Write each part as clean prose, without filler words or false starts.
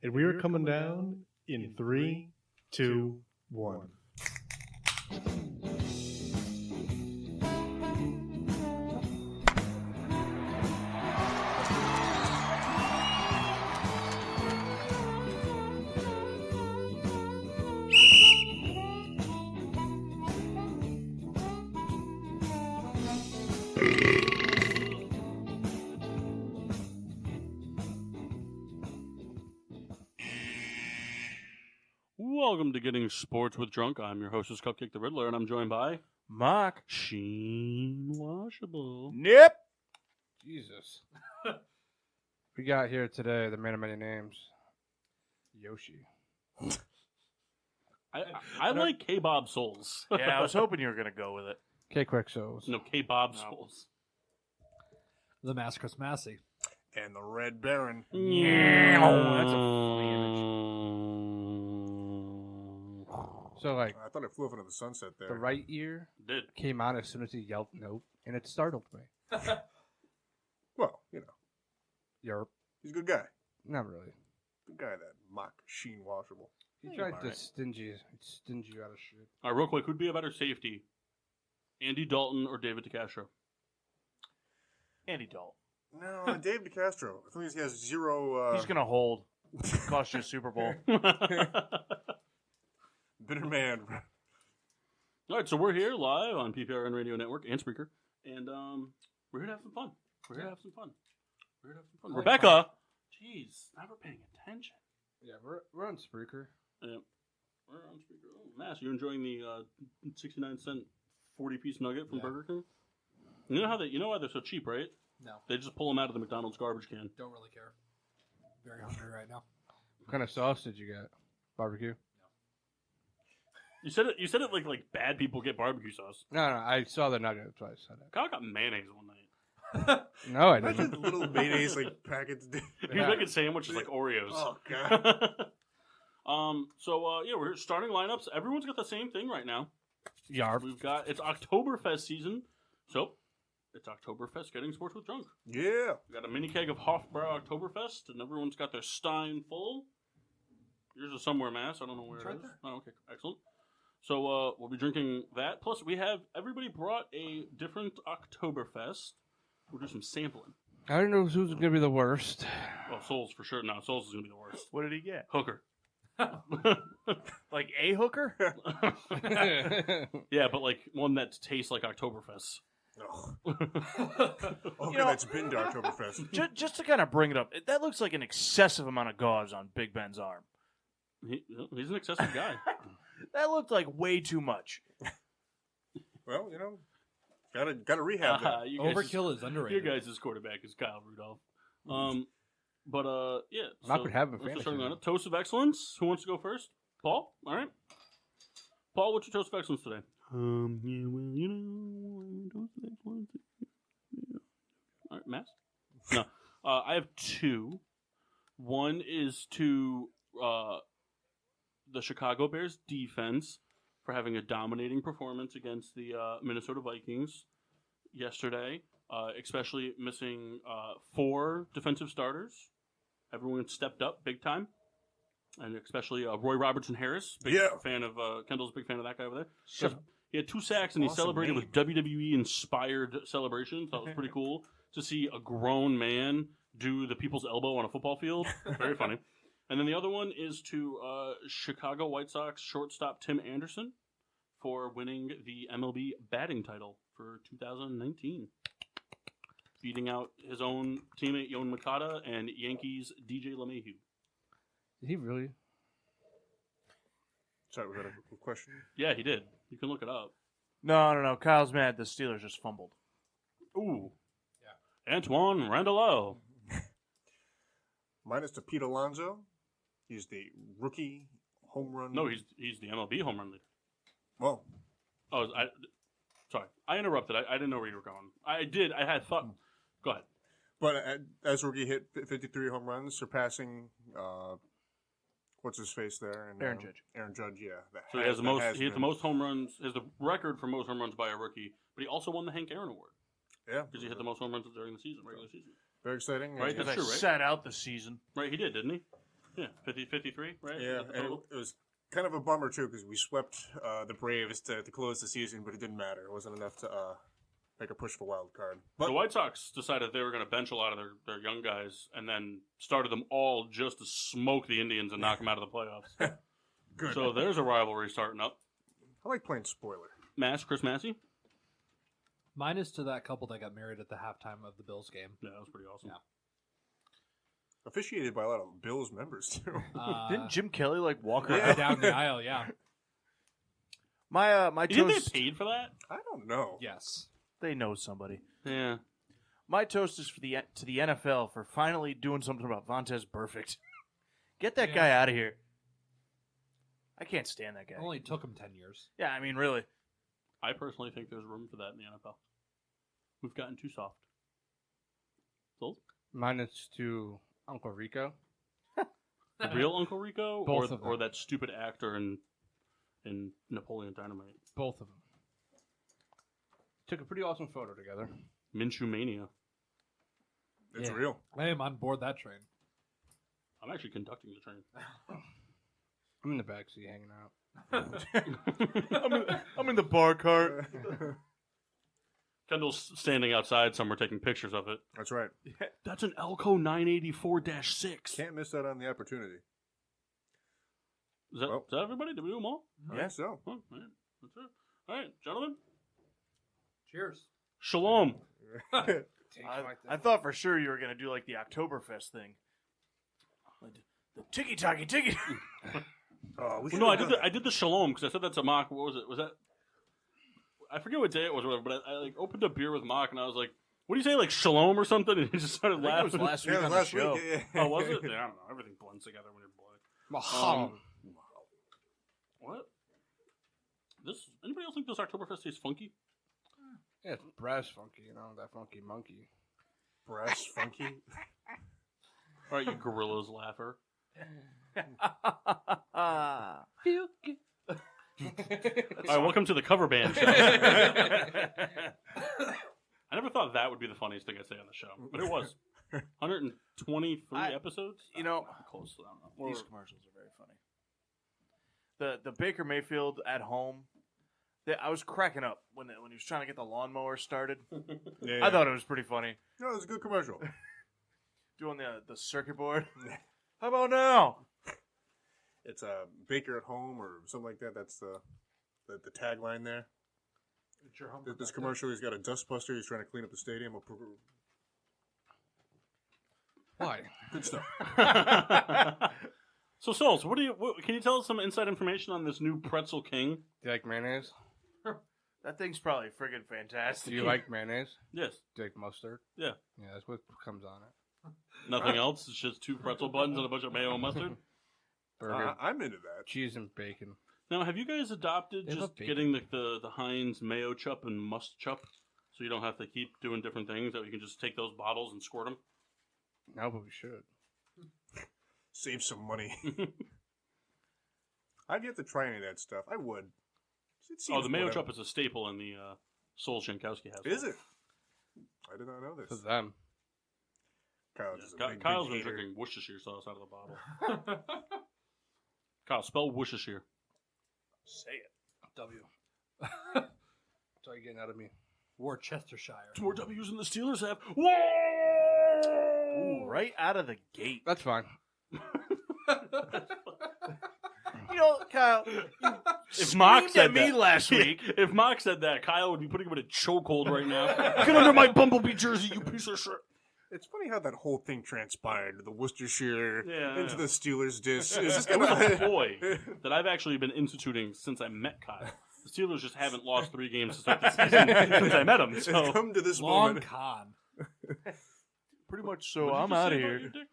And we are coming down in 3, 2, 1. Welcome to Getting Sports with Drunk. I'm your hostess, Cupcake the Riddler, and I'm joined by Machcine Washable. Nip. Jesus. We got here today the man of many names, Yoshi. I like K-Bob Souls. Yeah, I was hoping you were going to go with it. K Quick Souls. No, K-Bob Souls. The Mascus Massey. And the Red Baron. Yeah, that's a funny image. So, like, I thought it flew off into the sunset there. the right ear Did. came on as soon as he yelled nope, and it startled me. Well, you know, Yerp. he's a good guy. Not really. Good guy, that Machcine Washable. He Yeah, tried you're to alright. stingy you out of shit. All right, real quick, who'd be a better safety? Andy Dalton or David DeCastro? Andy Dalton. No, Dave DeCastro. I think he has zero... He's going to hold. Cost you a Super Bowl. Bitter man. All right, so we're here live on PPRN Radio Network and Spreaker, and we're here to have some fun. Rebecca! Jeez, never paying attention. Yeah, we're on Spreaker. Yeah. We're on Spreaker. Oh, Mass, you enjoying the 69-cent 40-piece nugget from Yeah. Burger King? You know why they're so cheap, right? No, They just pull them out of the McDonald's garbage can. don't really care. Very hungry right now. What kind of sauce did you get? Barbecue? You said it like bad people get barbecue sauce. No, I saw the nugget. That's why I said it. Kyle got mayonnaise one night. No, I Imagine didn't. the little mayonnaise like packets. He was making sandwiches like Oreos. Oh, God. We're starting lineups. Everyone's got the same thing right now. Yarp. It's Oktoberfest season, so it's Oktoberfest Getting Sports with Drunk. Yeah. We got a mini keg of Hofbrau Oktoberfest, and everyone's got their stein full. Yours is somewhere, Mass. I don't know where It's it right is. there. Oh, okay, excellent. So we'll be drinking that. Plus, everybody brought a different Oktoberfest. We'll do some sampling. I don't know who's going to be the worst. Well, Souls for sure. No, Souls is gonna be the worst. What did he get? Hooker. Like a hooker? Yeah, but like one that tastes like Oktoberfest. Oh, You know- that's been to Oktoberfest. Just to kind of bring it up, that looks like an excessive amount of gauze on Big Ben's arm. He's an excessive guy. That looked like way too much. Well, you know, gotta rehab that. Overkill is underrated. Your guys' quarterback is Kyle Rudolph. Yeah. Not gonna have him let's get fantasy, started on though. it. Toast of excellence. Who wants to go first? Paul. All right. Paul, what's your toast of excellence today? Yeah, well, you know, toast of excellence. Yeah. All right, Matt. No, I have two. One is to the Chicago Bears defense for having a dominating performance against the Minnesota Vikings yesterday, especially missing 4 defensive starters. Everyone stepped up big time, and especially Roy Robertson-Harris. Fan of Kendall's a big fan of that guy over there. He had 2 sacks, and he Awesome celebrated name. with WWE-inspired celebrations. That was pretty cool to see a grown man do the people's elbow on a football field. Very funny. And then the other one is to Chicago White Sox shortstop Tim Anderson for winning the MLB batting title for 2019. Beating out his own teammate Yoan Moncada and Yankees DJ LeMahieu. Did he really? Sorry, was that a question? Yeah, he did. You can look it up. No. Kyle's mad. The Steelers just fumbled. Ooh. Yeah. Antoine Randall. Mine is to Pete Alonso. He's the rookie home run. No, he's the MLB home run leader. Well, Oh, sorry. I interrupted. I didn't know where you were going. I had thought. Go ahead. but as rookie hit 53 home runs, surpassing what's his face there? And, Aaron Judge. Aaron Judge, yeah. So he has the most home runs. He has the record for most home runs by a rookie, but he also won the Hank Aaron Award Yeah. because he hit the most home runs during the season, regular season. Very exciting. Right, And- that's true, right? Sat out the season. Right, he did, didn't he? Yeah, 50 53, right? Yeah, Was that the and total? it was kind of a bummer too because we swept the Braves to close the season, but it didn't matter. It wasn't enough to make a push for wild card. But The White Sox decided they were going to bench a lot of their young guys and then started them all just to smoke the Indians and knock them out of the playoffs. good. So there's a rivalry starting up. I like playing spoiler. Chris Massey? Minus to that couple that got married at the halftime of the Bills game. Yeah, that was pretty awesome. Yeah. Officiated by a lot of Bills members too. Didn't Jim Kelly walk Yeah. around? Down the aisle, yeah. My You think toast. they paid for that? I don't know. Yes. They know somebody. Yeah. My toast is to the NFL for finally doing something about Vontaze Burfict. Get that guy out of here. I can't stand that guy. Only took him 10 years. Yeah, I mean, really. I personally think there's room for that in the NFL. We've gotten too soft. Sold? Minus to Uncle Rico. The real Uncle Rico, Both of them. or that stupid actor in Napoleon Dynamite? Both of them. Took a pretty awesome photo together. Minshew Mania. It's Yeah. real. I am on board that train. I'm actually conducting the train. I'm in the backseat hanging out. I'm in the bar cart. Kendall's standing outside somewhere taking pictures of it. That's right. That's an Elko 984-6. Can't miss out on the opportunity. Is that, Well. is that everybody? Did we do them all? Yeah, so. Oh, all right. That's it. All right, gentlemen. Cheers. Shalom. I thought for sure you were going to do the Oktoberfest thing. The ticky-tacky ticky. Oh, we Well, no, should've done I did the shalom because I said that's a mock. What was it? Was that? I forget what day it was, or whatever. But I opened a beer with mock, and I was like, "What do you say, shalom or something?" And he just started I think it laughing. was last that. week Yeah, on last the show. week. Yeah. Oh, was it? Yeah, I don't know. Everything blends together when you're black. What? Anybody else think this Oktoberfest tastes funky? Yeah, it's brass funky, that funky monkey. Brass funky. All right, you gorillas laugher. All right, welcome to the cover band show. I never thought that would be the funniest thing I'd say on the show, but it was. 123 episodes. Close. I don't know. These commercials are very funny. The Baker Mayfield at home. I was cracking up when he was trying to get the lawnmower started. Yeah. I thought it was pretty funny. No, it was a good commercial. Doing the circuit board. How about now? It's a Baker at home or something like that. That's the tagline there. It's your home. This commercial, he's got a dustbuster. He's trying to clean up the stadium. Why? Good stuff. So, Souls, can you tell us some inside information on this new Pretzel King? Do you like mayonnaise? That thing's probably friggin' fantastic. Do you like mayonnaise? Yes. Do you like mustard? Yeah. Yeah, that's what comes on it. Nothing else? It's just 2 pretzel buns and a bunch of mayo and mustard? Burger, I'm into that. cheese, and bacon. Now, have you guys adopted They love just bacon. getting the Heinz mayo chup and must chup so you don't have to keep doing different things, that you can just take those bottles and squirt them? No, but we should. Save some money. I've yet to try any of that stuff. I would. It Oh, seems the mayo whatever. chup is a staple in the Sol Shankowski house. Is it? I did not know this. For them. Kyle's Yeah, just a big Kyle's been hater. drinking Worcestershire sauce out of the bottle. Kyle, spell Worcestershire. Say it. W. That's all you're getting out of me. Worcestershire. It's more W's than the Steelers have. Whoa! Ooh, right out of the gate. That's fine. Kyle, If Mock said at me that last week. if Mock said that, Kyle would be putting him in a chokehold right now. Get under my Bumblebee jersey, you piece of shit. It's funny how that whole thing transpired. The Worcestershire Yeah, into yeah. the Steelers diss. Is this It was a gonna... ploy that I've actually been instituting since I met Kyle. The Steelers just haven't lost 3 games to start the season since I met him. It's So come to this Long moment. con. Pretty much so. What did you I'm just out say of about here. your dick?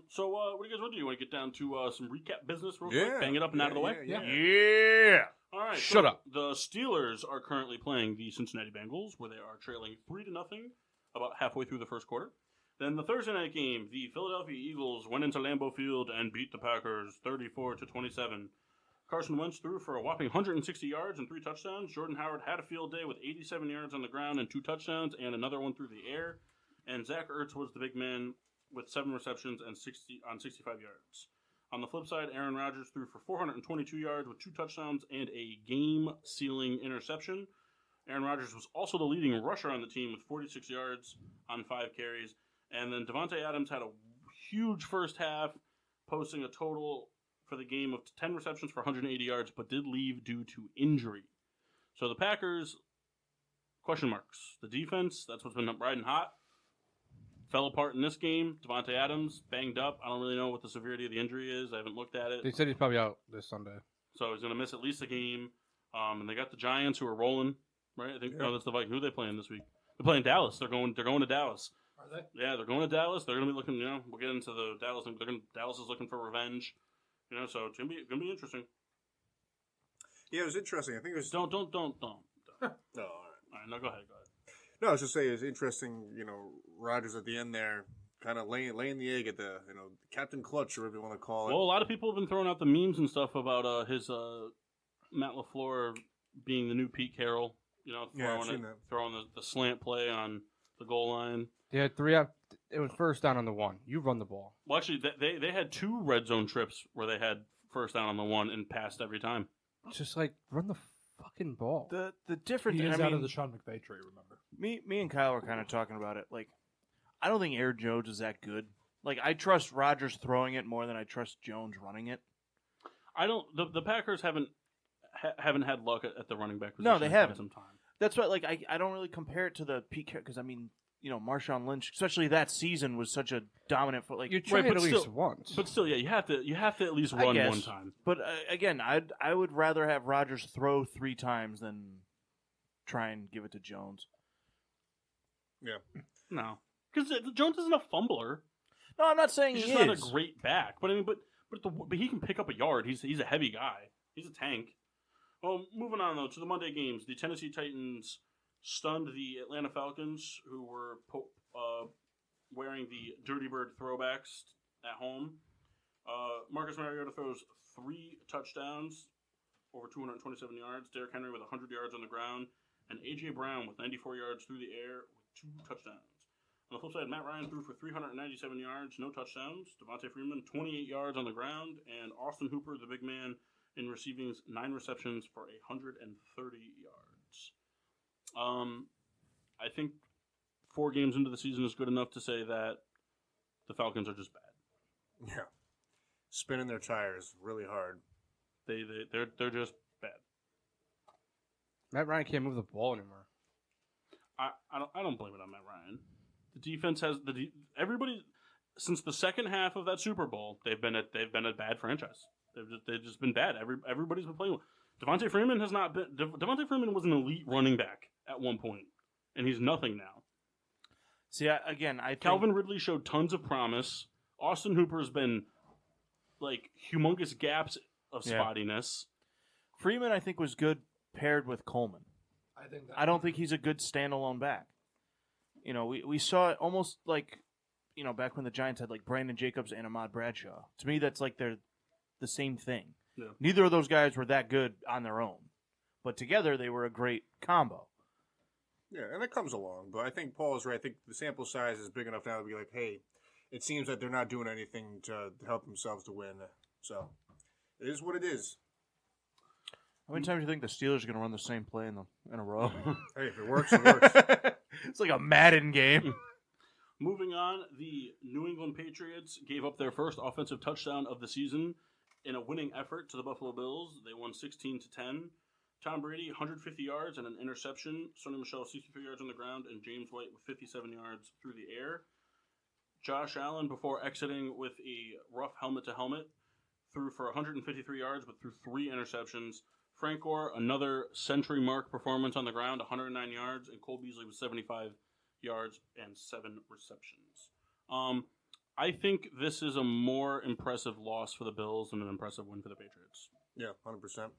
So what do you guys want to do? You want to get down to some recap business real Yeah. quick? Bang it up and out of the way? Yeah. Yeah. All right. Shut so up. The Steelers are currently playing the Cincinnati Bengals, where they are trailing 3-0 about halfway through the first quarter. Then the Thursday night game, the Philadelphia Eagles went into Lambeau Field and beat the Packers 34-27. Carson Wentz threw for a whopping 160 yards and 3 touchdowns. Jordan Howard had a field day with 87 yards on the ground and 2 touchdowns and another one through the air. And Zach Ertz was the big man with 7 receptions and 65 yards. On the flip side, Aaron Rodgers threw for 422 yards with 2 touchdowns and a game-sealing interception. Aaron Rodgers was also the leading rusher on the team with 46 yards on 5 carries. And then Davante Adams had a huge first half, posting a total for the game of 10 receptions for 180 yards, but did leave due to injury. So the Packers, question marks. The defense, that's what's been riding hot, fell apart in this game. Davante Adams, banged up. I don't really know what the severity of the injury is. I haven't looked at it. They said he's probably out this Sunday. So he's going to miss at least a game. And they got the Giants who are rolling, right? I think no, that's the Vikings. Who are they playing this week? They're playing Dallas. They're going to Dallas. Are they? Yeah, they're going to Dallas. They're going to be looking. We'll get into the Dallas. Dallas is looking for revenge. So it's gonna be interesting. Yeah, it was interesting. I think it was. Don't. No, all right. All right, no, go ahead. No, I was just saying it was interesting. Rodgers at the end there, kind of laying the egg at the Captain Clutch, or whatever you want to call it. Well, a lot of people have been throwing out the memes and stuff about his Matt LaFleur being the new Pete Carroll. Throwing the slant play on the goal line. They had 3 out. It was first down on the 1. You run the ball. Well, actually, they had 2 red zone trips where they had first down on the 1 and passed every time. Just run the fucking ball. The difference. He is out of the Sean McVay tree, remember? Me and Kyle were kind of talking about it. I don't think Aaron Jones is that good. I trust Rodgers throwing it more than I trust Jones running it. I don't. The Packers haven't had luck at the running back position. No, they haven't. Some time. That's what. I don't really compare it to the Pete because Marshawn Lynch, especially that season, was such a dominant foot. You try it at least once, but still, yeah, you have to at least run one time. But again, I would rather have Rodgers throw 3 times than try and give it to Jones. Yeah, no, because Jones isn't a fumbler. No, I'm not saying he's he just is. not a great back, but but he can pick up a yard. He's a heavy guy. He's a tank. Well, moving on though to the Monday games, the Tennessee Titans stunned the Atlanta Falcons, who were wearing the Dirty Bird throwbacks at home. Marcus Mariota throws 3 touchdowns, over 227 yards. Derrick Henry with 100 yards on the ground, and A.J. Brown with 94 yards through the air with 2 touchdowns. On the flip side, Matt Ryan threw for 397 yards, no touchdowns. Devontae Freeman, 28 yards on the ground, and Austin Hooper, the big man, in receiving 9 receptions for 130 yards. I think 4 games into the season is good enough to say that the Falcons are just bad. Yeah, spinning their tires really hard. They're just bad. Matt Ryan can't move the ball anymore. I don't blame it on Matt Ryan. The defense has everybody since the second half of that Super Bowl. They've been a bad franchise. They've just been bad. Everybody's been playing. Devontae Freeman has not been. Devontae Freeman was an elite running back at one point, and he's nothing now. See, I think Calvin Ridley showed tons of promise. Austin Hooper's been humongous gaps of spottiness. Freeman, I think, was good paired with Coleman. I don't think he's a good standalone back. We saw it almost back when the Giants had Brandon Jacobs and Ahmad Bradshaw. To me, that's they're the same thing. Yeah. Neither of those guys were that good on their own, but together they were a great combo. Yeah, and it comes along. But I think Paul is right. I think the sample size is big enough now to be hey, it seems like they're not doing anything to help themselves to win. So it is what it is. How many times do you think the Steelers are going to run the same play in a row? Hey, if it works, it works. It's like a Madden game. Moving on, the New England Patriots gave up their first offensive touchdown of the season in a winning effort to the Buffalo Bills. They won 16-10. Tom Brady, 150 yards and an interception. Sonny Michel, 63 yards on the ground, and James White with 57 yards through the air. Josh Allen, before exiting with a rough helmet-to-helmet, threw for 153 yards but threw 3 interceptions. Frank Gore, another century mark performance on the ground, 109 yards, and Cole Beasley with 75 yards and 7 receptions. I think this is a more impressive loss for the Bills than an impressive win for the Patriots. Yeah, 100%.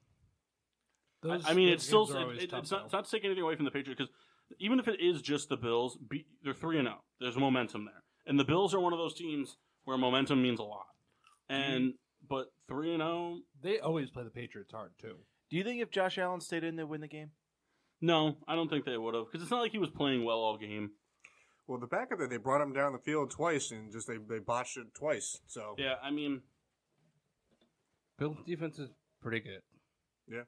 It's still it's not taking anything away from the Patriots because even if it is just the Bills, they're 3-0. There's momentum there, and the Bills are one of those teams where momentum means a lot. But 3-0, they always play the Patriots hard too. Do you think if Josh Allen stayed in, they'd win the game? No, I don't think they would have because it's not like he was playing well all game. Well, the back of it, they brought him down the field twice, and just they botched it twice. So Yeah, I mean, Bill's defense is pretty good. yeah,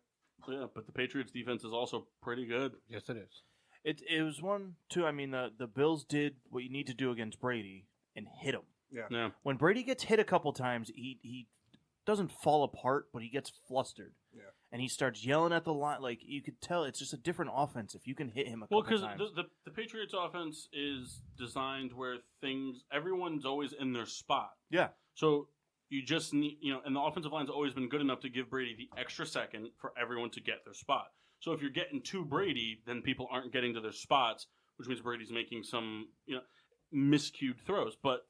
but the Patriots' defense is also pretty good. Yes, it is. It was one, too. I mean, the Bills did what you need to do against Brady and hit him. Yeah. When Brady gets hit a couple times, he doesn't fall apart, but he gets flustered. Yeah. And he starts yelling at the line. Like, you could tell it's just a different offense if you can hit him a couple Well, times. because the Patriots' offense is designed where everyone's always in their spot. Yeah. So you just need, and the offensive line's always been good enough to give Brady the extra second for everyone to get their spot. So if you're getting to Brady, then people aren't getting to their spots, which means Brady's making some, miscued throws. But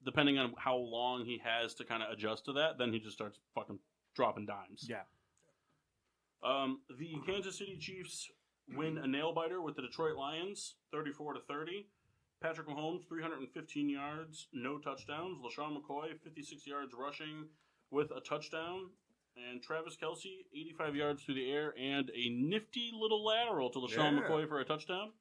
depending on how long he has to kind of adjust to that, then he just starts fucking dropping dimes. Yeah. The Kansas City Chiefs win a nail-biter with the Detroit Lions, 34-30. Patrick Mahomes, 315 yards, no touchdowns. LaShawn McCoy, 56 yards rushing with a touchdown. And Travis Kelce, 85 yards through the air and a nifty little lateral to LaShawn McCoy for a touchdown.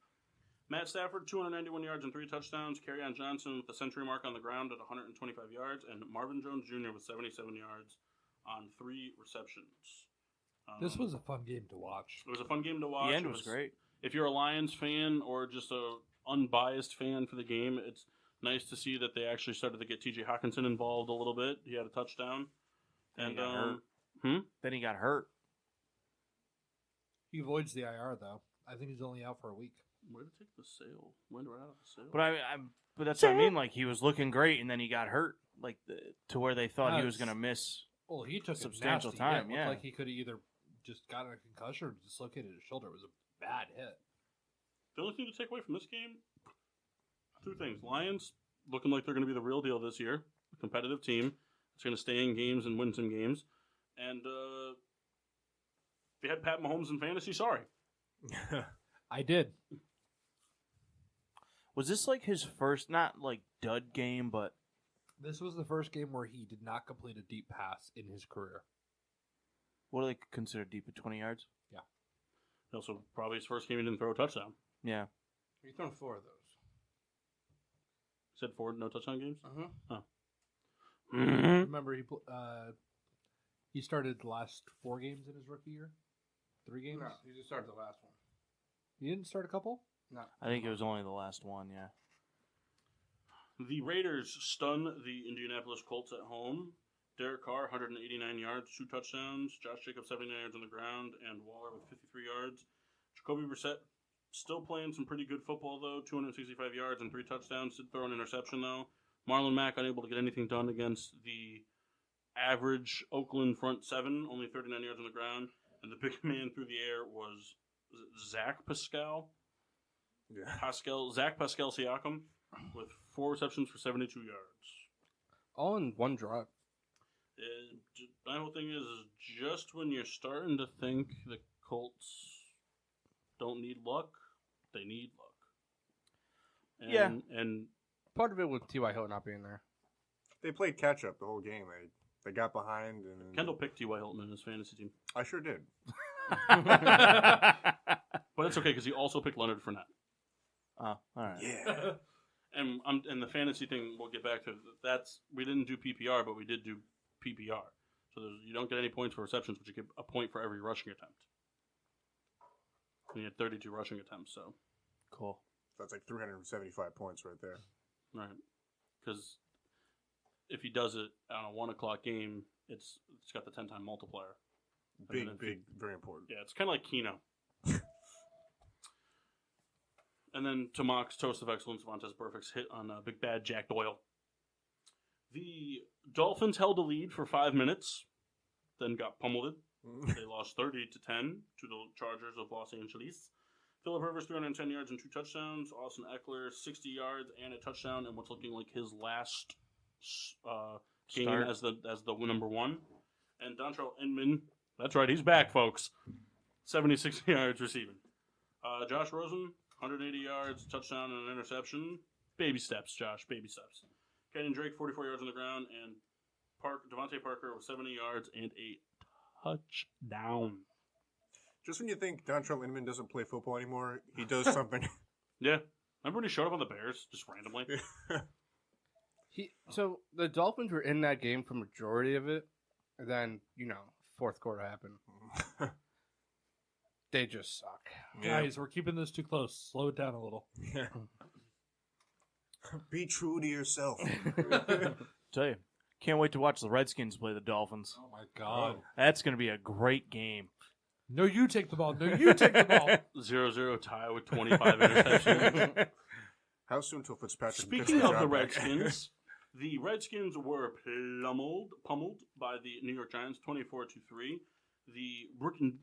Matt Stafford, 291 yards and 3 touchdowns. Kerryon Johnson with the century mark on the ground at 125 yards. And Marvin Jones Jr. with 77 yards on 3 receptions. This was a fun game to watch. It was a fun game to watch. The end was great. If you're a Lions fan or just a unbiased fan for the game, it's nice to see that they actually started to get T.J. Hawkinson involved a little bit. He had a touchdown. And he got hurt. Then he got hurt. He avoids the IR, though. I think he's only out for a week. Where to take the sale? When do I have the sale? But that's what I mean. Like, he was looking great, and then he got hurt, like to where they thought he was going to miss. Well, he took substantial a nasty time. hit. Yeah, Looked like he could have either just gotten a concussion or dislocated his shoulder. It was a bad hit. The only thing to take away from this game, 2 things. Lions looking like they're going to be the real deal this year. A competitive team. It's going to stay in games and win some games. And if you had Pat Mahomes in fantasy, sorry. I did. Was this like his first, not like dud game, but This was the first game where he did not complete a deep pass in his career. what do they consider deep at 20 yards? Also, probably his first game he didn't throw a touchdown. Yeah. He's thrown 4 of those. Said 4 no touchdown games? Uh-huh. Oh. Remember, he started the last 4 games in his rookie year? 3 games? No, he just started the last one. He didn't start a couple? No. I think it was only the last one, yeah. The Raiders stun the Indianapolis Colts at home. Derek Carr, 189 yards, 2 touchdowns. Josh Jacobs, 79 yards on the ground, and Waller with 53 yards. Jacoby Brissett still playing some pretty good football, though. 265 yards and 3 touchdowns. Did throw an interception, though. Marlon Mack unable to get anything done against the average Oakland front 7, only 39 yards on the ground. And the big man through the air was Zach Pascal. Yeah. Zach Pascal Siakam with 4 receptions for 72 yards. All in one drive. My whole thing is just when you're starting to think the Colts don't need luck, they need luck. And Part of it was T.Y. Hill not being there. They played catch up the whole game. They got behind and Kendall picked T.Y. Hilton in his fantasy team. I sure did. But it's okay because he also picked Leonard Fournette. Oh, all right. Yeah. And the fantasy thing, we'll get back to. We didn't do PPR, but we did do PPR. So you don't get any points for receptions, but you get a point for every rushing attempt. And he had 32 rushing attempts, so. Cool. That's like 375 points right there. Right. Because if he does it on a 1 o'clock game, it's got the 10-time multiplier. Big, very important. Yeah, it's kind of like Keno. And then to Mock's Toast of Excellence, Vontaze Burfict's hit on Big Bad Jack Doyle. The Dolphins held a lead for 5 minutes, then got pummeled. They lost 30-10 to the Chargers of Los Angeles. Phillip Rivers, 310 yards and 2 touchdowns. Austin Eckler, 60 yards and a touchdown, and what's looking like his last game as the number 1. And Dontrell Inman, that's right, he's back, folks. 76 yards receiving. Josh Rosen, 180 yards, touchdown, and an interception. Baby steps, Josh, baby steps. Kenyon Drake, 44 yards on the ground, and Devontae Parker with 70 yards and a touchdown. Just when you think Dontrell Inman doesn't play football anymore, he does something. Yeah. Remember when he showed up on the Bears just randomly? So the Dolphins were in that game for majority of it, and then fourth quarter happened. They just suck. Guys, we're keeping this too close. Slow it down a little. Be true to yourself. Tell you, can't wait to watch the Redskins play the Dolphins. Oh my God! That's going to be a great game. No, you take the ball. No, you take the ball. 0-0 tie with 25 interceptions. How soon till Fitzpatrick? Speaking of the Redskins, the Redskins were pummeled by the New York Giants, 24-3. The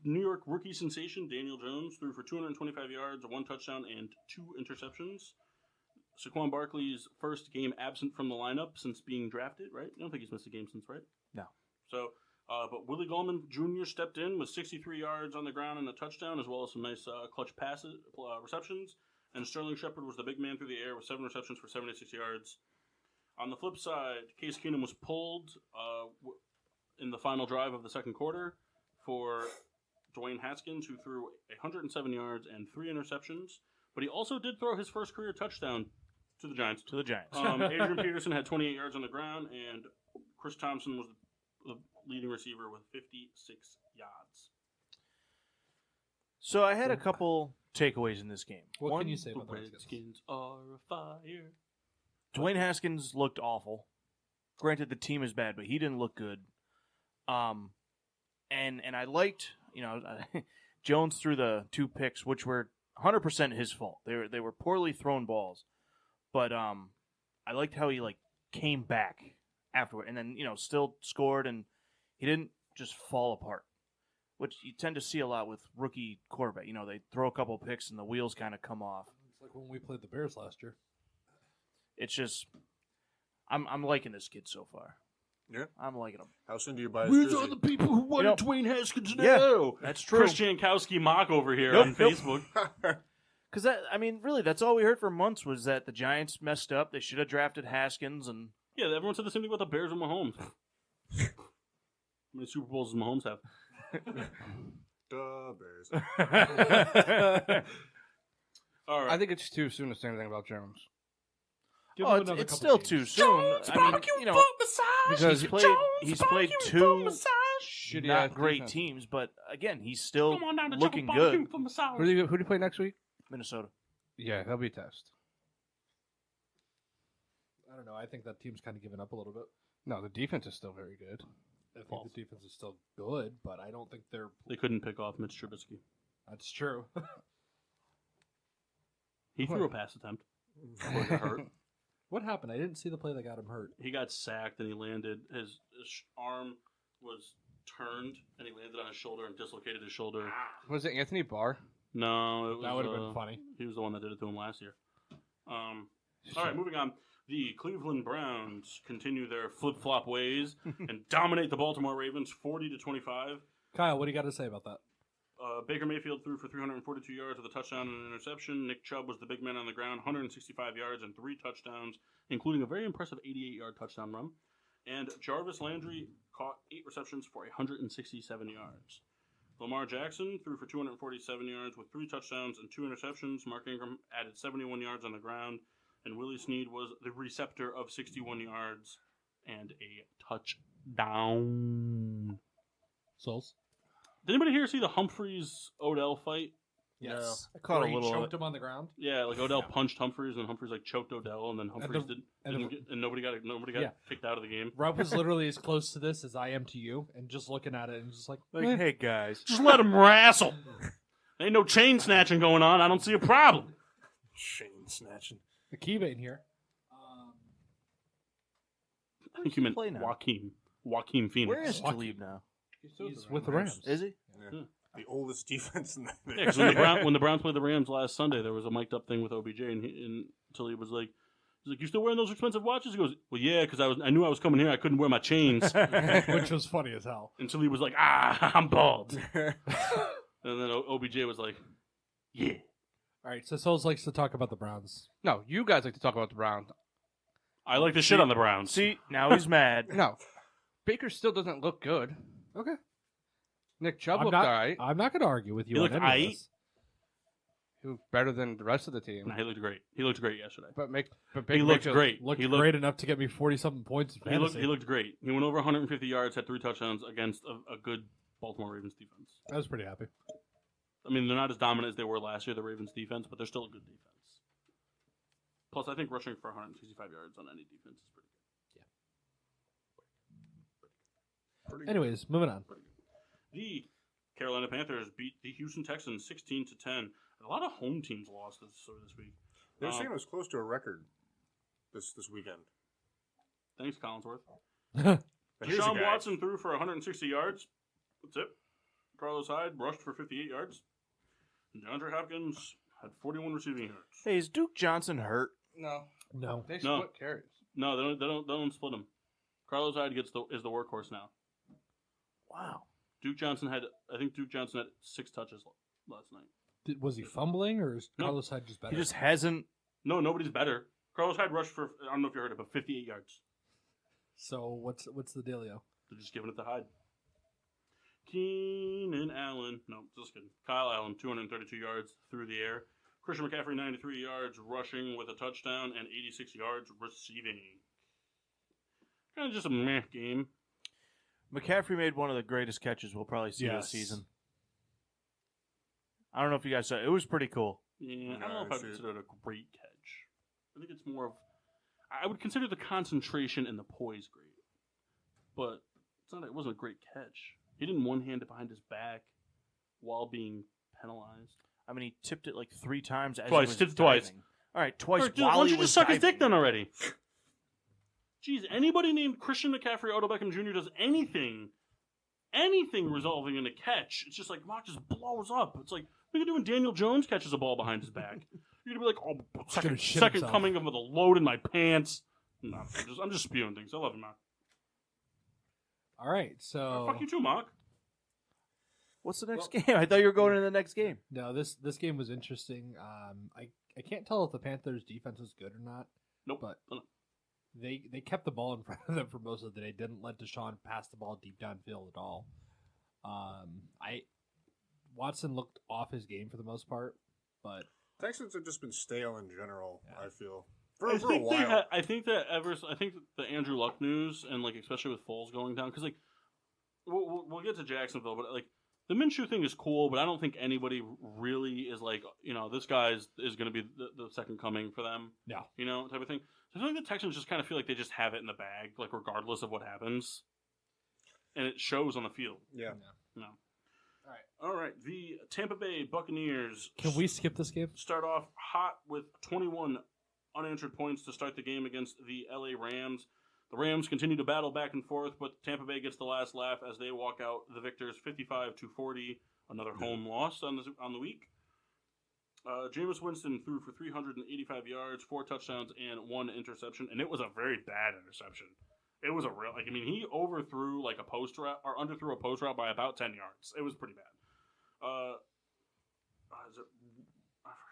New York rookie sensation Daniel Jones threw for 225 yards, 1 touchdown, and 2 interceptions. Saquon Barkley's first game absent from the lineup since being drafted, right? I don't think he's missed a game since, right? No. So, but Willie Gallman Jr. stepped in with 63 yards on the ground and a touchdown, as well as some nice clutch receptions. And Sterling Shepard was the big man through the air with 7 receptions for 76 yards. On the flip side, Case Keenum was pulled in the final drive of the second quarter for Dwayne Haskins, who threw 107 yards and 3 interceptions. But he also did throw his first career touchdown to the Giants. Adrian Peterson had 28 yards on the ground, and Chris Thompson was the leading receiver with 56 yards. So I had a couple takeaways in this game. What can you say about the the Redskins? Are a fire. Dwayne Haskins looked awful. Granted, the team is bad, but he didn't look good. And I liked, Jones threw the 2 picks, which were 100% his fault. They were poorly thrown balls, but I liked how he came back afterward, and then still scored, and he didn't just fall apart, which you tend to see a lot with rookie quarterback. They throw a couple picks and the wheels kind of come off. It's like when we played the Bears last year. It's just I'm liking this kid so far. Yeah, I'm liking him. How soon do you buy his Where's jersey? all the people who wanted Dwayne Haskins now? Yeah, that's true. Chris Jankowski mock over here on Facebook. Because really, that's all we heard for months was that the Giants messed up. They should have drafted Haskins, and yeah, everyone said the same thing about the Bears and Mahomes. How many Super Bowls does Mahomes have? The Bears. All right. I think it's too soon to say anything about Jones. It's still too soon. Because he's played 2 not great teams, but again, he's still looking good. Who do you play next week? Minnesota. Yeah, that'll be a test. I don't know. I think that team's kind of given up a little bit. No, the defense is still very good. I think the defense is still good, but I don't think they're... They couldn't pick off Mitch Trubisky. That's true. He threw a pass attempt. Before he got hurt. What happened? I didn't see the play that got him hurt. He got sacked and he landed. His arm was turned and he landed on his shoulder and dislocated his shoulder. Was it Anthony Barr? No, it was, that would have been funny. He was the one that did it to him last year. All right, moving on. The Cleveland Browns continue their flip-flop ways and dominate the Baltimore Ravens 40-25. Kyle, what do you got to say about that? Baker Mayfield threw for 342 yards with a touchdown and an interception. Nick Chubb was the big man on the ground, 165 yards and 3 touchdowns, including a very impressive 88-yard touchdown run. And Jarvis Landry caught 8 receptions for 167 yards. Lamar Jackson threw for 247 yards with 3 touchdowns and 2 interceptions. Mark Ingram added 71 yards on the ground. And Willie Snead was the receptor of 61 yards and a touchdown. Souls? Did anybody here see the Humphreys-Odell fight? Yes. I caught Where a little he of choked it. him on the ground? Yeah, Odell punched Humphreys, and Humphreys choked Odell, and then Humphreys nobody got kicked out of the game. Rob was literally as close to this as I am to you, and just looking at it and just like hey guys, just let him wrestle. Ain't no chain snatching going on. I don't see a problem. Chain snatching. Akiva in here. I think you meant play now? Joaquin Phoenix. Where is Talib now? He's with the Rams. Is he? Yeah. The oldest defense in the Yeah, because when the Browns played the Rams last Sunday, there was a mic'd up thing with OBJ, and Talib was like, "He's like, you still wearing those expensive watches?" He goes, "Well, yeah, because I knew I was coming here. I couldn't wear my chains." Which was funny as hell. And Talib was like, I'm bald." And then OBJ was like, "Yeah." All right, so Souls likes to talk about the Browns. No, you guys like to talk about the Browns. I like to shit on the Browns. See, now he's mad. No, Baker still doesn't look good. Okay. Nick Chubb looked all right. I'm not going to argue with you He on looked any of aight. this. He looked better than the rest of the team. No, he looked great. He looked great yesterday. But He looked great. Looked He looked great enough to get me 40-something points in fantasy. He looked great. He went over 150 yards, had 3 touchdowns against a good Baltimore Ravens defense. I was pretty happy. I mean, they're not as dominant as they were last year, the Ravens defense, but they're still a good defense. Plus, I think rushing for 165 yards on any defense is pretty good. Pretty good. Anyways, moving on. The Carolina Panthers beat the Houston Texans 16-10. A lot of home teams lost this week. They're saying it was close to a record this weekend. Thanks, Collinsworth. But here's a Deshaun guy. Watson threw for 160 yards. That's it. Carlos Hyde rushed for 58 yards. And DeAndre Hopkins had 41 receiving yards. Hey, is Duke Johnson hurt? No. They No. split carries. No, they don't split him. Carlos Hyde is the workhorse now. Wow. I think Duke Johnson had 6 touches last night. Was he fumbling or is No. Carlos Hyde just better? He just hasn't. No, nobody's better. Carlos Hyde rushed for, I don't know if you heard it, but 58 yards. So what's the dealio? They're just giving it to Hyde. Keenan Allen, no, just kidding. Kyle Allen, 232 yards through the air. Christian McCaffrey, 93 yards rushing with a touchdown and 86 yards receiving. Kind of just a meh game. McCaffrey made one of the greatest catches we'll probably see this season. I don't know if you guys saw it. It was pretty cool. Yeah, I No, don't know if I I see it. consider it a great catch. I think it's more of... I would consider the concentration and the poise great. But it wasn't a great catch. He didn't one-hand it behind his back while being penalized. I mean, he tipped it like 3 times as Twice, he was tipped twice. diving. All right, twice Why while don't he you was just suck his diving. dick then already? Jeez, anybody named Christian McCaffrey, Odell Beckham Jr. does anything resolving in a catch, it's just like Mock just blows up. It's like look at when Daniel Jones catches a ball behind his back. You're gonna be like, oh, gonna second shit himself. coming of with a load in my pants. No, I'm just spewing things. I love you, Mock. All right, so Fuck you too, Mock. What's the next game? I thought you were going to the next game. no, this game was interesting. I can't tell if the Panthers' defense was good or not. Nope. But No. they kept the ball in front of them for most of the day. Didn't let Deshaun pass the ball deep downfield at all. Watson looked off his game for the most part, but Texans have just been stale in general. Yeah. I feel for a while. I think that the Andrew Luck news and like especially with Foles going down because like we'll get to Jacksonville, but like the Minshew thing is cool, but I don't think anybody really is like this guy is going to be the second coming for them. Yeah. Type of thing. So I feel like the Texans just kind of feel like they just have it in the bag, like regardless of what happens, and it shows on the field. Yeah. No. All right. The Tampa Bay Buccaneers. can we skip this game? Start off hot with 21 unanswered points to start the game against the LA Rams. The Rams continue to battle back and forth, but Tampa Bay gets the last laugh as they walk out the victors 55-40. Another home loss on the week. Jameis Winston threw for 385 yards, 4 touchdowns, and 1 interception, and it was a very bad interception. It was a real he overthrew like a post route or underthrew a post route by about 10 yards. It was pretty bad. I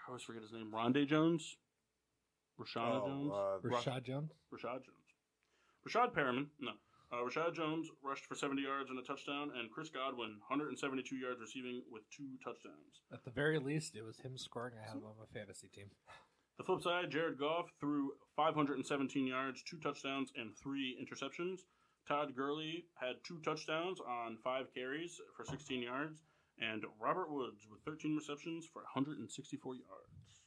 always forget his name. Rondé Jones? Rashad Jones? Rashad Jones? Rashad Jones. Rashad Perriman. No. Rashad Jones rushed for 70 yards and a touchdown, and Chris Godwin, 172 yards receiving with 2 touchdowns. At the very least, it was him scoring. I had him on my fantasy team. The flip side, Jared Goff threw 517 yards, 2 touchdowns, and 3 interceptions. Todd Gurley had 2 touchdowns on 5 carries for 16 yards, and Robert Woods with 13 receptions for 164 yards.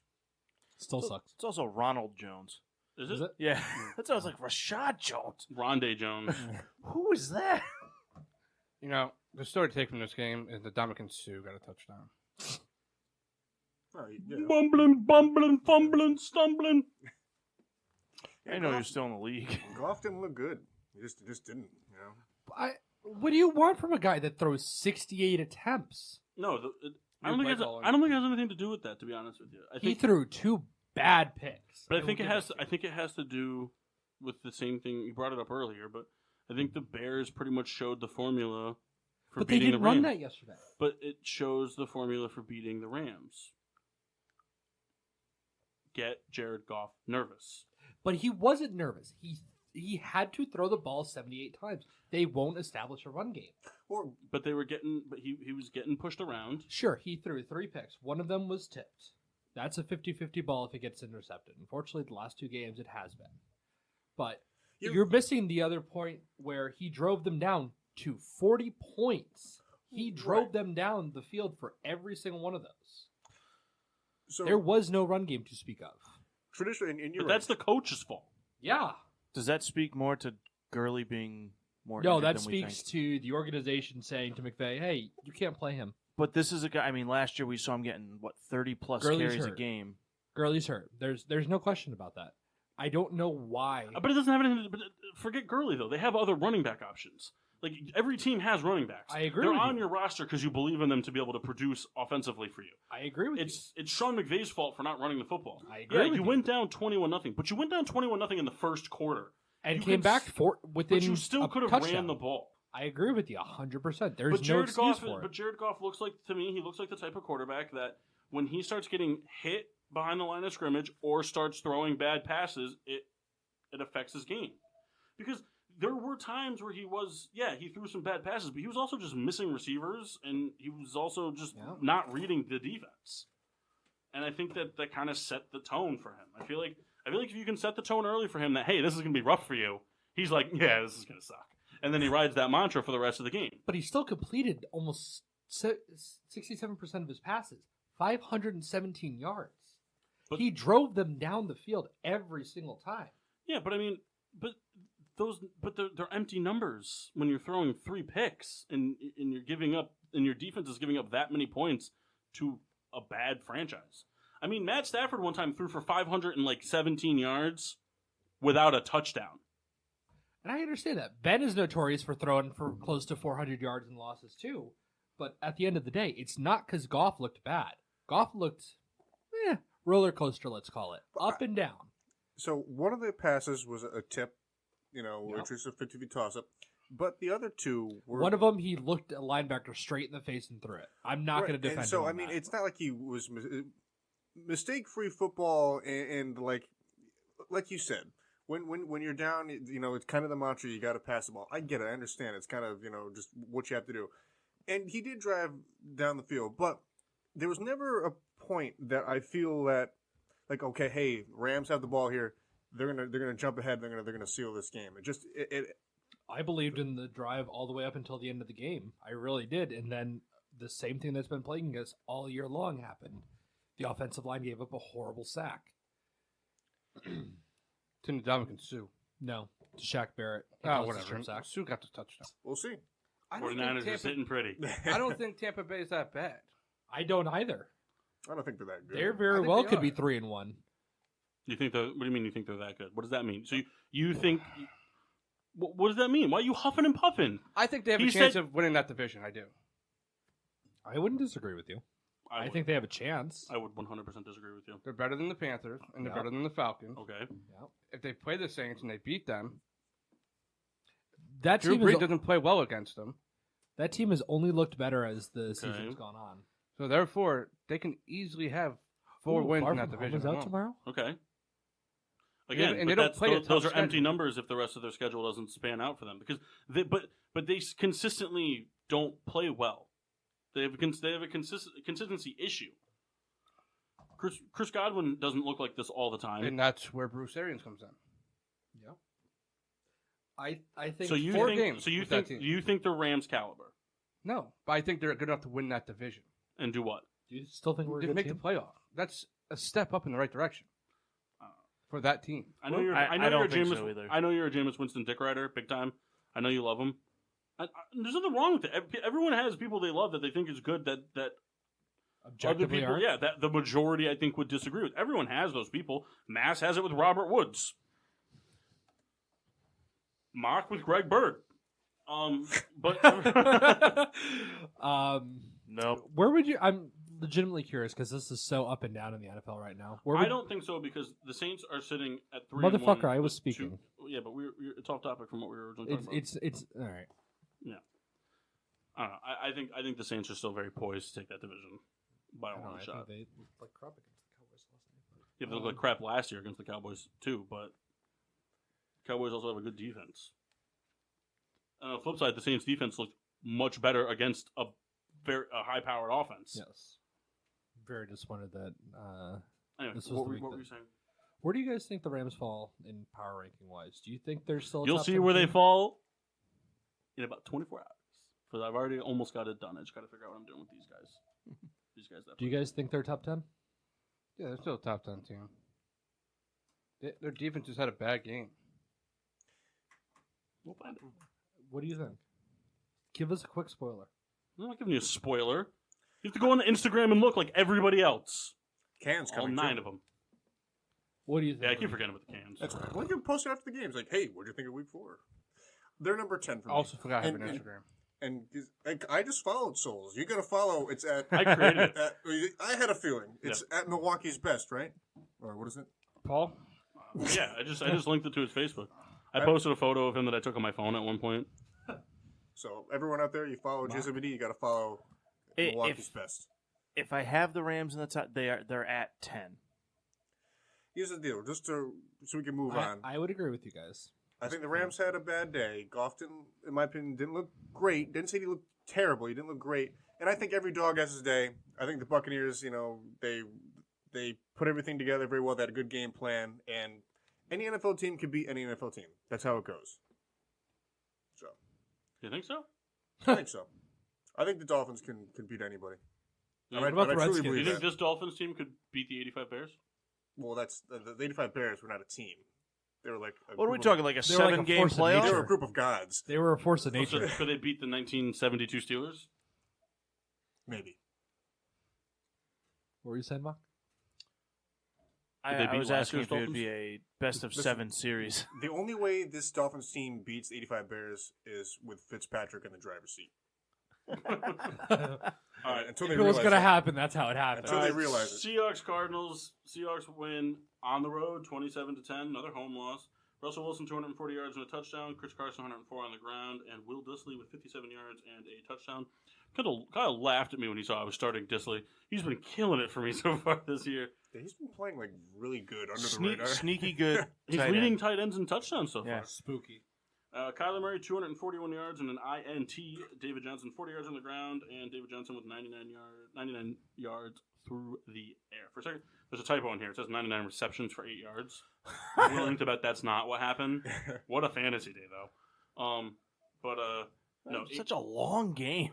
Still sucks. It's also Ronald Jones. Is it? Yeah. That sounds like Rashad Jones. Rondé Jones. Who is that? The story to take from this game is that Dominican Sue got a touchdown. Oh, yeah. Bumbling, fumbling, stumbling. I know you're still in the league. Goff didn't look good. He just didn't. What do you want from a guy that throws 68 attempts? No, I don't think it has anything to do with that. To be honest with you, I He think, threw 2 bad picks. but I think it has. I think it has to do with the same thing. You brought it up earlier, but I think the Bears pretty much showed the formula for But they beating didn't the Rams. run that yesterday. But it shows the formula for beating the Rams. Get Jared Goff nervous. But he wasn't nervous. He had to throw the ball 78 times. They won't establish a run game. But they were getting. But he was getting pushed around. Sure, he threw 3 picks. One of them was tipped. That's a 50-50 ball if it gets intercepted. Unfortunately, the last 2 games it has been. But you're missing the other point where he drove them down to 40 points. He drove them down the field for every single one of those. So there was no run game to speak of. Traditionally, and but that's the coach's fault. Yeah. Does that speak more to Gurley being more? No, that speaks to the organization saying to McVay, "Hey, you can't play him." But this is a guy. I mean, last year we saw him getting 30+ carries a game. Gurley's hurt. There's no question about that. I don't know why. But it doesn't have anything. But forget Gurley though. They have other running back options. Like every team has running backs. I agree. They're with on you. your roster because you believe in them to be able to produce offensively for you. I agree with you. It's Sean McVay's fault for not running the football. I agree. Yeah, you went down 21-0, but you went down 21-0 in the first quarter and came back within. But you still could have ran the ball. I agree with you 100%. There's no excuse for it. But Jared Goff looks like, to me, he looks like the type of quarterback that when he starts getting hit behind the line of scrimmage or starts throwing bad passes, it affects his game. Because there were times where he threw some bad passes, but he was also just missing receivers, and he was also just not reading the defense. And I think that kind of set the tone for him. I feel like if you can set the tone early for him that, hey, this is going to be rough for you, he's like, yeah, this is going to suck. And then he rides that mantra for the rest of the game. But he still completed almost 67% of his passes, 517 yards. But he drove them down the field every single time. Yeah, but I mean, they're empty numbers when you're throwing 3 picks and you're giving up, and your defense is giving up that many points to a bad franchise. I mean, Matt Stafford one time threw for 517 yards without a touchdown. And I understand that. Ben is notorious for throwing for close to 400 yards in losses too. But at the end of the day, it's not because Goff looked bad. Goff looked, roller coaster, let's call it, up and down. So one of the passes was a tip, which was a 50-50 toss-up. But the other 2 were... One of them, he looked a linebacker straight in the face and threw it. I'm not going to defend him. So, I mean, it's not like he was... Mistake-free football and like you said, when you're down, it's kind of the mantra, you got to pass the ball. I get it. I understand. It's kind of, just what you have to do. And he did drive down the field, but there was never a point that I feel that, like, okay, hey, Rams have the ball here. They're gonna jump ahead. They're gonna seal this game. I believed in the drive all the way up until the end of the game. I really did. And then the same thing that's been plaguing us all year long happened. The offensive line gave up a horrible sack. To Ndamukong Suh. No, to Shaq Barrett. Whatever. Suh got the touchdown. We'll see. 49ers are sitting pretty. I don't think Tampa Bay is that bad. I don't either. I don't think they're that good. They very well could be 3-1. You think what do you mean you think they're that good? What does that mean? So you think... What does that mean? Why are you huffing and puffing? I think they have a chance of winning that division. I do. I wouldn't disagree with you. I think they have a chance. I would 100% disagree with you. They're better than the Panthers, and they're better than the Falcons. Okay. Yep. If they play the Saints and they beat them, that Drew team Brees doesn't play well against them. That team has only looked better as the season's gone on. So therefore, they can easily have 4 wins in that division. Is out tomorrow? Okay. Again, and they don't play those are empty numbers if the rest of their schedule doesn't span out for them because they consistently don't play well. They have a consistency issue. Chris Godwin doesn't look like this all the time, and that's where Bruce Arians comes in. Yeah, I think so. You think the Rams caliber? No, but I think they're good enough to win that division. And do what? Do you still think we're to good make team? the playoff? That's a step up in the right direction for that team. I know you're. I don't think so either. I know you're a Jameis Winston dick rider, big time. I know you love him. There's nothing wrong with it. Everyone has people they love that they think is good that other people, that the majority I think would disagree with. Everyone has those people. Mass has it with Robert Woods. Mock with Greg Bird. But no. Where would you? I'm legitimately curious because this is so up and down in the NFL right now. I don't think so because the Saints are sitting at 3-1. Motherfucker, I was speaking. Yeah, but it's off topic from what we were originally talking about. It's all right. Yeah. I don't know. I think the Saints are still very poised to take that division by a long shot. They looked like crap against the Cowboys last night. Yeah, they looked like crap last year against the Cowboys too, but Cowboys also have a good defense. On the flip side, the Saints defense looked much better against a high-powered offense. Yes. very disappointed that Anyway, this was what the were week you saying? Where do you guys think the Rams fall in power ranking wise? Do you think they're still? You'll top see 10 where they team? fall in about 24 hours. Because I've already almost got it done. I just got to figure out what I'm doing with these guys. Do you guys think they're top 10? Yeah, they're still a top 10 team. Their defense just had a bad game. We'll find it. What do you think? Give us a quick spoiler. I'm not giving you a spoiler. You have to go on Instagram and look like everybody else. Cans All coming. 9 of them. What do you think? Yeah, I keep forgetting about the cans. That's well, you can post it after the games. Like, hey, what do you think of week 4? They're number 10 for I me. also forgot I have an And- Instagram. And I just followed Souls. You got to follow. It's at. I created it. I had a feeling. It's at Milwaukee's Best, right? Or what is it? Paul? Yeah, I just linked it to his Facebook. I posted a photo of him that I took on my phone at one point. So everyone out there, you follow GSWD. You got to follow Milwaukee's Best. If I have the Rams in the top, they're at 10. Here's the deal, just so we can move on. I would agree with you guys. I think the Rams had a bad day. Goff didn't, in my opinion, didn't look great. Didn't say he looked terrible. He didn't look great. And I think every dog has his day. I think the Buccaneers, they put everything together very well. They had a good game plan. And any NFL team can beat any NFL team. That's how it goes. So, You think so? I think so. I think the Dolphins can beat anybody. Yeah. What about the truly Redskins? Do you believe think that. this Dolphins team could beat the 85 Bears? Well, that's the 85 Bears were not a team. They were like What are we group talking, like a They were like a 7-game force of Of, they playoff? were a group of gods, They were a force of So nature. could they beat the 1972 Steelers? maybe. What were you saying, Mark? Did they I beat was last asking year's if it would Dolphins? be a best of Listen. 7 series. The only way this Dolphins team beats the 85 Bears is with Fitzpatrick in the driver's seat. All right. Until they If it was realize going to that. happen, that's how it happened. Until they realize it. Seahawks Cardinals. Seahawks win on the road, 27-10. Another home loss. Russell Wilson 240 yards and a touchdown. Chris Carson 104 on the ground, and Will Dissly with 57 yards and a touchdown. Kind of laughed at me when he saw I was starting Dissly. He's been killing it for me so far this year. Yeah, he's been playing like really good under the radar. Sneaky good. He's tight leading end. tight ends in touchdowns so far. Yeah. Spooky. Kyler Murray 241 yards and an INT. David Johnson 40 yards on the ground, and David Johnson with 99 yards through the air. For a second, there's a typo in here. It says 99 receptions for 8 yards. I'm willing to bet that's not what happened. What a fantasy day, though. No, Such a long game.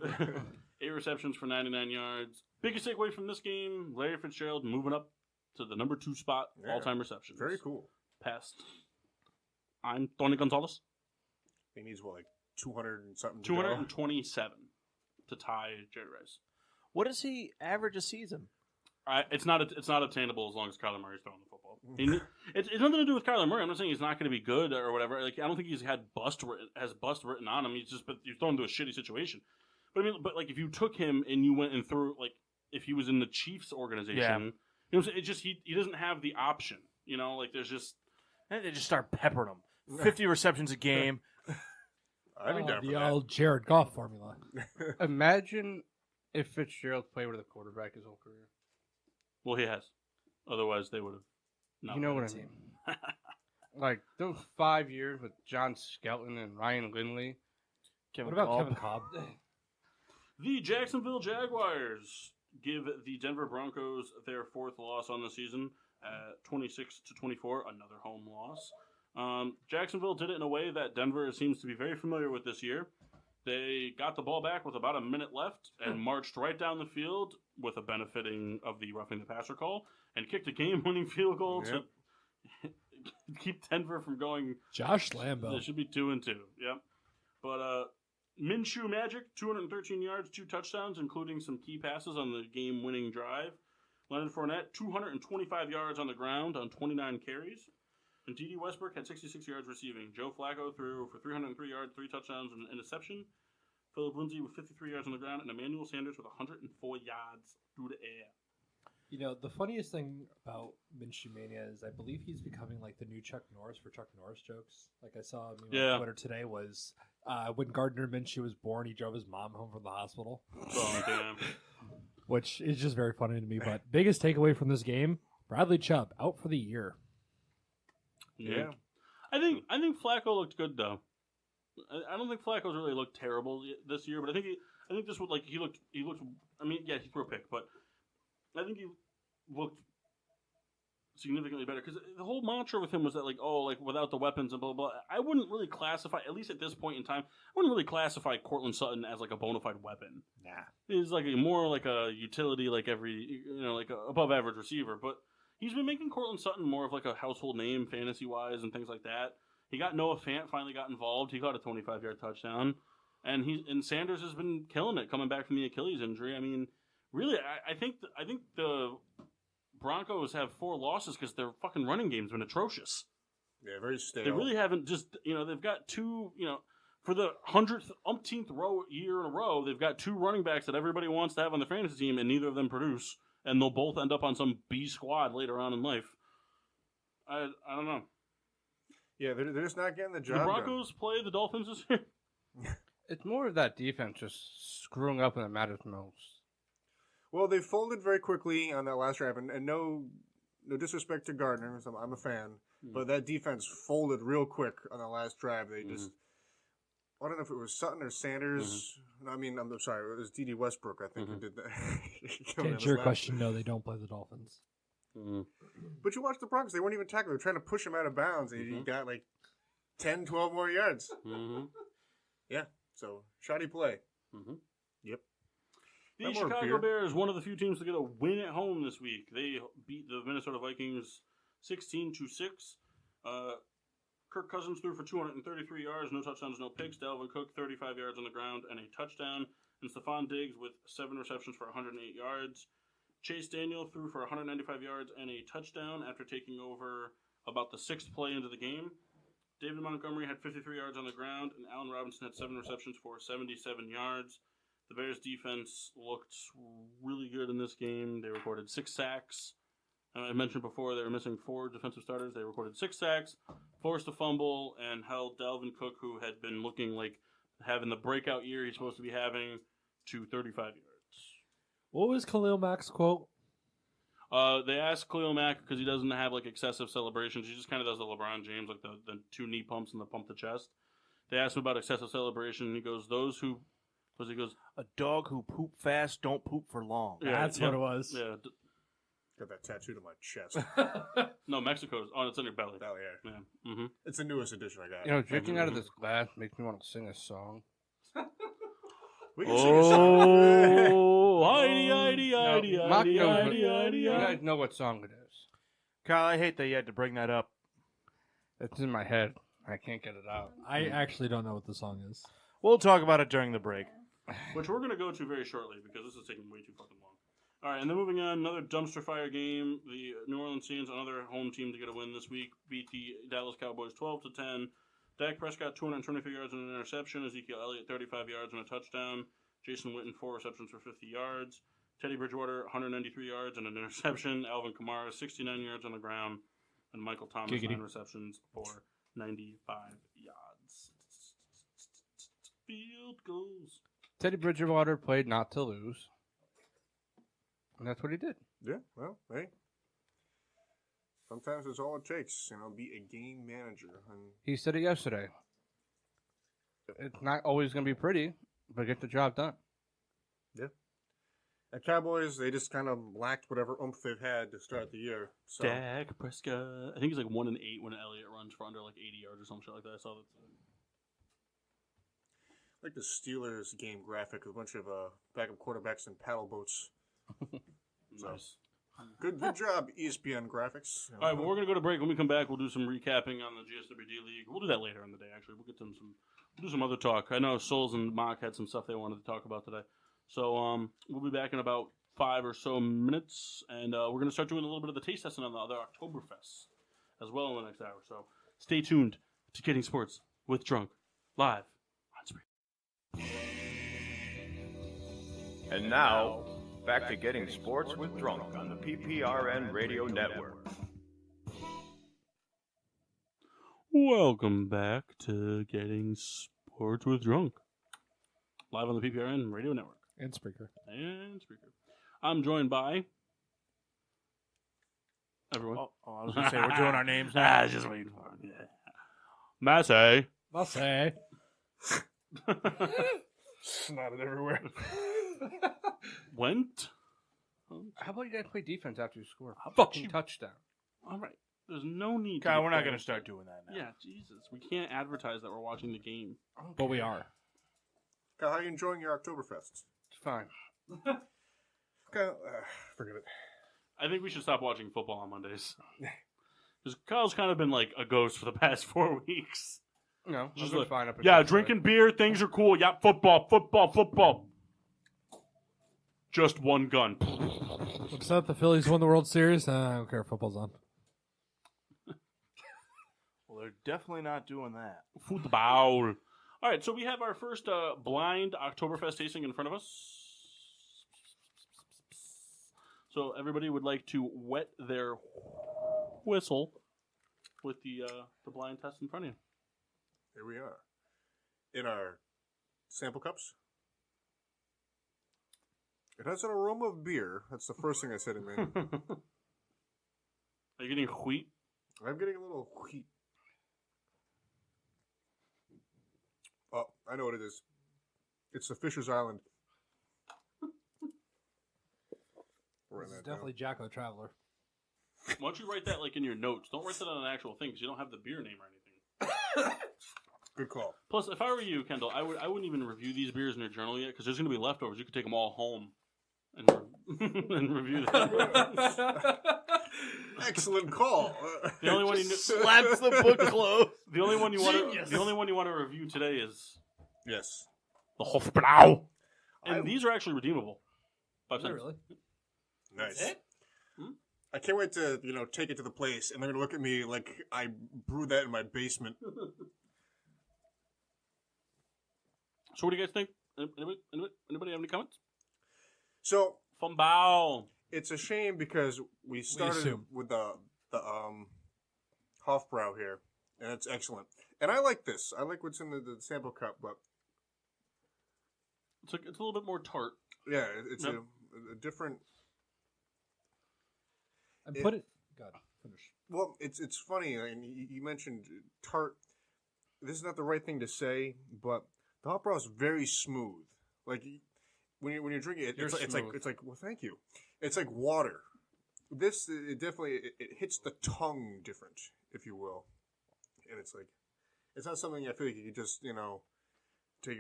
8 receptions for 99 yards. Biggest takeaway from this game: Larry Fitzgerald moving up to the number 2 spot, Yeah. all-time receptions. Very cool. Past. I'm Tony Gonzalez. He needs what, like 200 and something. to go? 227 to tie Jerry Rice. What does he average a season? It's not obtainable as long as Kyler Murray's throwing the football. It's nothing to do with Kyler Murray. I'm not saying he's not going to be good or whatever. Like I don't think he's has bust written on him. But you're thrown into a shitty situation. But like if you took him and you went and threw like if he was in the Chiefs organization, Yeah. you know what I'm saying? It just he doesn't have the option. You know, like there's just And they just start peppering him. 50 receptions a game. I'd be down for the that. old Jared Goff formula. Imagine if Fitzgerald played with a quarterback his whole career. well he has. Otherwise they would have. You know what I mean? Like those 5 years with John Skelton and Ryan Lindley. Kevin What about Kolb. Kevin Cobb? The Jacksonville Jaguars give the Denver Broncos their 4th loss on the season, 26-24, another home loss. Jacksonville did it in a way that Denver seems to be very familiar with this year. They got the ball back with about a minute left and marched right down the field with a benefiting of the roughing the passer call and kicked a game-winning field goal to keep Denver from going. Josh Lambo. They should be 2-2. Yep. But Minshew Magic, 213 yards, 2 touchdowns, including some key passes on the game-winning drive. Leonard Fournette, 225 yards on the ground on 29 carries. And D.D. Westbrook had 66 yards receiving. Joe Flacco threw for 303 yards, 3 touchdowns, and an interception. Philip Lindsay with 53 yards on the ground, and Emmanuel Sanders with 104 yards through the air. You know, the funniest thing about Minshew Mania is I believe he's becoming like the new Chuck Norris for Chuck Norris jokes. Like I saw on Twitter today was when Gardner Minshew was born, he drove his mom home from the hospital. Oh, damn. Which is just very funny to me. But biggest takeaway from this game, Bradley Chubb out for the year. Yeah. I think Flacco looked good though. I don't think Flacco's really looked terrible this year, but I think this would he looked. I mean, yeah, he threw a pick, but I think he looked significantly better because the whole mantra with him was that without the weapons and blah blah blah. I wouldn't really classify, at least at this point in time, I wouldn't really classify Cortland Sutton as like a bona fide weapon. Nah, he's like more like a utility, like like a above average receiver. But he's been making Cortland Sutton more of like a household name fantasy wise and things like that. He got Noah Fant finally got involved. He got a 25-yard touchdown, and Sanders has been killing it coming back from the Achilles injury. I mean, really, I think the Broncos have 4 losses because their fucking running game's been atrocious. Yeah, very stale. They really haven't they've got 2, for the 100th year in a row, they've got 2 running backs that everybody wants to have on the fantasy team, and neither of them produce, and they'll both end up on some B squad later on in life. I don't know. Yeah, they're just not getting the job done. The Broncos play the Dolphins this year? It's more of that defense just screwing up when it matters most. Well, they folded very quickly on that last drive, and no disrespect to Gardner, I'm a fan, but that defense folded real quick on the last drive. They just, I don't know if it was Sutton or Sanders. I mean, I'm sorry, it was D.D. Westbrook, I think, who did that. To answer your question, no, they don't play the Dolphins. But you watch the Broncos, they weren't even tackling. They were trying to push him out of bounds, and he got like 10, 12 more yards. Yeah, so shoddy play. Yep. The Chicago Bears, one of the few teams to get a win at home this week. They beat the Minnesota Vikings 16-6. Kirk Cousins threw for 233 yards, no touchdowns, no picks. Dalvin Cook, 35 yards on the ground and a touchdown. And Stephon Diggs with 7 receptions for 108 yards. Chase Daniel threw for 195 yards and a touchdown after taking over about the 6th play into the game. David Montgomery had 53 yards on the ground, and Allen Robinson had 7 receptions for 77 yards. The Bears' defense looked really good in this game. They recorded 6 sacks. I mentioned before they were missing 4 defensive starters. They recorded 6 sacks, forced a fumble, and held Dalvin Cook, who had been looking like having the breakout year he's supposed to be having, to 35 yards. What was Khalil Mack's quote? They asked Khalil Mack because he doesn't have like excessive celebrations. He just kind of does the LeBron James, like the 2 knee pumps and the pump the chest. They asked him about excessive celebration, and he goes, a dog who poop fast don't poop for long. Yeah, that's what it was. Yeah. Got that tattooed on my chest. No, Mexico's. Oh, it's on your belly. Belly, yeah. It's the newest edition I got. Drinking out of this glass makes me want to sing a song. We can sing a song. Oh, Heidi. You guys know what song it is. Kyle, I hate that you had to bring that up. It's in my head. I can't get it out. I actually don't know what the song is. We'll talk about it during the break. Which we're going to go to very shortly because this is taking way too fucking long. All right, and then moving on, another dumpster fire game. The New Orleans Saints, another home team to get a win this week, beat the Dallas Cowboys 12-10. Dak Prescott, 223 yards and an interception. Ezekiel Elliott, 35 yards and a touchdown. Jason Witten, 4 receptions for 50 yards. Teddy Bridgewater, 193 yards and an interception. Alvin Kamara, 69 yards on the ground. And Michael Thomas, 9 receptions for 95 yards. Field goals. Teddy Bridgewater played not to lose. And that's what he did. Yeah, well, hey. Sometimes it's all it takes, be a game manager. He said it yesterday. It's not always going to be pretty, but get the job done. Yeah. And Cowboys, they just kind of lacked whatever oomph they've had to start the year. So. Dak Prescott. I think he's like 1-8 when Elliott runs for under like 80 yards or some shit like that. I saw that. Like the Steelers game graphic with a bunch of backup quarterbacks in paddle boats. Nice. Good job, ESPN graphics. All right, well, we're going to go to break. When we come back, we'll do some recapping on the GSWD League. We'll do that later in the day, actually. We'll do some other talk. I know Souls and Mock had some stuff they wanted to talk about today. So we'll be back in about 5 or so minutes, and we're going to start doing a little bit of the taste testing on the other Oktoberfest as well in the next hour. So stay tuned to Getting Sports with Drunk, live on Spring. And now, back to Getting Sports with Drunk on the PPRN Radio Network. Welcome back to Getting Sports with Drunk, live on the PPRN Radio Network. And Spreaker. I'm joined by everyone. Oh, I was going to say, we're doing our names now. I was just waiting for it. Yeah. Massey. Snotted everywhere. Went. How about you guys play defense after you score? How about Fucking you- touchdown. All right. There's no need. Kyle, to we're get not going to bad. start doing that now. Yeah, Jesus. We can't advertise that we're watching the game. But we are. Kyle, how are you enjoying your Oktoberfest? It's fine. Kyle, forget it. I think we should stop watching football on Mondays. Because Kyle's kind of been like a ghost for the past 4 weeks. No, Just I'm like, fine up yeah, until drinking beer, things are cool. Yeah, football. Just one gun. Except the Phillies won the World Series. I don't care if football's on. Well, they're definitely not doing that. Football. All right, so we have our first blind Oktoberfest tasting in front of us. So everybody would like to wet their whistle with the blind test in front of you. Here we are. In our sample cups. It has an aroma of beer. That's the first thing I said in me. Are you getting wheat? I'm getting a little wheat. Oh, I know what it is. It's the Fisher's Island. This is definitely Jacko Traveler. Why don't you write that like in your notes? Don't write that on an actual thing because you don't have the beer name or anything. Good call. Plus, if I were you, Kendall, I wouldn't even review these beers in your journal yet because there's going to be leftovers. You could take them all home and and review them. Excellent call. The only one you Slaps the book closed. the only one you want to review today is Yes. the Hofbrau. And I- these are actually redeemable. 5 Is it cents. really? Nice. That's it? I can't wait to, take it to the place, and they're gonna look at me like I brewed that in my basement. So what do you guys think? Anybody have any comments? So Fumbao. it's a shame because we started assume. with the Hofbrau here, and it's excellent. And I like this. I like what's in the sample cup, but It's a little bit more tart. yeah, it's Yep. a different. And It- put it. God, finish. Well, it's funny. I mean, you mentioned tart. This is not the right thing to say, but the Hofbrau is very smooth. Like when you're drinking it, You're it's like well, thank you. It's like water. This it definitely it hits the tongue different, if you will, and it's like it's not something I feel like you could just take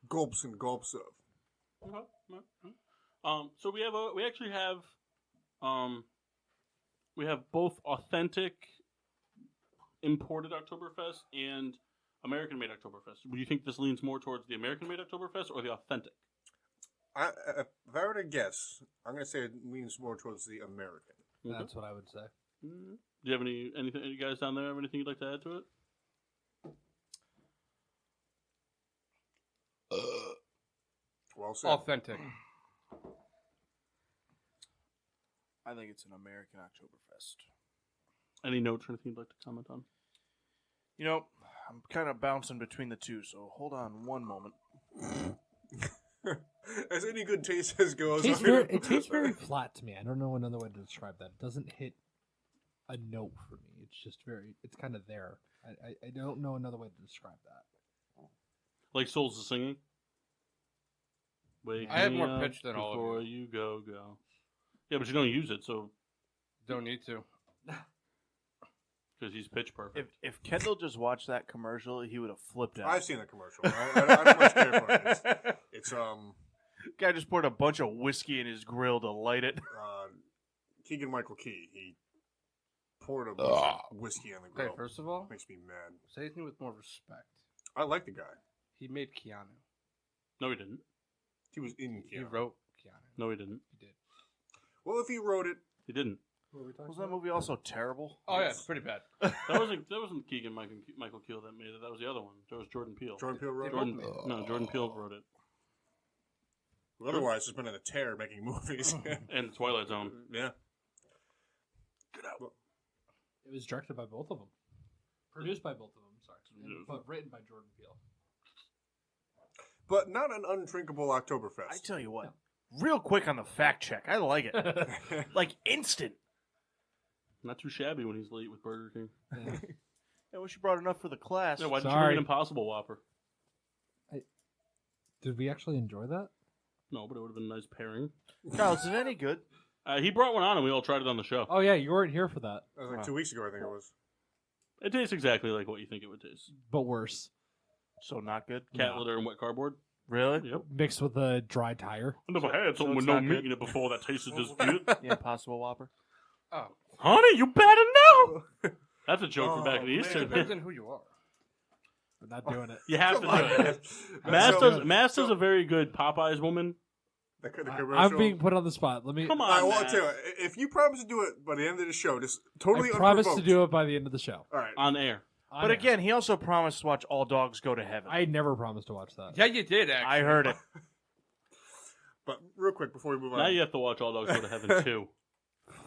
gulps and gulps of. So we actually have we have both authentic imported Oktoberfest and American-made Oktoberfest. Do you think this leans more towards the American-made Oktoberfest or the authentic? If I were to guess, I'm going to say it leans more towards the American. Okay. That's what I would say. Do you have anything? You guys down there have anything you'd like to add to it? Well said. Authentic. I think it's an American Oktoberfest. Any notes or anything you'd like to comment on? I'm kind of bouncing between the two, so hold on one moment. As any good taste as goes. It tastes very flat to me. I don't know another way to describe that. It doesn't hit a note for me. It's just it's kind of there. I don't know another way to describe that. Like Souls is singing? Wake I have me more up pitch than all of before you go. Yeah, but you don't use it, so Don't need to. because he's pitch perfect. If Kendall just watched that commercial, he would have flipped out. I've seen the commercial. I don't much care for it. It's Guy just poured a bunch of whiskey in his grill to light it. Keegan Michael Key. He poured a bunch of whiskey on the grill. Okay, first of all, Makes me mad. say his name with more respect. I like the guy. He made Keanu. No, he didn't. He was in He Keanu. wrote Keanu. No, he didn't. He did. Well, if he wrote it, He didn't. Was that movie also terrible? Oh yeah, it's pretty bad. That wasn't Keegan Michael Keel that made it. That was the other one. That was Jordan Peele. Jordan Peele wrote Jordan, it. no, Jordan Peele wrote it. Otherwise, it's been in a tear making movies. And The Twilight Zone. Yeah. It was directed by both of them. Produced by both of them, sorry. But written by Jordan Peele. But not an undrinkable Oktoberfest. I tell you what, real quick on the fact check. I like it. Like instant. Not too shabby when he's late with Burger King. Yeah. I wish you brought enough for the class. Yeah, why didn't you Sorry. bring an Impossible Whopper? Did we actually enjoy that? No, but it would have been a nice pairing. Kyle, is it any good? He brought one on and we all tried it on the show. Oh yeah, you weren't here for that, That was like 2 weeks ago, I think it was. It tastes exactly like what you think it would taste. but worse. So not good. Cat litter and wet cardboard. Really? Yep. Mixed with a dry tire. I never had something with it's no not meat good? in it before that tasted this good. Yeah, Impossible Whopper. Oh, Honey, you better know. That's a joke from back in the man. East. depends on who you are. We're not doing it. You have to Come do on, it. man. Mass does a very good Popeyes woman. The commercial. I'm being put on the spot. Let me. Come All right, on, well, I'll Mass. tell you what, if you promise to do it by the end of the show, just totally I promise to unprovoked. do it by the end of the show. All right. On air. But again, he also promised to watch All Dogs Go to Heaven. I never promised to watch that. Yeah, you did, actually. I heard it. But real quick before we move on. Now you have to watch All Dogs Go to Heaven too.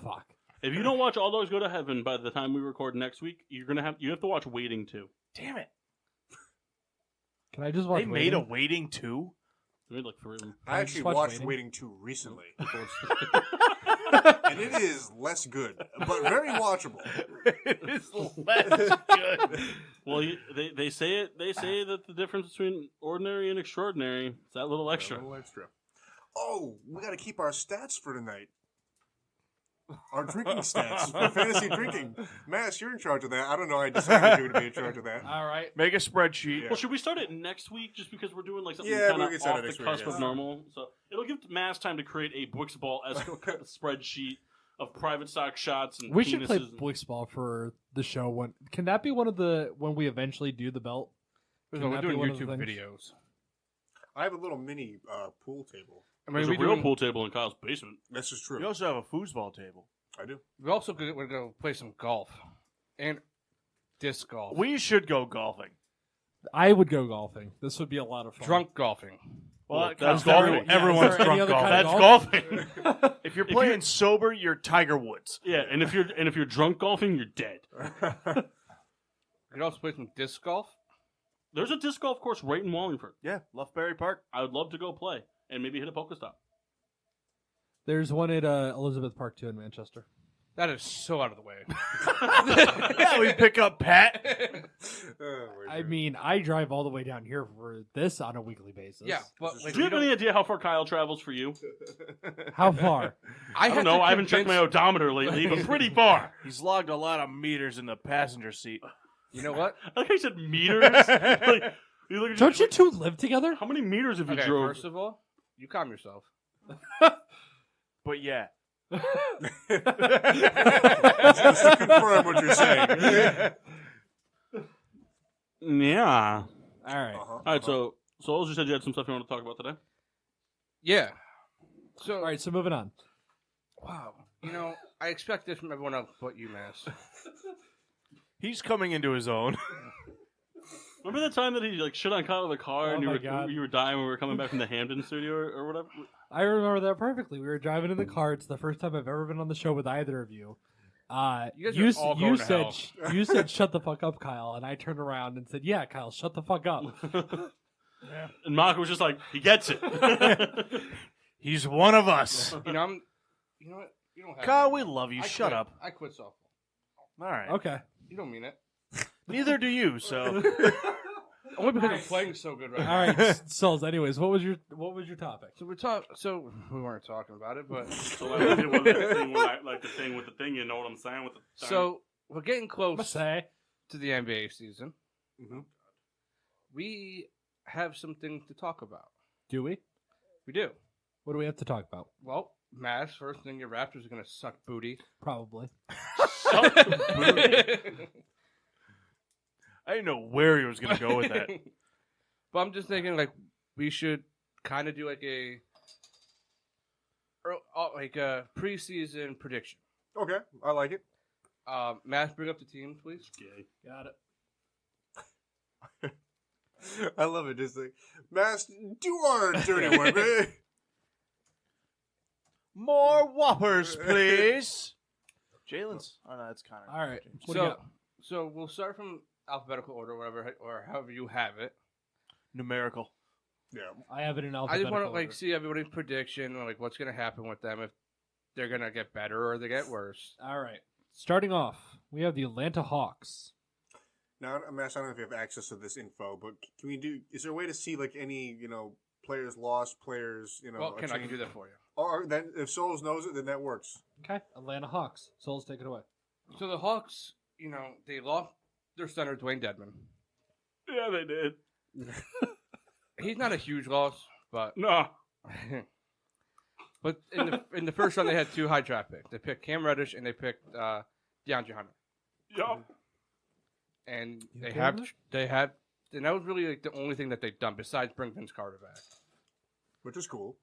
Fuck. If you don't watch All Dogs Go to Heaven by the time we record next week, you have to watch Waiting too. Damn it. Can I just watch? They made a Waiting 2? We made like 3 of them. I actually watch watched Waiting. Waiting 2 recently. And it is less good, but very watchable. It is less good. Well, they say it. They say that the difference between ordinary and extraordinary is that little A extra. little extra. Oh, we got to keep our stats for tonight. Our drinking stats for fantasy drinking. Mass, you're in charge of that. I don't know. I decided you to be in charge of that. All right. Make a spreadsheet. Yeah. Well, should we start it next week just because we're doing like something Yeah, kind we of can start off it the next week, cusp yes. of normal? So it'll give Mass time to create a Blitzball-esque spreadsheet of private stock shots and We should play penises and- Blitzball for the show. Can that be one of the when we eventually do the belt? We're Can that be doing one of the YouTube things? videos. I have a little mini pool table. I There's mean, a real pool table in Kyle's basement. This is true. You also have a foosball table. I do. we're also we're going to play some golf and disc golf. We should go golfing. I would go golfing. This would be a lot of fun. Drunk golfing. Well, that's golfing. golfing. Everyone's Is there any drunk other golfing. kind of That's golf? golfing. If you're playing sober, you're Tiger Woods. Yeah, and if you're drunk golfing, you're dead. We could also play some disc golf. There's a disc golf course right in Wallingford. Yeah, Loughbury Park. I would love to go play and maybe hit a Pokestop. There's one at Elizabeth Park too in Manchester. That is so out of the way. Yeah, we pick up Pat. I mean, I drive all the way down here for this on a weekly basis. Yeah, but like, Do you have any idea how far Kyle travels for you? How far? I don't know. I haven't checked my odometer lately, but pretty far. He's logged a lot of meters in the passenger seat. You know what? I think I said meters. Like, you look at Don't you two live together? How many meters have you Okay, drove? first of all, you calm yourself. But yeah. Just to confirm what you're saying. Yeah. All right. All right. So Oz, you said you had some stuff you want to talk about today. Yeah. So, All right. So moving on. wow. You know, I expect this from everyone else but you, Mass. He's coming into his own. Remember the time that he like shit on Kyle in the car Oh and my God. you were dying when we were coming back from the Hampton studio or whatever? I remember that perfectly. We were driving in the car. It's the first time I've ever been on the show with either of you. You guys are all going to hell. You said shut the fuck up, Kyle, and I turned around and said, "Yeah, Kyle, shut the fuck up." And Mark was just like, he gets it. He's one of us. You know, you know what? You don't have Kyle, to. we love you. I Shut quit. up. I quit softball. All right. Okay. You don't mean it. Neither do you, so. Only because I'm playing so good right All now. right, Souls. Anyways, what was your topic? So we weren't talking about it, but So like, we did one like the thing with the thing, you know what I'm saying? With the so we're getting Must close say. to the NBA season. Mhm. We have something to talk about. Do we? We do. What do we have to talk about? Well, Mass, first thing your Raptors are going to suck booty. Probably. I didn't know where he was going to go with that. But I'm just thinking, like, we should kind of do like a preseason prediction. Okay, I like it. Mass, bring up the teams, please. Gay. Got it. I love it. Just like, Mass, do our dirty work, man. More Whoppers, please. Jalen's. Oh, no, that's Connor. All right. What do you got? So we'll start from alphabetical order, whatever, or however you have it. Numerical. Yeah. I have it in I alphabetical just want to order. see everybody's prediction, like what's going to happen with them, if they're going to get better or they get worse. All right. Starting off, we have the Atlanta Hawks. Now, Mass, I don't know if you have access to this info, but can we do? Is there a way to see like any players lost, players, Well, I can do that for you. Or then, if Souls knows it, then that works. Okay, Atlanta Hawks. Souls, take it away. So the Hawks, they lost their center, Dwayne Dedman. Yeah, they did. He's not a huge loss, but No. but in the first round they had 2 high draft picks. They picked Cam Reddish and they picked DeAndre Hunter. Yup. And You they okay have with and that was really like the only thing that they've done besides bring Vince Carter back. Which is cool.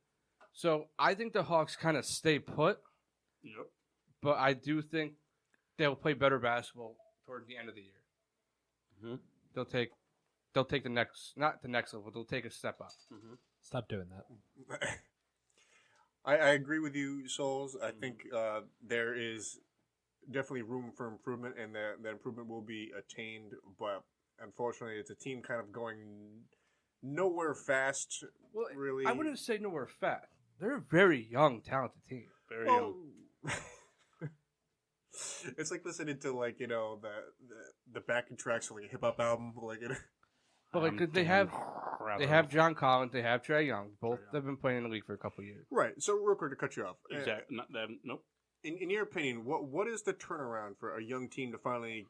So I think the Hawks kind of stay put, Yep. but I do think they'll play better basketball toward the end of the year. Mhm. They'll take not the next level. They'll take a step up. Stop doing that. I agree with you, Souls. I think there is definitely room for improvement, and that improvement will be attained. But unfortunately, it's a team kind of going nowhere fast. Well, really, I wouldn't say nowhere fast. They're a very young, talented team. Very young. It's like listening to the backing tracks of like a hip hop album, But like they have John Collins, they have Trae Young. Both have been playing in the league for a couple of years. Right. So real quick to cut you off. Exactly. Not that. Nope. In your opinion, what is the turnaround for a young team to finally?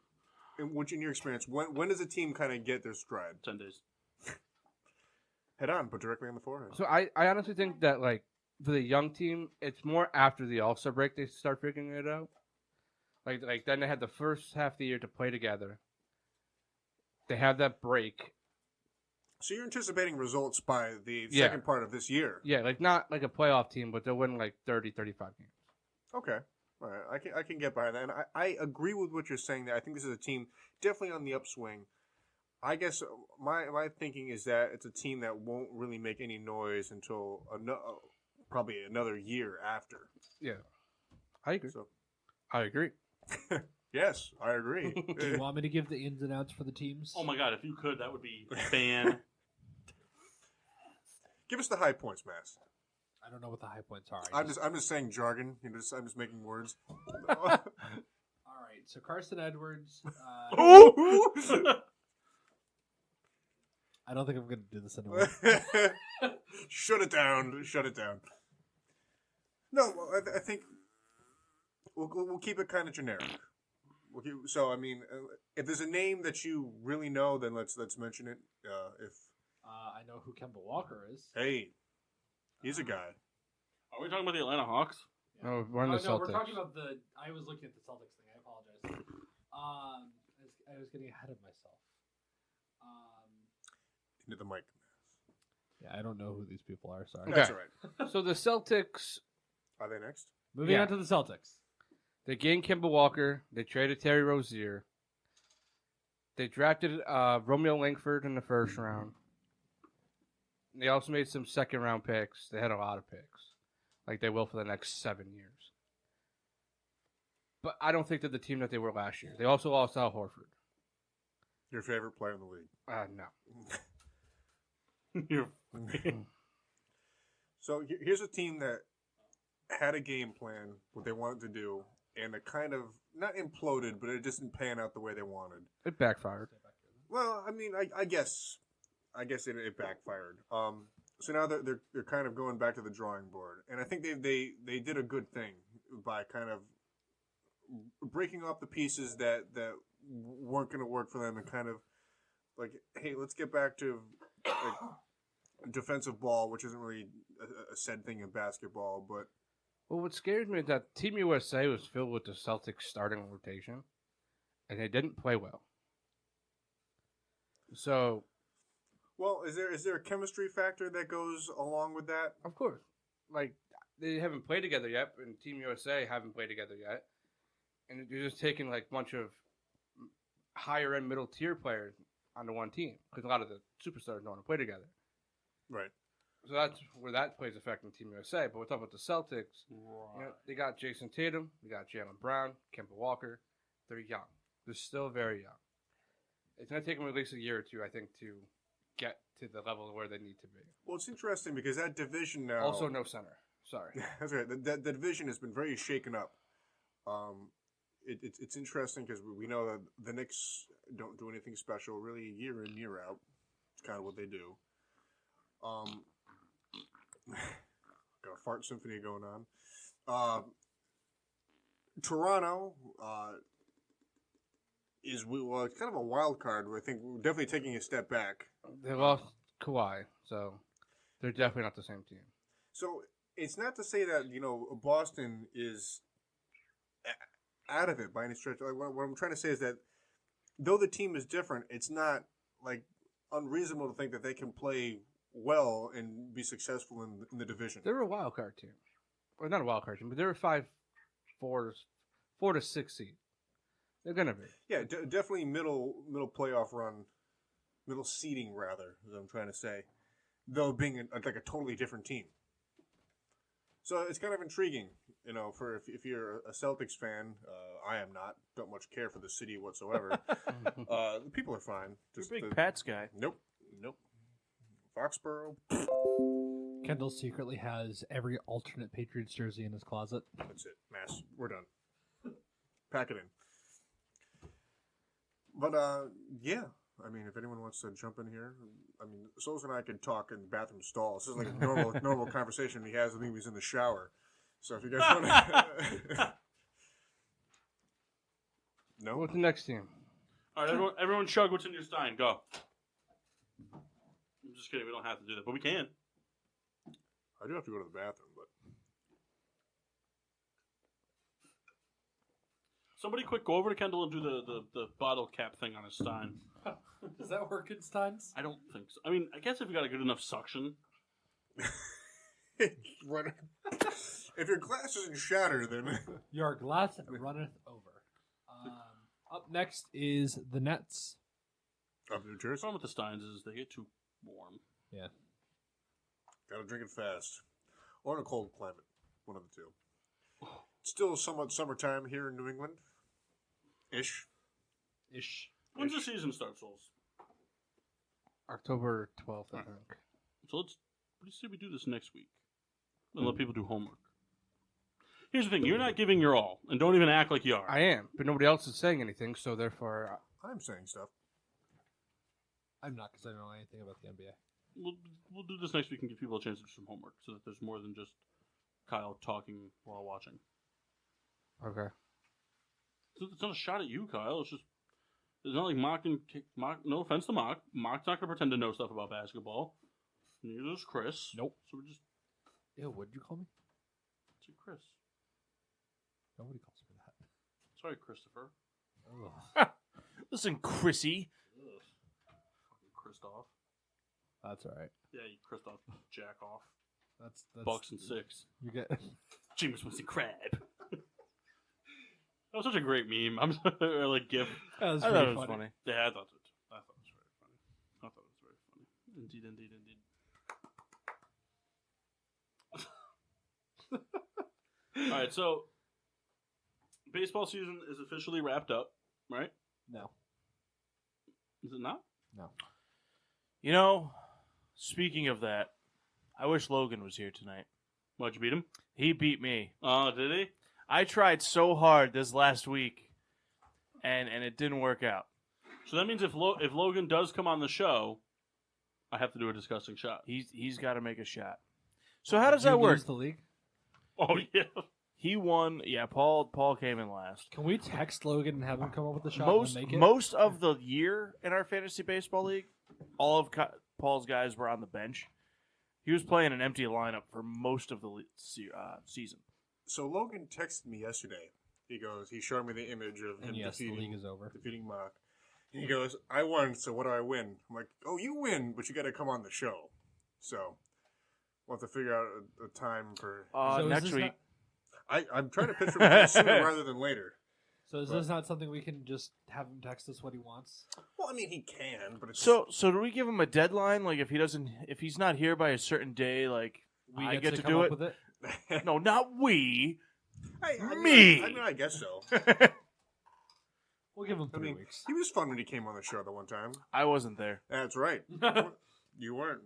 In your experience, when does a team kind of get their stride? 10 days. Head on, but directly on the forehead. So I honestly think that like for the young team, it's more after the All-Star break they start figuring it out. Like then they had the first half of the year to play together. They have that break. So you're anticipating results by the Yeah. second part of this year? Yeah, like not like a playoff team, but they'll win like 30, 35 games. Okay. All right. I can get behind that. And I agree with what you're saying there. I think this is a team definitely on the upswing. I guess my thinking is that it's a team that won't really make any noise until probably another year after. Yeah. I agree. So, I agree. yes, I agree. Do you want me to give the ins and outs for the teams? Oh my god, if you could, that would be fan. Give us the high points, Mass. I don't know what the high points are. I'm just saying jargon. I'm just making words. All right, so Carson Edwards. I don't think I'm going to do this anymore. Shut it down. Shut it down. No, I think we'll keep it kind of generic. So, I mean, if there's a name that you really know, then let's mention it. I know who Kemba Walker is. Hey, he's a guy. Are we talking about the Atlanta Hawks? No, we're in the no, Celtics. we're talking about the. I was looking at the Celtics thing. I apologize. I was getting ahead of myself. Into the mic. Yeah, I don't know who these people are. Sorry. Okay. That's all right. So the Celtics, Are they next? Moving Yeah. on to the Celtics. they gained Kemba Walker. They traded Terry Rozier. They drafted Romeo Langford in the first round. They also made some second-round picks. They had a lot of picks, like they will for the next 7 years. But I don't think they're the team that they were last year. They also lost Al Horford. Your favorite player in the league? No. So here's a team that had a game plan, what they wanted to do, and it kind of not imploded, but it just didn't pan out the way they wanted. It backfired. Well, I mean, I guess it backfired. So now they're kind of going back to the drawing board, and I think they did a good thing by kind of breaking up the pieces that weren't going to work for them, and kind of like, hey, let's get back to like defensive ball, which isn't really a said thing in basketball, but. Well, what scares me is that Team USA was filled with the Celtics starting rotation, and they didn't play well. So, Well, is there a chemistry factor that goes along with that? of course, like they haven't played together yet, and Team USA haven't played together yet, and you're just taking like a bunch of higher end middle tier players onto one team because a lot of the superstars don't want to play together. Right. So that's where that plays affecting Team USA. But we're talking about the Celtics. They got Jason Tatum, they got Jaylen Brown, Kemba Walker. They're young. They're still very young. It's going to take them at least a year or two, I think, to get to the level where they need to be. Well, it's interesting because that division now. Also, no center. Sorry. That's right. The division has been very shaken up. It's interesting because we know that the Knicks don't do anything special really year in, year out. It's kind of what they do. fart symphony going on. Toronto is it's kind of a wild card. I think we're definitely taking a step back. They lost Kawhi, so they're definitely not the same team. So it's not to say that Boston is out of it by any stretch. Like, what I'm trying to say is that though the team is different, it's not like unreasonable to think that they can play well and be successful in the division. They're a wild card team, or not a wild card team, but they're a 4 to 6 seed. They're gonna be. Yeah, definitely middle playoff run, middle seeding rather, as I'm trying to say. Though being like a totally different team. So it's kind of intriguing, for if you're a Celtics fan. I am not. Don't much care for the city whatsoever. The people are fine. Just you're a big Pats guy. Nope. Foxborough. Kendall secretly has every alternate Patriots jersey in his closet. That's it. Mass. We're done. Pack it in. But, yeah. I mean, if anyone wants to jump in here, Souls and I could talk in bathroom stalls. This is like a normal conversation he has with me when he's in the shower. So if you guys want to... No? What's the next team? All right, everyone chug what's in your stein. Go. I'm just kidding. We don't have to do that, but we can. I do have to go to the bathroom, but... Somebody quick go over to Kendall and do the bottle cap thing on his stein. Does that work in steins? I don't think so. I mean, I guess if you got a good enough suction. If your glass isn't shattered, then... Your glass runneth over. Up next is the Nets. Of New The Jersey. problem with the steins is they get too warm. Yeah. Gotta drink it fast. Or in a cold climate. One of the two. It's still somewhat summertime here in New England. Ish. When's the season start, Souls? October 12th, I think. So let's say we do this next week and let people do homework. Here's the thing: you're not giving your all, and don't even act like you are. I am, but nobody else is saying anything, so therefore... I'm saying stuff. I'm not, because I don't know anything about the NBA. We'll do this next week and give people a chance to do some homework, so that there's more than just Kyle talking while watching. Okay. So it's not a shot at you, Kyle. It's not like Mock. No offense to Mock. Mock's not gonna pretend to know stuff about basketball. Neither is Chris. Nope. So we just... Ew, what did you call me? Say Chris. Nobody calls me that. Sorry, Christopher. Listen, Chrissy. Fucking Christoph. That's all right. Yeah, you Christoph jack off. That's Bucks and 6. You get Jameis Winston Crab. That was such a great meme. Or like GIF. that was I thought pretty it was funny. funny. Yeah, I thought it was very funny. I thought it was very funny. Indeed. All right, so baseball season is officially wrapped up, right? No. Is it not? No. Speaking of that, I wish Logan was here tonight. Why'd you beat him? He beat me. Oh, did he? I tried so hard this last week, and it didn't work out. So that means if Logan does come on the show, I have to do a disgusting shot. He's got to make a shot. So how does that work? Lose the league? Oh yeah. He won. Yeah, Paul came in last. Can we text Logan and have him come up with the shot and make it? Most of the year in our fantasy baseball league, all of Paul's guys were on the bench. He was playing an empty lineup for most of the season. So Logan texted me yesterday. He showed me the image of him the league is over. defeating Mock. He goes, I won, so what do I win? I'm like, oh, you win, but you got to come on the show. So we'll have to figure out a time for So next week. I'm trying to pitch for him sooner rather than later. So is this not something we can just have him text us what he wants? Well, I mean, he can, but it's So do we give him a deadline? Like if he's not here by a certain day, like We I get to come do up it? with it? No, not we. me. I guess so. We'll give him 3 I mean, weeks. he was fun when he came on the show the one time. I wasn't there. That's right. You weren't.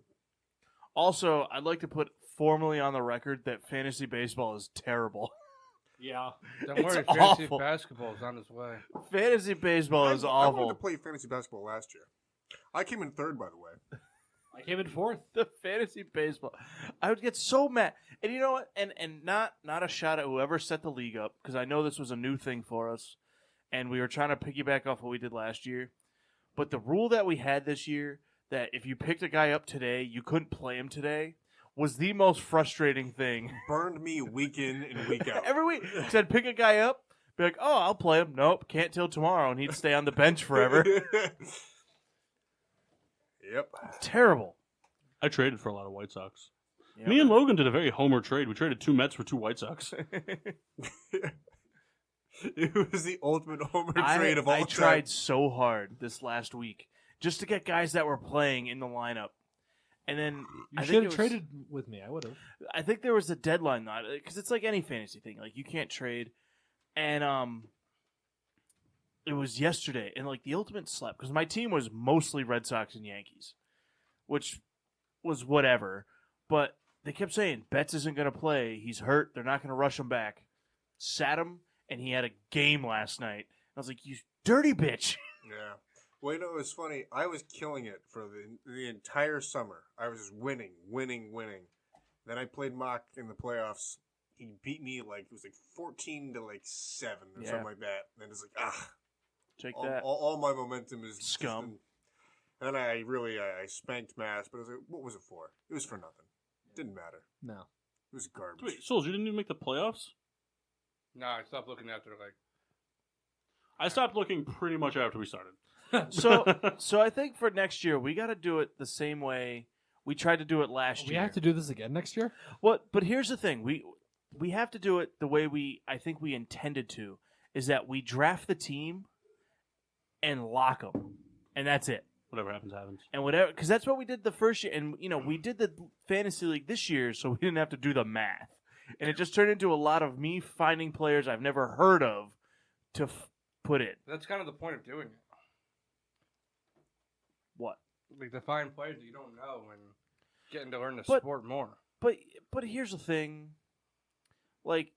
Also, I'd like to put formally on the record that fantasy baseball is terrible. Yeah. Don't It's worry, fantasy awful. basketball is on its way. Fantasy baseball is I wanted awful. to play fantasy basketball last year. I came in third, by the way. I came in fourth. The fantasy baseball. I would get so mad. And you know what? And not a shot at whoever set the league up, because I know this was a new thing for us, and we were trying to piggyback off what we did last year. But the rule that we had this year, that if you picked a guy up today, you couldn't play him today, was the most frustrating thing. Burned me week in and week out. Every week. Said pick a guy up, be like, oh, I'll play him. Nope, can't till tomorrow, and he'd stay on the bench forever. Yep. Terrible. I traded for a lot of White Sox. Yep. Me and Logan did a very homer trade. We traded 2 Mets for 2 White Sox. It was the ultimate homer trade of all time. I tried so hard this last week just to get guys that were playing in the lineup. And then You should have traded with me. I would have. I think there was a deadline, though, because it's like any fantasy thing. Like, you can't trade. And it was yesterday, and like the ultimate slap, because my team was mostly Red Sox and Yankees, which was whatever. But they kept saying, Betts isn't going to play. He's hurt. They're not going to rush him back. Sat him, and he had a game last night. I was like, you dirty bitch. Yeah. Well, you know, it was funny. I was killing it for the entire summer. I was just winning. Then I played Mach in the playoffs. He beat me it was 14 to 7 or something like that. And it's like, Take that. All my momentum is scum. And then I spanked Mass, but I was like, what was it for? It was for nothing. Didn't matter. No. It was garbage. Wait, Souls, you didn't even make the playoffs? No, I stopped looking after I stopped looking pretty much after we started. So I think for next year, we got to do it the same way we tried to do it last year. We have to do this again next year? But here's the thing. We have to do it the way I think we intended to, is that we draft the team and lock them. And that's it. Whatever happens, happens. And whatever, because that's what we did the first year. And, we did the fantasy league this year, so we didn't have to do the math. And it just turned into a lot of me finding players I've never heard of to put in. That's kind of the point of doing it. What? Like, to find players that you don't know and getting to learn the sport more. But here's the thing. Like,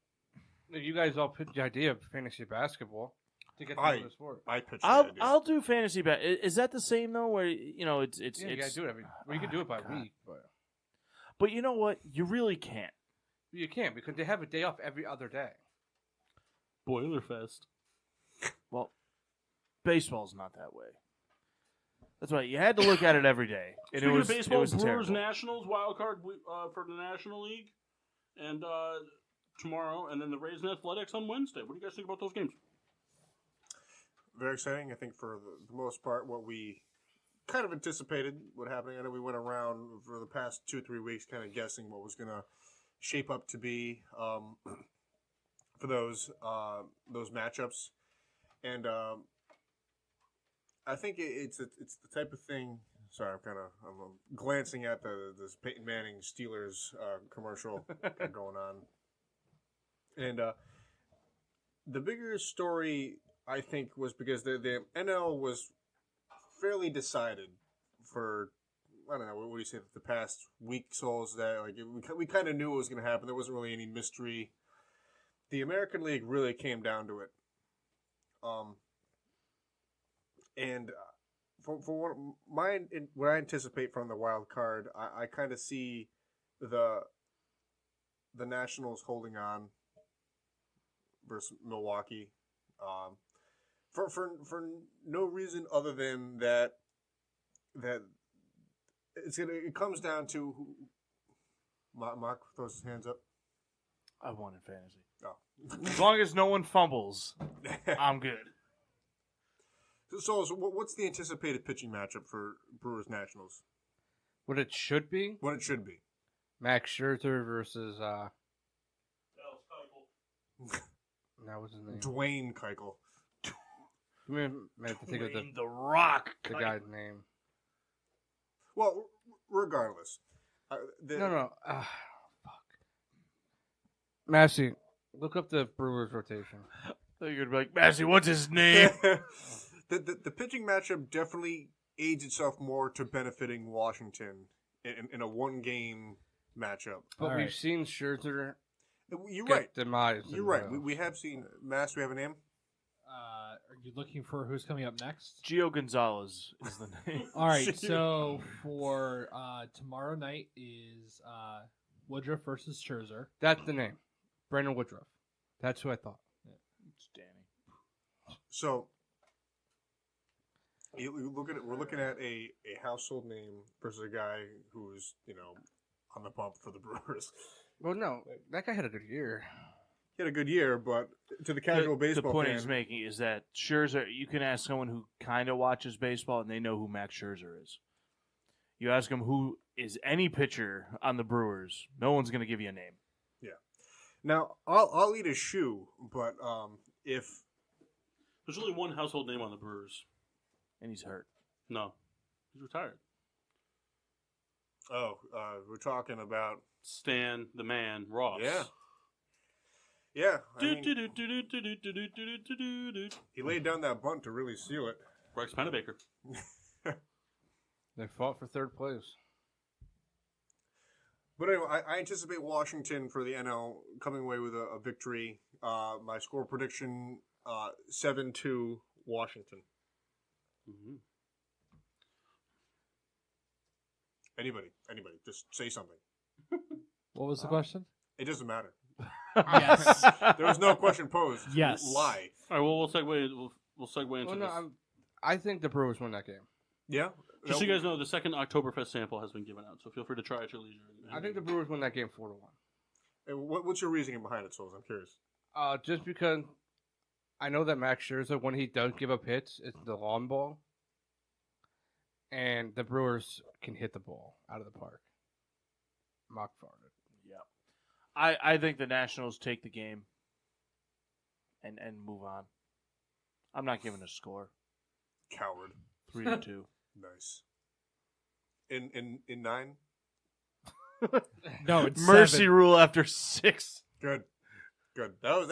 you guys all pitched the idea of fantasy basketball to get to know the sport. I pitched the idea. I'll do fantasy Is that the same though? Where it's you gotta do it you can do it by week, but you know what? You really can't. You can't, because they have a day off every other day. Boilerfest. Well, baseball's not that way. That's right. You had to look at it every day. And Speaking it was, of baseball, it was Brewers terrible. Nationals wild card for the National League, and tomorrow, and then the Rays and Athletics on Wednesday. What do you guys think about those games? Very exciting. I think for the most part, what we kind of anticipated what happening. I know we went around for the past 2-3 weeks kind of guessing what was going to shape up to be for those matchups. And I think it's the type of thing. Sorry, I'm glancing at this Peyton Manning Steelers commercial going on. And the bigger story, I think, was because the NL was fairly decided for, I don't know, what do you say, the past week, Souls, that we kind of knew what was going to happen. There wasn't really any mystery. The American League really came down to it. And for what I anticipate from the wild card, I kind of see the Nationals holding on versus Milwaukee, for no reason other than that it comes down to who. Mark throws his hands up. I won in fantasy. Oh. As long as no one fumbles, I'm good. So what's the anticipated pitching matchup for Brewers Nationals? What it should be? What it should be. Max Scherzer versus that was his name. Dwayne Keuchel. Give me a minute to think of the Rock. the guy's name. Well, regardless. No. Fuck. Massey, look up the Brewers rotation. I thought you were going to be like, Massey, what's his name? The pitching matchup definitely aids itself more to benefiting Washington in a one-game matchup. But we've seen Scherzer You're get right. demised. You're right. We have seen Mass. We have a name. You looking for who's coming up next? Gio Gonzalez is the name. All right, so for tomorrow night is Woodruff versus Scherzer. That's the name. Brandon Woodruff. That's who I thought. It's Danny. So you look at it. We're looking at a household name versus a guy who's on the bump for the Brewers. Well, no, that guy had a good year. He had a good year, but to the casual baseball the point fan, he's making is that Scherzer, you can ask someone who kind of watches baseball and they know who Max Scherzer is. You ask them who is any pitcher on the Brewers, no one's going to give you a name. Yeah. Now I'll eat a shoe, but if there's only one household name on the Brewers, and he's hurt. No, he's retired. We're talking about Stan the Man Ross. Yeah. Yeah. He laid down that bunt to really seal it. Rex Pennebaker. They fought for third place. But anyway, I anticipate Washington for the NL coming away with a victory. My score prediction, 7-2 Washington. Mm-hmm. Anybody, just say something. What was the question? It doesn't matter. Yes. There was no question posed. Yes. Lie. All right. Well, we'll segue. We'll segue into this. I think the Brewers win that game. Yeah. Just so you guys know, the second Oktoberfest sample has been given out, so feel free to try at your leisure. I think the Brewers win that game 4-1. What's your reasoning behind it, Souls? I'm curious. Just because I know that Max Scherzer, when he does give up hits, it's the long ball, and the Brewers can hit the ball out of the park. Mock farted. Yeah, I think the Nationals take the game and move on. I'm not giving a score. Coward. 3-2. Nice. In 9? No, it's Mercy 7. rule after 6. Good. That was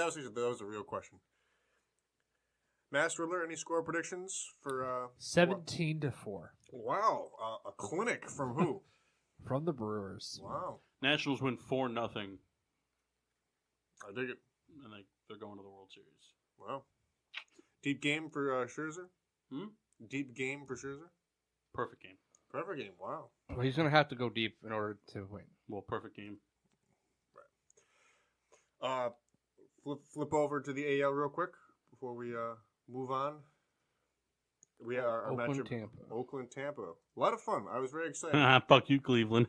a real question. Master Riddler, any score predictions for 17-4 Wow, a clinic from who? from the Brewers. Wow, Nationals win 4-0, and I dig it. they're going to the World Series. Wow, deep game for Scherzer. Hmm? Deep game for Scherzer. Perfect game. Perfect game. Wow. Well, he's going to have to go deep in order to win. Well, perfect game. Flip over to the AL real quick before we move on. We have our Oakland, matchup. Tampa. Oakland, Tampa. A lot of fun. I was very excited. Fuck you, Cleveland.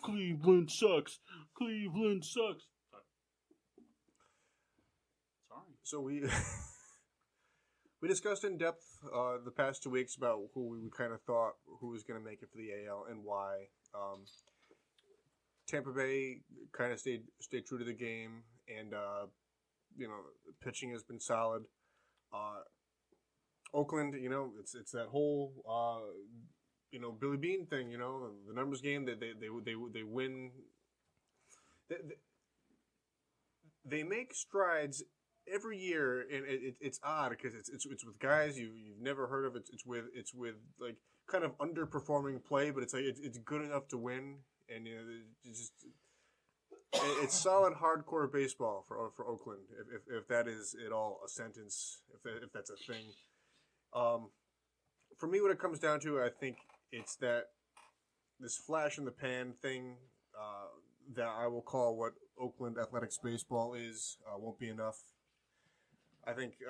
Cleveland sucks. Cleveland sucks. Sorry. So we discussed in depth the past 2 weeks about who we kind of thought who was going to make it for the AL and why. Tampa Bay kind of stayed true to the game, and pitching has been solid. Oakland, it's that whole Billy Bean thing, the numbers game. They win. They make strides every year, and it's odd because it's with guys you've never heard of. It's with like kind of underperforming play, but it's like it's good enough to win, and it's solid hardcore baseball for Oakland. If that is at all a sentence, if that's a thing. For me, what it comes down to, I think it's this flash in the pan thing that I will call what Oakland Athletics baseball is won't be enough. I think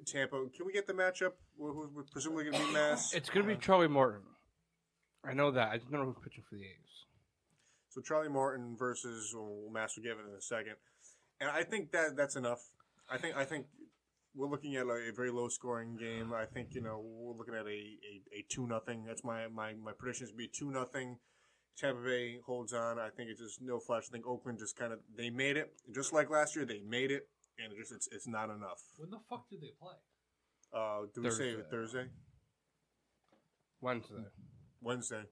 Tampa. Can we get the matchup? Who's presumably going to be Mass? It's going to be Charlie Morton. I know that. I just don't know who's pitching for the A's. So Charlie Morton versus Mass will give it in a second, and I think that's enough. I think we're looking at a very low scoring game. I think we're looking at a 2-0. That's my predictions would be 2-0. Tampa Bay holds on. I think it's just no flash. I think Oakland just they made it just like last year. They made it, and it's not enough. When the fuck do they play? Do we say Thursday? Wednesday. Wednesday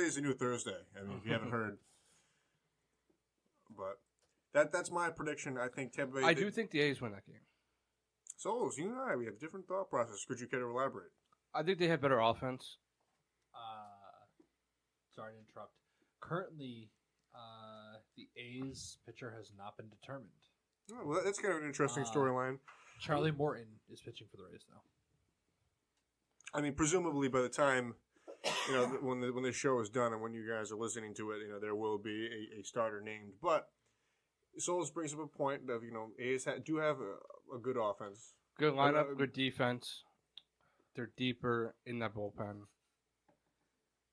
is the new Thursday. I mean, if you haven't heard, but that's my prediction. I think Tampa Bay. I do think the A's win that game. So, you and I, we have different thought process. Could you care to elaborate? I think they have better offense. Sorry to interrupt. Currently, the A's pitcher has not been determined. Oh, well, that's kind of an interesting storyline. Charlie Morton is pitching for the Rays now. I mean, presumably by the time, when the show is done and when you guys are listening to it, there will be a starter named. But Souls brings up a point of, A's do have a good offense. Good lineup, good defense. They're deeper in that bullpen.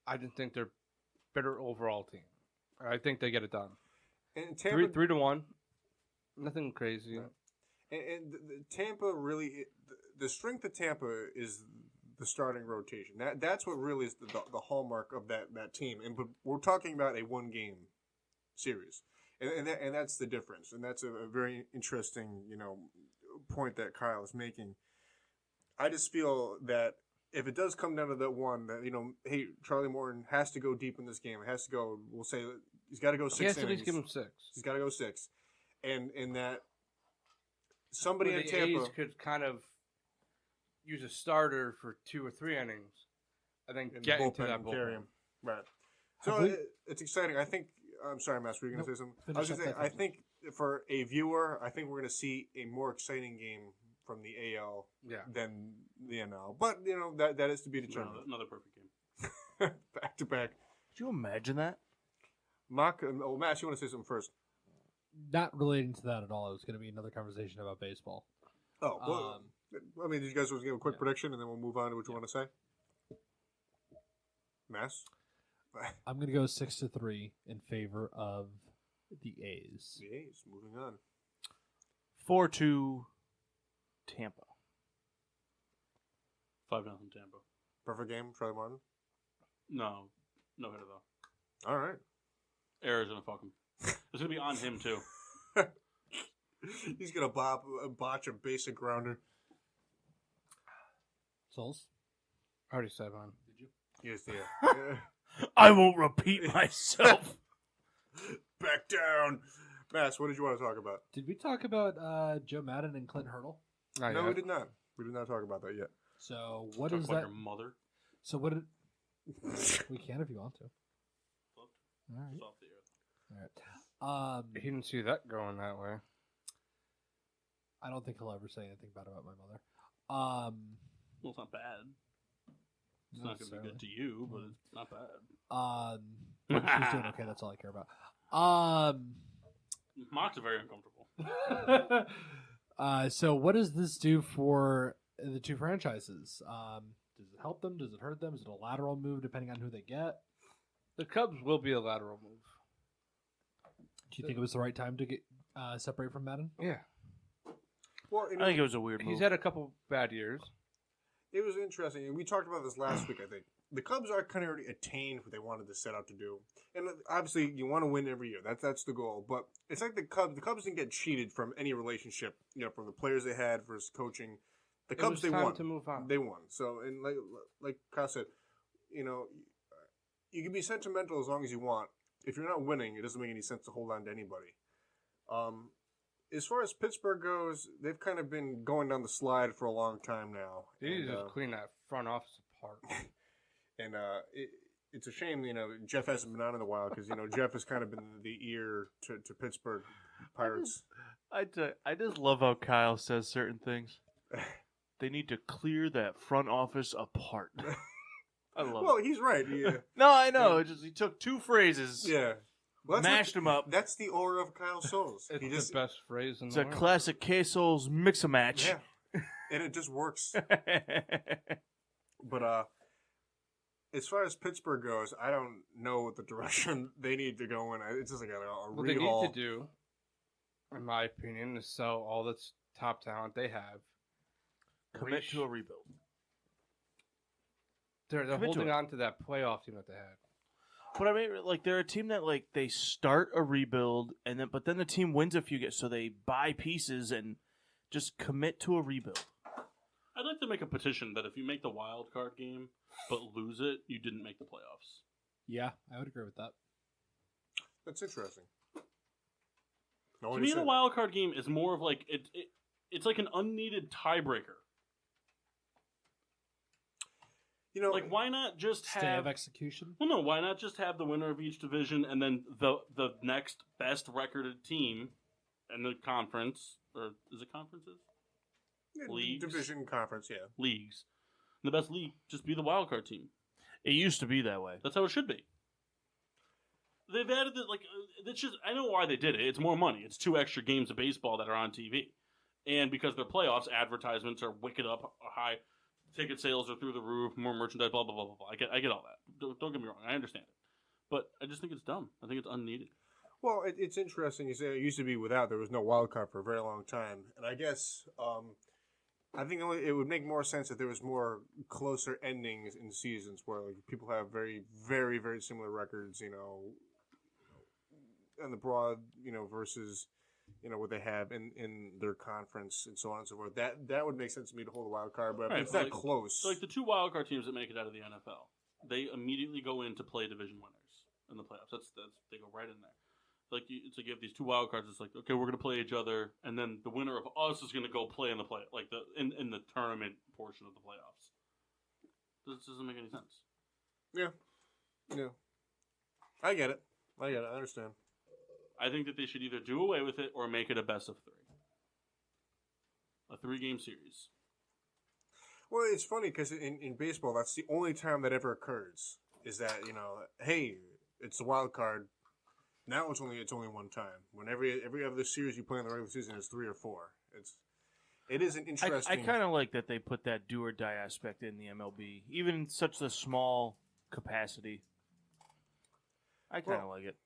I just think they're better overall team. I think they get it done. And Tampa, 3-1. Nothing crazy. And Tampa really, the strength of Tampa is the starting rotation. That's what really is the hallmark of that team. And but we're talking about a 1-game series, and that's the difference. And that's a very interesting point that Kyle is making. I just feel that if it does come down to that one, that hey, Charlie Morton has to go deep in this game. It has to go. We'll say he's got to go 6 innings. He has to at least give him 6. He's got to go 6, and that somebody in the Tampa A's could kind of use a starter for 2 or 3 innings, and then get into that bullpen. Carry him. Right. So it's exciting. I think. I'm sorry, Master. Were you going to say something? I was going to say. I think for a viewer, I think we're going to see a more exciting game from the AL than the NL. But that is to be determined. Another perfect game. Back to back. Could you imagine that? Matt, you want to say something first? Not relating to that at all. It was going to be another conversation about baseball. Oh, well, I mean, you guys want to give a quick prediction, and then we'll move on to what you want to say? Mass? I'm going to go 6-3 in favor of the A's. The A's, moving on. 4-2 Tampa. 5-0 Tampa. Perfect game, Charlie Martin? No hitter though. All right. Arizona, fuck him. It's going to be on him, too. He's going to botch a basic grounder. Souls? I already said one. Did you? Yes, yeah. I won't repeat myself. Back down. Mass, what did you want to talk about? Did we talk about Joe Madden and Clint Hurdle? No, we did not. We did not talk about that yet. So what Talk is about that? your mother. So what did... We can if you want to. All right. It's off the earth. All right. He didn't see that going that way. I don't think he'll ever say anything bad about my mother. Well, it's not bad. It's not going to be good to necessarily. you, but it's not bad. She's doing okay. That's all I care about. Mock's very uncomfortable. So what does this do for the two franchises? Does it help them? Does it hurt them? Is it a lateral move depending on who they get? The Cubs will be a lateral move. Do you think it was the right time to get separate from Madden? Yeah. Well, I think it was a weird move. He's had a couple bad years. It was interesting, and we talked about this last week, I think. The Cubs are kind of already attained what they wanted to set out to do. And obviously, you want to win every year. That's the goal. But it's like the Cubs didn't get cheated from any relationship, from the players they had versus coaching. The Cubs, they won. To move on. They won. So, and like Kyle said, you can be sentimental as long as you want. If you're not winning, it doesn't make any sense to hold on to anybody. As far as Pittsburgh goes, they've kind of been going down the slide for a long time now. They need to just clean that front office apart. And it's a shame, Jeff hasn't been on in a while because, Jeff has kind of been the ear to Pittsburgh Pirates. I just love how Kyle says certain things. They need to clear that front office apart. I love it. Well, he's right. Yeah. No, I know. It just he took two phrases, Yeah. Well, mashed them up. That's the aura of Kyle Souls. It's the best phrase in It's the a world. classic K-Souls mix-a-match. Yeah. And it just works. But as far as Pittsburgh goes, I don't know what the direction they need to go in. It's just like a What they rehaul. need to do, in my opinion, is sell all the top talent they have. Commit to a rebuild. They're Commit to holding it. on to that playoff team that they had. But I mean, they're a team that they start a rebuild but then the team wins a few games, so they buy pieces and just commit to a rebuild. I'd like to make a petition that if you make the wild card game but lose it, you didn't make the playoffs. Yeah, I would agree with that. That's interesting. To me, the wild card game is more of it's like an unneeded tiebreaker. Why not just Stay have of execution? Well, no. Why not just have the winner of each division and then the next best recorded team in the conference, or is it conferences? leagues. Division conference, yeah. Leagues. And the best league, just be the wild card team. It used to be that way. That's how it should be. They've added it, it's just, I know why they did it. It's more money. It's 2 extra games of baseball that are on TV. And because they're playoffs, advertisements are wicked up high. Ticket sales are through the roof, more merchandise, blah, blah, blah, blah, blah. I get all that. Don't get me wrong. I understand it. But I just think it's dumb. I think it's unneeded. Well, it's interesting. You say it used to be without. There was no wild card for a very long time. And I guess I think it would make more sense if there was more closer endings in seasons where people have very, very, very similar records, on the broad, versus, what they have in their conference and so on and so forth. That would make sense to me to hold a wild card, but it's not close. So the 2 wild card teams that make it out of the NFL, they immediately go in to play division winners in the playoffs. That's they go right in there. It's like you have these 2 wild cards. It's like, okay, we're going to play each other, and then the winner of us is going to go play in the in the tournament portion of the playoffs. This doesn't make any sense. Yeah. I get it. I understand. I think that they should either do away with it or make it a best of 3. A 3-game series. Well, it's funny because in baseball, that's the only time that ever occurs. Is that hey, it's the wild card. Now it's only one time. When every other series you play in the regular season is 3 or 4. It is an interesting. I kind of like that they put that do or die aspect in the MLB, even in such a small capacity. I kind of like it.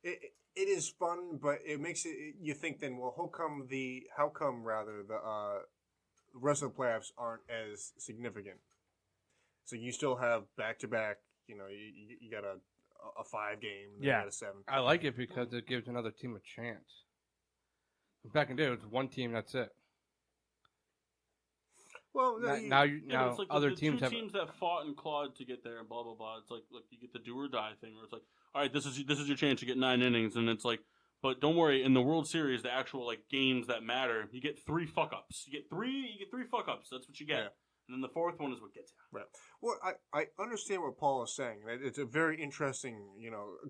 It is fun, but it makes it. You think then, well, how come the rest of the playoffs aren't as significant? So you still have back to back. You got a 5 game, and then you got a 7. I like it because it gives another team a chance. Back in the day, it was one team. That's it. Well, now it's like other the teams 2 have teams that fought and clawed to get there, and blah blah blah. It's like you get the do or die thing, where it's like, all right, this is your chance to get 9 innings, and it's like, but don't worry, in the World Series, the actual games that matter, you get 3 fuck ups. You get 3 fuck ups. That's what you get. Yeah. And then the 4th one is what gets you. Right. Well, I understand what Paul is saying. It's a very interesting,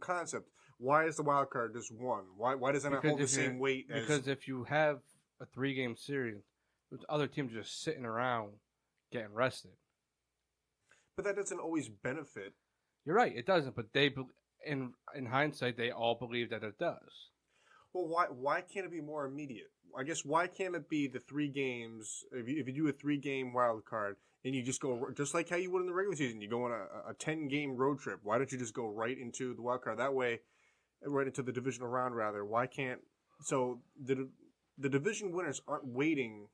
concept. Why is the wild card just 1? Why does it not hold the same weight? Because if you have a 3-game series, the other teams are just sitting around getting rested. But that doesn't always benefit. You're right, it doesn't. But in hindsight, they all believe that it does. Well, why can't it be more immediate? I guess why can't it be the 3 games? If you do a 3-game wild card and you just go just like how you would in the regular season, you go on a 10-game road trip. Why don't you just go right into the wild card that way, right into the divisional round rather? Why can't the division winners aren't waiting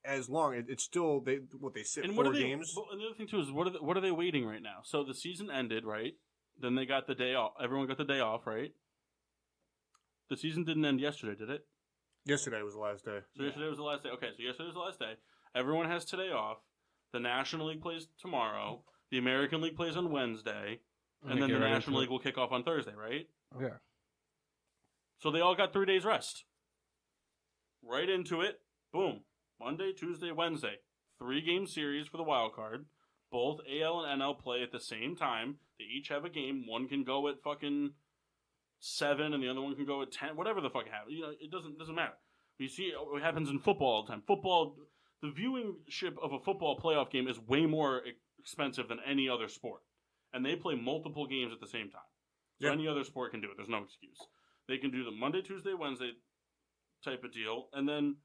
as long? It's still they sit and 4 games. Well, and the other thing too is what are they waiting right now? So the season ended, right? Then they got the day off. Everyone got the day off, right? The season didn't end yesterday, did it? Yesterday was the last day. So yesterday was the last day. Okay, so yesterday was the last day. Everyone has today off. The National League plays tomorrow. The American League plays on Wednesday. And then the National League will kick off on Thursday, right? Yeah. So they all got 3 days rest. Right into it. Boom. Monday, Tuesday, Wednesday. 3-game series for the wild card. Both AL and NL play at the same time. They each have a game. One can go at fucking 7 and the other one can go at 10. Whatever the fuck happens. It doesn't matter. You see what happens in football all the time. Football, the viewingship of a football playoff game is way more expensive than any other sport. And they play multiple games at the same time. So any other sport can do it. There's no excuse. They can do the Monday, Tuesday, Wednesday type of deal. And then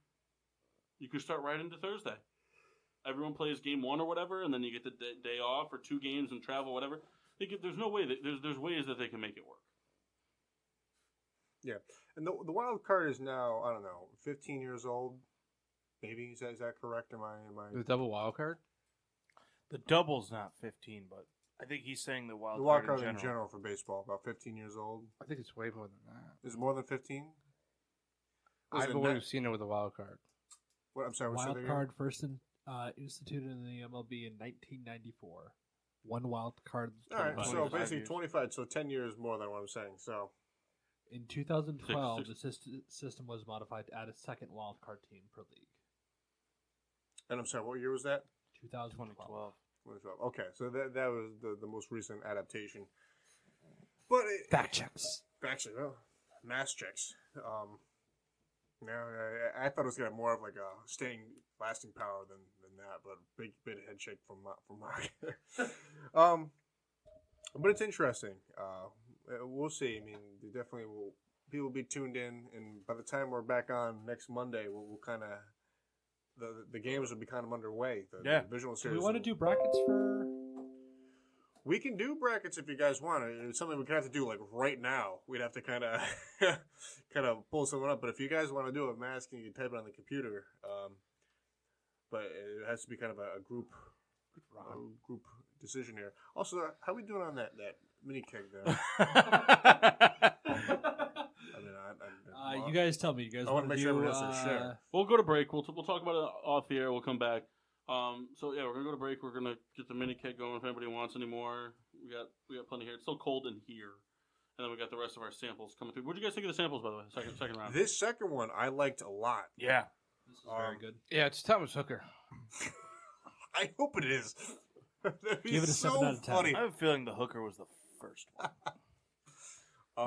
you can start right into Thursday. Everyone plays game 1 or whatever, and then you get the day off or 2 games and travel, whatever. There's no way. There's ways that they can make it work. Yeah. And the wild card is now, I don't know, 15 years old. Maybe is that correct? Am I the double wild card? The double's not 15, but I think he's saying the wild card in general for baseball about 15 years old. I think it's way more than that. Is it more than 15? I've always seen it with a wild card. What? I'm sorry. Wild card first instituted in the MLB in 1994. 1 wild card. All right. So basically 25. So 10 years more than what I'm saying. So. In 2012, the system was modified to add a 2nd wild card team per league. And I'm sorry, what year was that? 2012. Okay, so that was the most recent adaptation. But fact checks. Actually, well, mass checks. No, I thought it was gonna have more of like a lasting power than that, but big bit of head shake from Mark. But it's interesting. We'll see. I mean, definitely people will be tuned in, and by the time we're back on next Monday, we'll kind of the games will be kind of underway. The visual series. Do we want to do brackets for? We can do brackets if you guys want. It's something we have to do like right now. We'd have to kind of pull someone up. But if you guys want to do a mask, you can type it on the computer. But it has to be kind of a group decision here. Also, how are we doing on that mini keg there? I mean, you guys tell me. You guys I want to make sure everyone has their share. We'll go to break. We'll talk about it off the air. We'll come back. So yeah, we're gonna go to break. We're gonna get the mini keg going if anybody wants any more. We got plenty here. It's still cold in here, and then we got the rest of our samples coming through. What did you guys think of the samples, by the way? Second round. This second one I liked a lot. Yeah, this is very good. Yeah, it's Thomas Hooker. I hope it is. Give it a 7 out of 10. Funny. I have a feeling the hooker was the first one.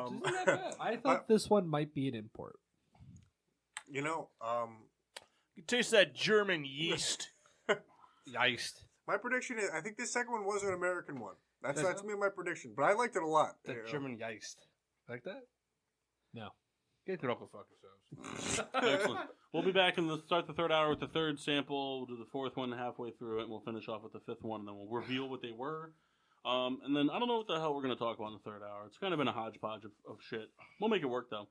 Isn't that bad? I thought this one might be an import. You know, You taste that German yeast. Yeast. my prediction is I think this second one was an American one. That's me my prediction, but I liked it a lot. The German yeast. Like that? No. Get the local fuck yourselves. Excellent. We'll be back and start the third hour with the third sample. We'll do the fourth one halfway through it, and we'll finish off with the fifth one, and then we'll reveal what they were. And then I don't know what the hell we're going to talk about in the third hour. It's kind of been a hodgepodge of shit. We'll make it work, though.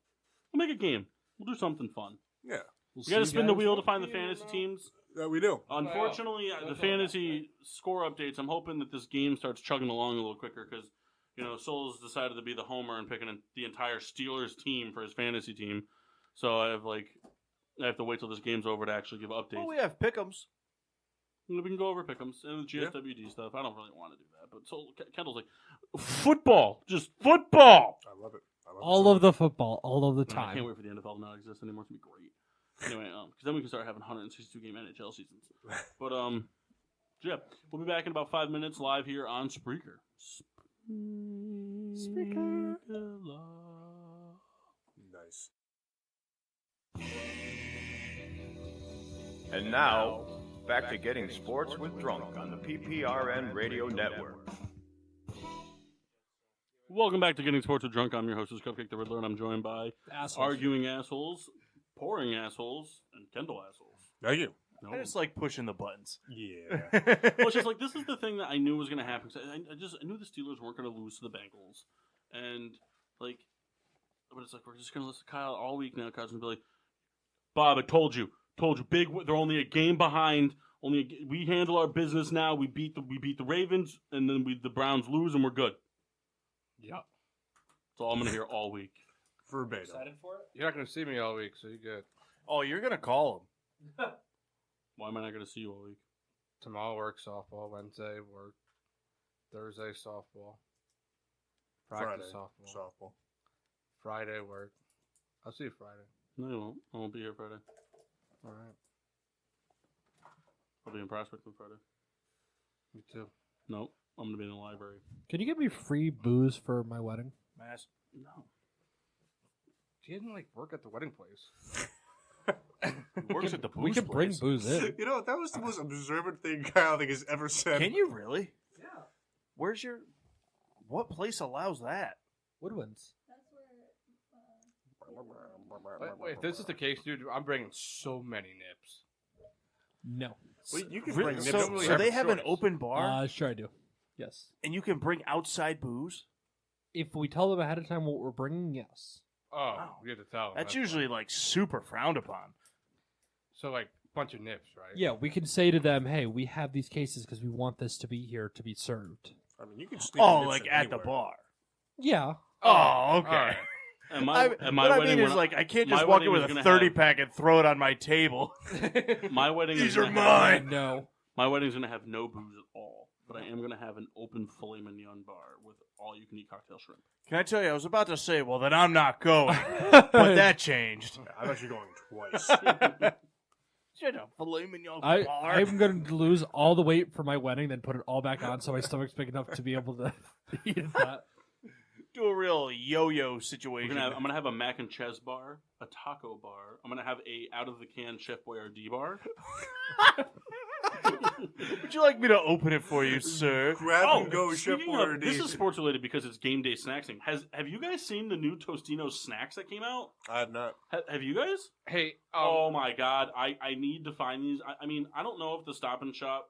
We'll make a game. We'll do something fun. Yeah. We got to spin the wheel to find the fantasy teams. We do. Unfortunately, the fantasy score updates, I'm hoping that this game starts chugging along a little quicker because, Souls decided to be the homer and picking the entire Steelers team for his fantasy team. So I have to wait till this game's over to actually give updates. Well, we have pick'ems. We can go over pick'ems and the GSWD stuff. I don't really want to do that, but so Kendall's like, football, just football. I love it. All of the football, all of the I time. can't wait for the NFL to not exist anymore. It's gonna be great. Anyway, because then we can start having 162 game NHL seasons. But yeah, we'll be back in about 5 minutes live here on Spreaker. Spreaker. Nice. And now, back to getting sports with Drunk on the PPRN Radio Network. Welcome back to Getting Sports with Drunk. I'm your host, Cupcake the Riddler, and I'm joined by arguing assholes, pouring assholes, and Kendall assholes. Thank you. No. I just like pushing the buttons. Yeah. Well, it's just like, this is the thing that I knew was going to happen. I knew the Steelers weren't going to lose to the Bengals. And, but it's like, we're just going to listen to Kyle all week now. Kyle's going to be like, Bob, I told you, big. They're only a game behind. We handle our business now. We beat the Ravens, and then the Browns lose, and we're good. Yeah. That's all I'm going to hear all week. Verbatim. Excited for it? You're not going to see me all week, so you're good. Oh, you're going to call him. Why am I not going to see you all week? Tomorrow work softball, Wednesday work, Thursday softball, practice Friday, softball. Friday work. I'll see you Friday. No, you won't. I won't be here Friday. All right. I'll be in Prospect on Friday. Me too. Nope. I'm going to be in the library. Can you give me free booze for my wedding? Mass. No. She didn't work at the wedding place. He works at the booze We can bring place. booze in. You know, that was the most observant thing Kyle has ever said. Can you really? Yeah. What place allows that? Woodwinds. Wait, if this is the case, dude, I'm bringing so many nips. No. Well, you can Really? bring So, nips. really so have they a have an choice. open bar, Sure I do. Yes. and you can bring outside booze? If we tell them ahead of time what we're bringing, yes. Oh, Wow. you have to tell them. That's usually, super frowned upon. So, bunch of nips, right? Yeah, we can say to them, hey, we have these cases because we want this to be here to be served. I mean, you can sneak Oh, nips in at the anywhere. bar. Yeah. Oh, okay. All right. And What I mean is, when I can't my just walk in wedding with is a gonna 30-pack and throw it on my table. my wedding These is are gonna have- mine. No. My wedding's going to have no booze at all, but I am going to have an open filet mignon bar with all-you-can-eat cocktail shrimp. Can I tell you, I was about to say, well, then I'm not going. But that changed. I'm actually going twice. Shut up, filet mignon bar. I'm going to lose all the weight for my wedding, then put it all back on so my stomach's big enough to be able to eat that. Do a real yo-yo situation. I'm gonna have a mac and cheese bar, a taco bar. I'm gonna have a out of the can Chef Boyardee bar. Would you like me to open it for you, sir? Grab and go, Chef speaking of, Boyardee. this is sports related because it's game day snacksing. Have you guys seen the new Tostino's snacks that came out? I have not. Have you guys? Hey, Oh my god, I need to find these. I mean, I don't know if the Stop and Shop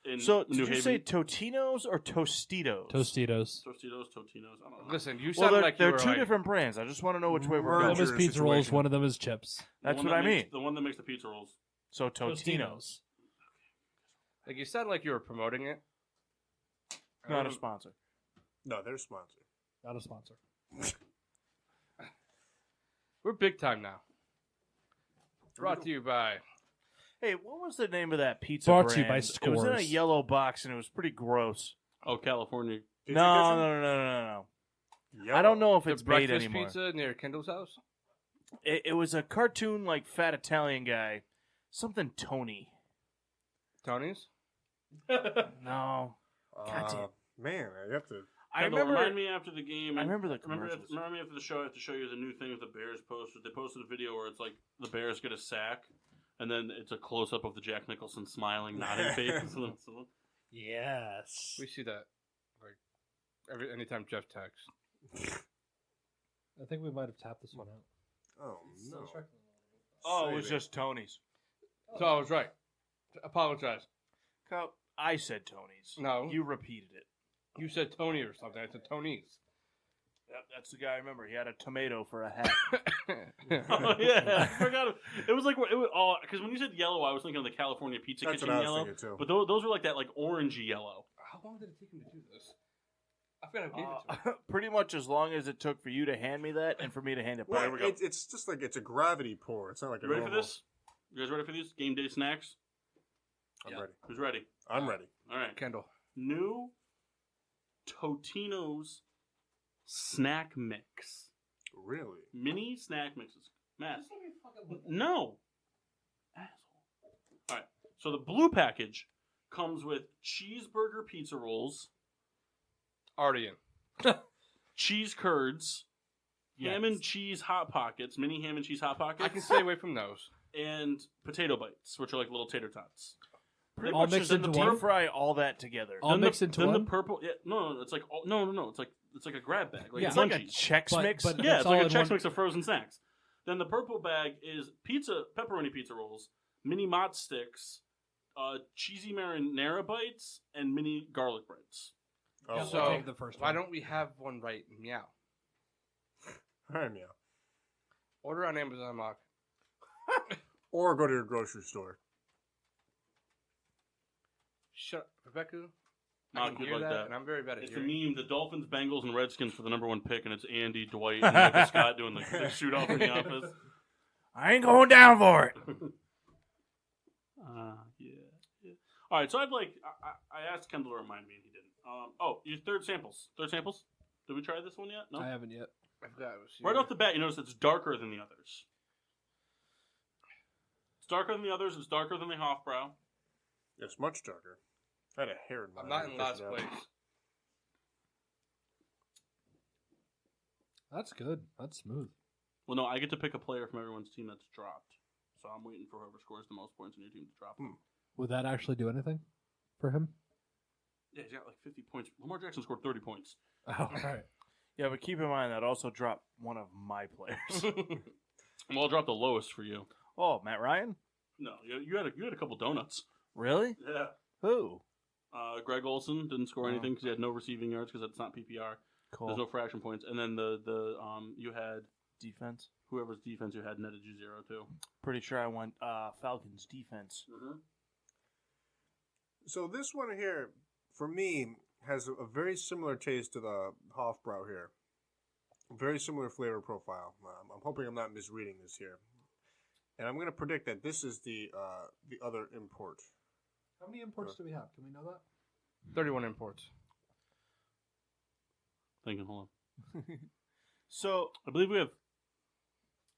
in So, New did you Haven. say Totinos or Tostitos? Tostitos. Totinos, I don't know. listen, you Well, sound they're, like they're you were two like, different brands. I just want to know which way we're One going. of them is Merger pizza rolls. situation. One of them is chips. That's The one what I that mean. makes- The one that makes the pizza rolls. So Totinos. like you sound like you were promoting it. Not a sponsor. No, they're sponsored. Not a sponsor. We're big time now. Brought to you by. Hey, what was the name of that pizza Brought brand? to you by It was in a Scores. yellow box and it was pretty gross. Oh, California. No. I don't know if The it's made breakfast anymore. pizza near Kendall's house. It was a cartoon like fat Italian guy, something Tony. Tony's. No, damn. Man, I have to. I Kendall, remember. remind me after the game. I remember the Remember, commercials. remember me after the show. I have to show you the new thing that the Bears posted. They posted a video where it's like the Bears get a sack, and then it's a close up of the Jack Nicholson smiling, nodding face. Yes. We see that like anytime Jeff texts. I think we might have tapped this one out. Oh no. Oh, it was Save it. just Tony's. So I was right. Apologize. I said Tony's. No. You repeated it. You said Tony or something. I said Tony's. Yep, that's the guy I remember. He had a tomato for a hat. Oh yeah, I forgot. It was like it was because when you said yellow, I was thinking of the California Pizza That's Kitchen what I was yellow. thinking too. But those were like that, like orangey yellow. How long did it take him to do this? I forgot I gave it to him. Pretty much as long as it took for you to hand me that and for me to hand it back. Well, it's just like it's a gravity pour. It's not like a You ready for normal. this? You guys ready for these game day snacks? I'm Yeah. ready. Who's ready? I'm ready. All right. Kendall. New Totino's snack mix. Really? Mini snack mixes. Mass. No. Asshole. All right. So the blue package comes with cheeseburger pizza rolls, Already in. cheese curds, ham and cheese hot pockets, mini ham and cheese hot pockets, I can stay away from those. and potato bites, which are like little tater tots. Pretty All much mixed just into deep one? fry all that together. All Then mixed into then one? the purple. Yeah, no, it's like no. It's like a grab bag. Like Yeah. It's like a munchies. Chex But- Mix. but- Yeah, It's it's all like a in Chex one- Mix of frozen snacks. Then the purple bag is pepperoni pizza rolls, mini mott sticks, cheesy marinara bites, and mini garlic breads. Oh, Yeah, So I'll take the first why one. don't we have one right meow? all right, meow. Order on Amazon Mock. Or go to your grocery store. Shut up, Rebecca. I Not can good hear like that, that. and I'm very bad at It's a hearing. meme: the Dolphins, Bengals, and Redskins for the #1 pick, and it's Andy, Dwight, and Michael Scott doing the shoot off in the office. I ain't going down for it. Yeah. All right, so I asked Kendall to remind me, and he didn't. Your third samples. Did we try this one yet? No. I haven't yet. I forgot it was Right you. off the bat, you notice it's darker than the others. It's darker than the others. It's darker than the Hofbrau. It's much darker. I had a hair in my I'm not eye in to last fish it out. place. That's good. That's smooth. Well, no, I get to pick a player from everyone's team that's dropped. So I'm waiting for whoever scores the most points in your team to drop. Would that actually do anything for him? Yeah, he's got like 50 points. Lamar Jackson scored 30 points. Oh, all right. Yeah, but keep in mind that also dropped one of my players. Well, I'll drop the lowest for you. Oh, Matt Ryan? No, you had a couple donuts. Really? Yeah. Who? Greg Olson didn't score Oh. anything because he had no receiving yards because that's not PPR. Cool. There's no fraction points. And then you had Defense? whoever's defense you had netted you 0 too. Pretty sure I went Falcons defense. So this one here, for me, has a very similar taste to the Hofbrau here. Very similar flavor profile. I'm hoping I'm not misreading this here. And I'm going to predict that this is the other import. How many imports do we have? Can we know that? 31 imports. Thinking, hold on. So, I believe we have.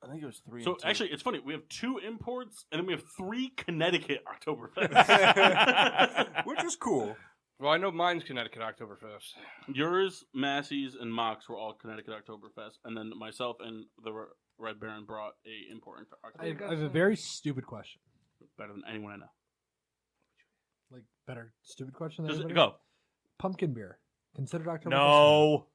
I think it was 3 So and 2. actually, it's funny. We have 2 imports, and then we have 3 Connecticut Oktoberfest. Which is cool. Well, I know mine's Connecticut Oktoberfest. Yours, Massey's, and Mock's were all Connecticut Oktoberfest, and then myself and the Red Baron brought a important I Oktoberfest. have a very stupid question. Better than anyone I know. Like, better stupid question than Just anybody? go. Pumpkin beer. Considered Oktoberfest? No.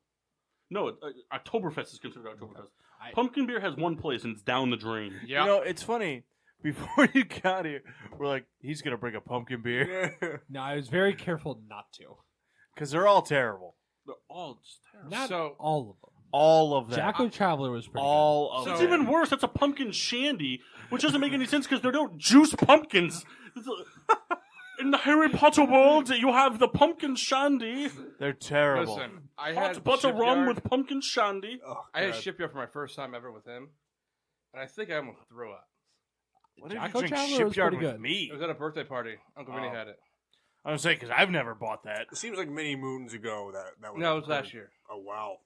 No, Oktoberfest is considered Oktoberfest. I- Pumpkin beer has one place, and it's down the drain. Yeah. You know, it's funny. Before you got here, we're like, he's going to bring a pumpkin beer. No, I was very careful not to. Because they're all terrible. They're all just terrible. Not So- all of them. All of them. Jacko Traveler was pretty all of It's them. even worse. That's a pumpkin shandy, which doesn't make any sense because they don't juice pumpkins. In the Harry Potter world, you have the pumpkin shandy. They're terrible. Listen, I Hot had butter rum Shipyard- with pumpkin shandy. Oh, I had God. Shipyard for my first time ever with him, and I think I almost threw up. What did Jacko you drink Traveler was Shipyard pretty with good. me? It was at a birthday party. Uncle Vinny had it. I was saying, because I've never bought that. It seems like many moons ago that was. No, it was last year. Oh wow.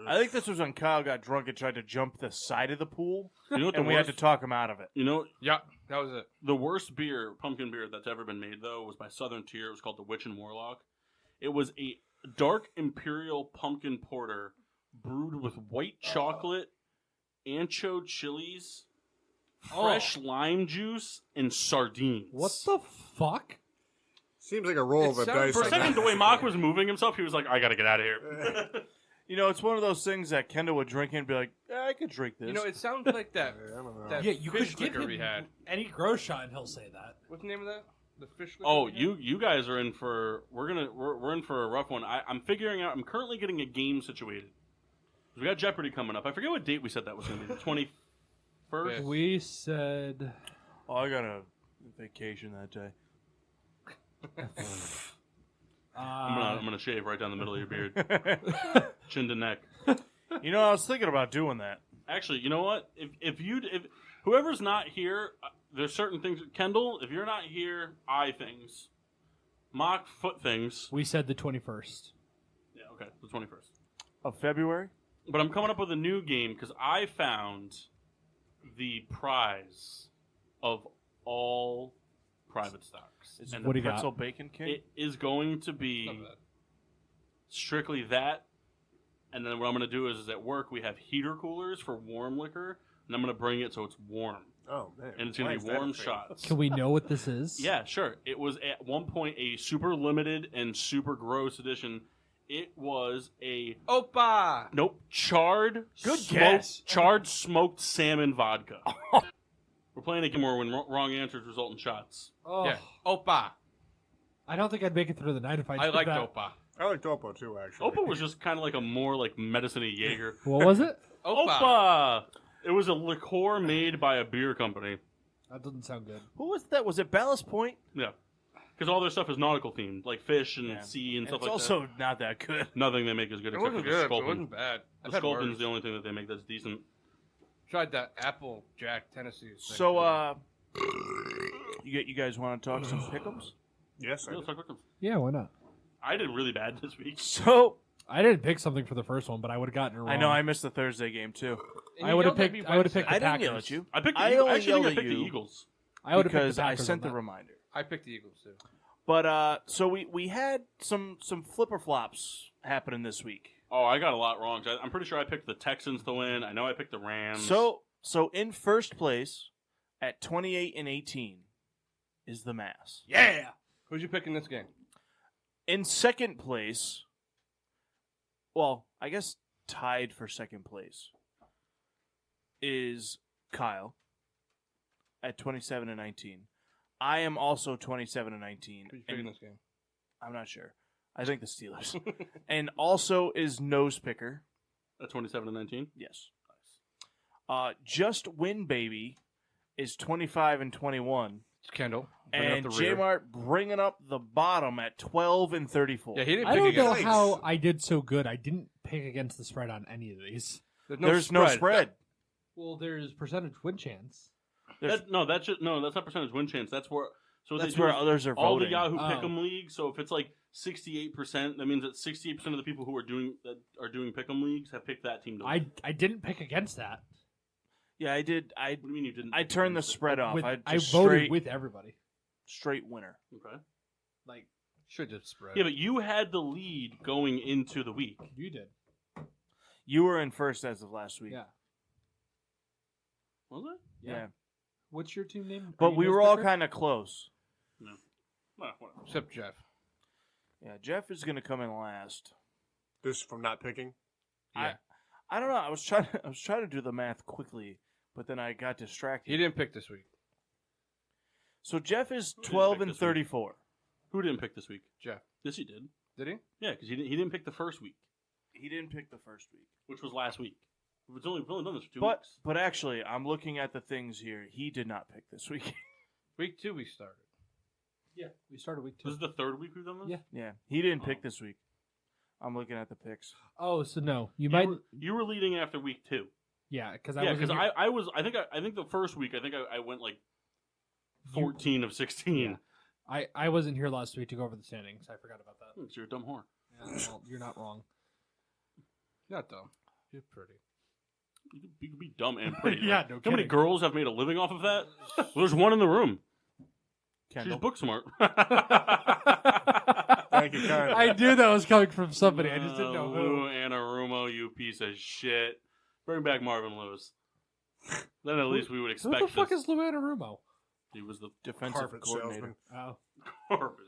I think this was when Kyle got drunk and tried to jump the side of the pool, You know what and we had to talk him out of it. You know, Yeah, that was it. the worst beer, pumpkin beer that's ever been made, though, was by Southern Tier. It was called the Witch and Warlock. It was a dark imperial pumpkin porter brewed with white chocolate, ancho chilies, fresh lime juice, and sardines. What the fuck? Seems like a roll of It a sounds- dice. For a on second, that. the way Mock was moving himself, he was like, I gotta get out of here. You know, it's one of those things that Kendall would drink and be like, yeah, I could drink this. You know, it sounds like that. I don't know. that Yeah, you fish could give liquor him we had. any gross shot and he'll say that. What's the name of that? The fish liquor. Oh, we had? you guys are in for we're in for a rough one. I'm figuring out. I'm currently getting a game situated. We got Jeopardy coming up. I forget what date we said that was going to be. The 21st. Yeah. We said... oh, I got a vacation that day. I'm gonna shave right down the middle of your beard, chin to neck. You know, I was thinking about doing that. Actually, you know what? If whoever's not here, there's certain things. Kendall, if you're not here, eye things, mock foot things. We said the 21st. Yeah, okay, the 21st. Of February? But I'm coming up with a new game because I found the prize of all private stocks. Is And it What do you Pretzel got? Bacon King? it is going to be Not bad. strictly that. And then what I'm going to do is at work we have heater coolers for warm liquor, and I'm going to bring it so it's warm. Oh man. And it's going Why to is be that a warm thing? shots. Can we know what this is? Yeah, sure. It was at one point a super limited and super gross edition. It was a Opa! charred Good smoked, guess. charred smoked salmon vodka. We're playing a game where when wrong answers result in shots. Oh, Yeah, Opa. I don't think I'd make it through the night if I did I like that. Opa. I like Topo too, actually. Opa was just kind of like a more like medicine-y Jaeger. What was it? Opa! It was a liqueur made by a beer company. That doesn't sound good. Who was that? Was it Ballast Point? Yeah. Because all their stuff is nautical themed, like fish and Yeah. sea and And stuff it's like also that. not that good. Nothing they make is good It except wasn't for the good, but it sculpin. wasn't bad. I've The had sculpin's worse. the only thing that they make that's decent. Tried that Apple Jack Tennessee. thing, So, too. you guys want to talk some pick'ems? Yes, I Yeah, do. let's talk about them. Yeah, why not? I did really bad this week. So, I didn't pick something for the first one, but I would have gotten it wrong. I know I missed the Thursday game too. And I you would have yelled at picked. me I would have Wednesday. picked the I didn't Packers. yell at you. I picked. The I Eagles. only I actually think I yelled at picked the you. Eagles. I would have picked Because the I Packers sent on the that. reminder. I picked the Eagles, too. But so we had some flipper flops happening this week. Oh, I got a lot wrong. I'm pretty sure I picked the Texans to win. I know I picked the Rams. So in first place at 28-18 is the Mass. Yeah! Who'd you pick in this game? In second place, well, I guess tied for second place is Kyle at 27-19. I am also 27-19. Who'd you pick in this game? I'm not sure. I think the Steelers. And also is Nose Picker. at 27-19. Yes. Just Win Baby is 25-21. It's Kendall. And Bringing up the rear. J-Mart bringing up the bottom at 12-34. Yeah, he didn't I pick don't know against. how I did so good. I didn't pick against the spread on any of these. There's no spread. Well, there's percentage win chance. There's- That's not percentage win chance. That's where. So what That's they do where is others are all voting. the Yahoo Oh. Pick'em leagues. So if it's like 68%, that means that 68% of the people who are doing Pick'em leagues have picked that team to win. I didn't pick against that. Yeah, I did. I What do you mean you didn't? I turned the spread off. With, I I just voted straight, with everybody. straight winner. Okay. Like Should just spread. Yeah, but you had the lead going into the week. You did. You were in first as of last week. Yeah. Was it? Yeah. What's your team name? Are But you we Nose were all Picker? kind of close. No. Well, whatever. Except Jeff. Yeah, Jeff is going to come in last. This from not picking. Yeah. I don't know. I was trying to do the math quickly, but then I got distracted. He didn't pick this week. So Jeff is Who didn't 12 pick and this week? 34. Who didn't pick this week? Jeff. Yes, he did. Did he? Yeah, because he didn't pick the first week, He didn't pick the first week. which was last week. We've only done this for 2 But weeks. but actually, I'm looking at the things here. He did not pick this week. Week 2 we started. Yeah, we started week 2. This is the third week we've done this? Yeah. Yeah, he didn't pick this week. I'm looking at the picks. Oh, so no, you You might. you were leading after week 2. Yeah, because Yeah, because I was. I think the first week. I went like 14 of 16. Yeah. I wasn't here last week to go over the standings. I forgot about that. Because you're a dumb whore. Yeah, well, you're not wrong. Not dumb. You're pretty. You could be dumb and pretty. Yeah, Like, no how many kidding. girls have made a living off of that? Well, there's one in the room. Kendall. She's book smart. Thank you, kindly. I knew that was coming from somebody. I just didn't know Lou who. Anarumo, you piece of shit. Bring back Marvin Lewis. Then at least we would Who expect the fuck this. is Lou Anarumo? He was the Defensive Carpet coordinator. salesman. Oh. carpet.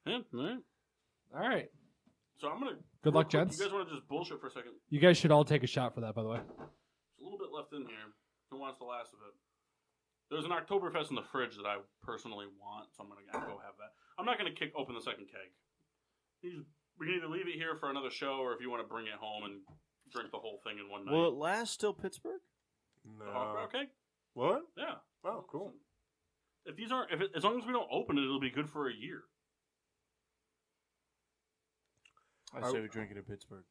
Yeah, all right. All right. So I'm gonna. Good luck, real quick, gents. You guys want to just bullshit for a second? You guys should all take a shot for that, by the way. There's a little bit left in here. Who wants the last of it? There's an Oktoberfest in the fridge that I personally want, so I'm gonna go have that. I'm not gonna kick open the second keg. We can either leave it here for another show, or if you want to bring it home and drink the whole thing in one night. Will it last till Pittsburgh? The Hawkeye keg? What? Yeah. Oh, cool. If these aren't, as long as we don't open it, it'll be good for a year. I say we drink it in Pittsburgh.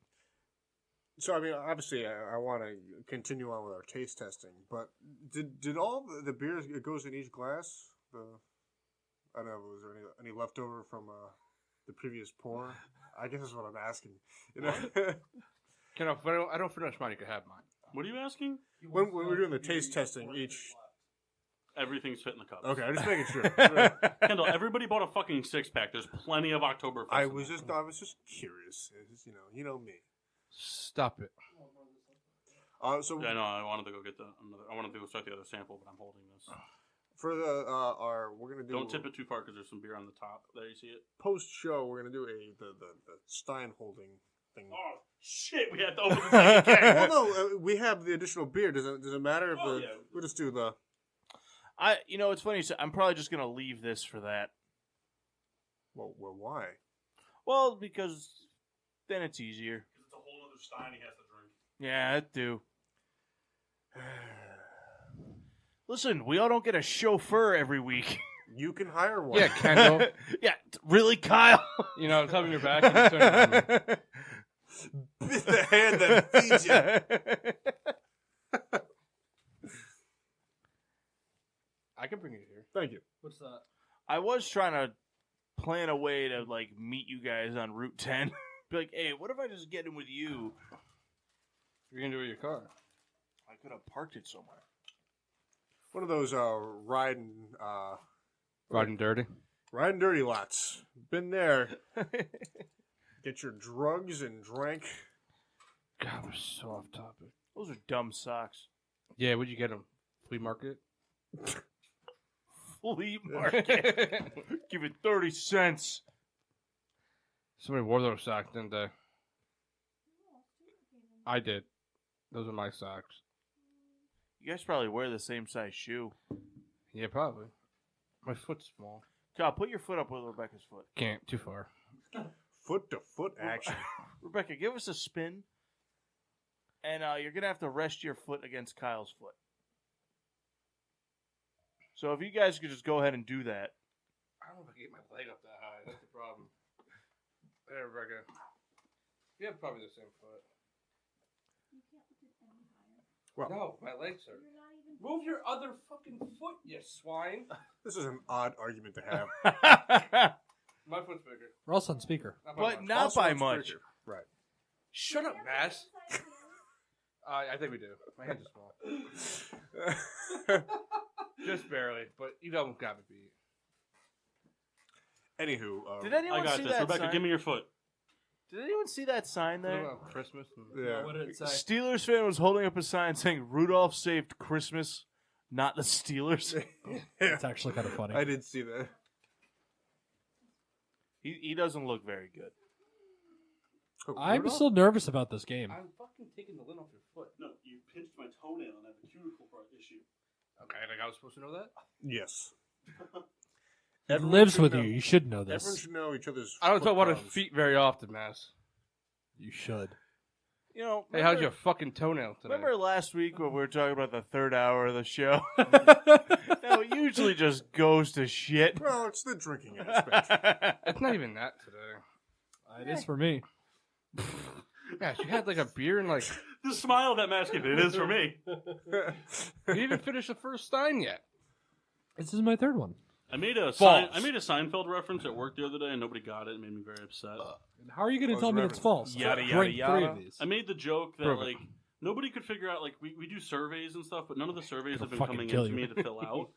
So I mean, obviously, I want to continue on with our taste testing. But did all the beers it goes in each glass? I don't know. Was there any leftover from the previous pour? I guess that's what I'm asking. You know, I don't finish mine. You can have mine. What are you asking? when we're doing the taste testing, each. Everything's fit in the cups. Okay, I'm just making sure. Kendall, everybody bought a fucking 6-pack. There's plenty of Oktoberfest. I in was there. just curious. It's just, you know me. Stop it. So Yeah, I know. I wanted to go get I wanted to go start the other sample, but I'm holding this. for we're gonna do. Don't tip it too far because there's some beer on the top. There, you see it? Post show. We're gonna do the Stein holding thing. Oh shit! We have to open the second can. Well, no, we have the additional beer. Does it matter if Oh, yeah. we'll just do the. It's funny. So I'm probably just gonna leave this for that. Well, why? Well, because then it's easier. It's a whole other Stein he has to drink. Yeah, it do. Listen, we all don't get a chauffeur every week. You can hire one. Yeah, Kendall. Yeah, really, Kyle? You know, it's having your back and you turn it to me. Bit the hand that feeds you. I can bring it here. Thank you. What's that? I was trying to plan a way to meet you guys on Route 10. Be like, hey, what if I just get in with you? You're going to do it with your car. I could have parked it somewhere. One of those riding dirty lots. Been there. Get your drugs and drink. God, we're so off topic. Those are dumb socks. Yeah, where'd you get them? Flea market? Flea market. Give it 30 cents. Somebody wore those socks, didn't they? I did. Those are my socks. You guys probably wear the same size shoe. Yeah, probably. My foot's small. Kyle, put your foot up with Rebecca's foot. Can't. Too far. Foot to foot action. Rebecca, give us a spin. And you're going to have to rest your foot against Kyle's foot. So if you guys could just go ahead and do that. I don't know if I can get my leg up that high. That's the problem. There, Rebecca. You have probably the same foot. Well, No, my legs hurt. Move your other fucking foot, you swine. this is an odd argument to have. My foot's bigger. We're also on speaker. Not by But much. not Also by on much. Spreaker. Right. Shut up, Mass. I think we do. My hands are small. Just barely, but you don't got me beat. Anywho, Did I anyone got see this. that Rebecca, sign? give me your foot. Did anyone see that sign What there? about Christmas. yeah. What did it say? Steelers fan was holding up a sign saying Rudolph saved Christmas, not the Steelers. It's actually kind of funny. I did see that. He doesn't look very good. I'm still nervous about this game. I'm fucking taking the lint off your foot. No, you pinched my toenail and I have a cuticle issue. Okay, like I was supposed to know that? Yes. He Everyone lives should with know. you. You should know Everyone this. should know each other's. I don't foot talk about his problems. feet very often, Mass. You should. You know, Hey, how's your fucking toenail today? remember last week when we were talking about the third hour of the show? Now, it usually just goes to shit. Well, it's the drinking aspect. It's not even that today. It is for me. Yeah, you had like a beer and like The smile that Mask gave, it is for me. you didn't even finish the first Stein yet. This is my third one. I made a False. Seinfeld reference at work the other day and nobody got it. It made me very upset. And how are you going to Close tell me that's reference. false? Yada, I've yada, drank yada. 3 of these. I made the joke that Prove it. like nobody could figure out like we do surveys and stuff, but none of the surveys have been fucking coming kill in to you. me to fill out.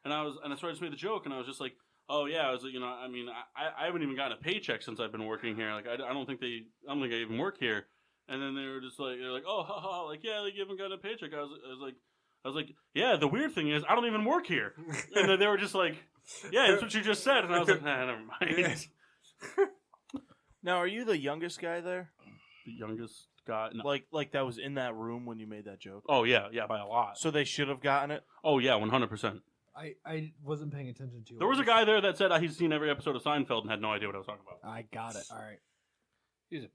And so I just made the joke and I was just like, oh yeah, I was like, you know, I mean, I haven't even gotten a paycheck since I've been working here. Like I don't think I even work here. And then they were just like, they're like, oh, ha, ha, like yeah, like you haven't gotten a paycheck. I was like, yeah. The weird thing is, I don't even work here. And then they were just like, yeah, that's what you just said. And I was like, nah, never mind. Now, are you the youngest guy there? The youngest guy, no. Like that was in that room when you made that joke? Oh yeah, by a lot. So they should have gotten it? Oh yeah, 100%. I wasn't paying attention to. There was a guy there that said he's seen every episode of Seinfeld and had no idea what I was talking about. I got it. All right. He's a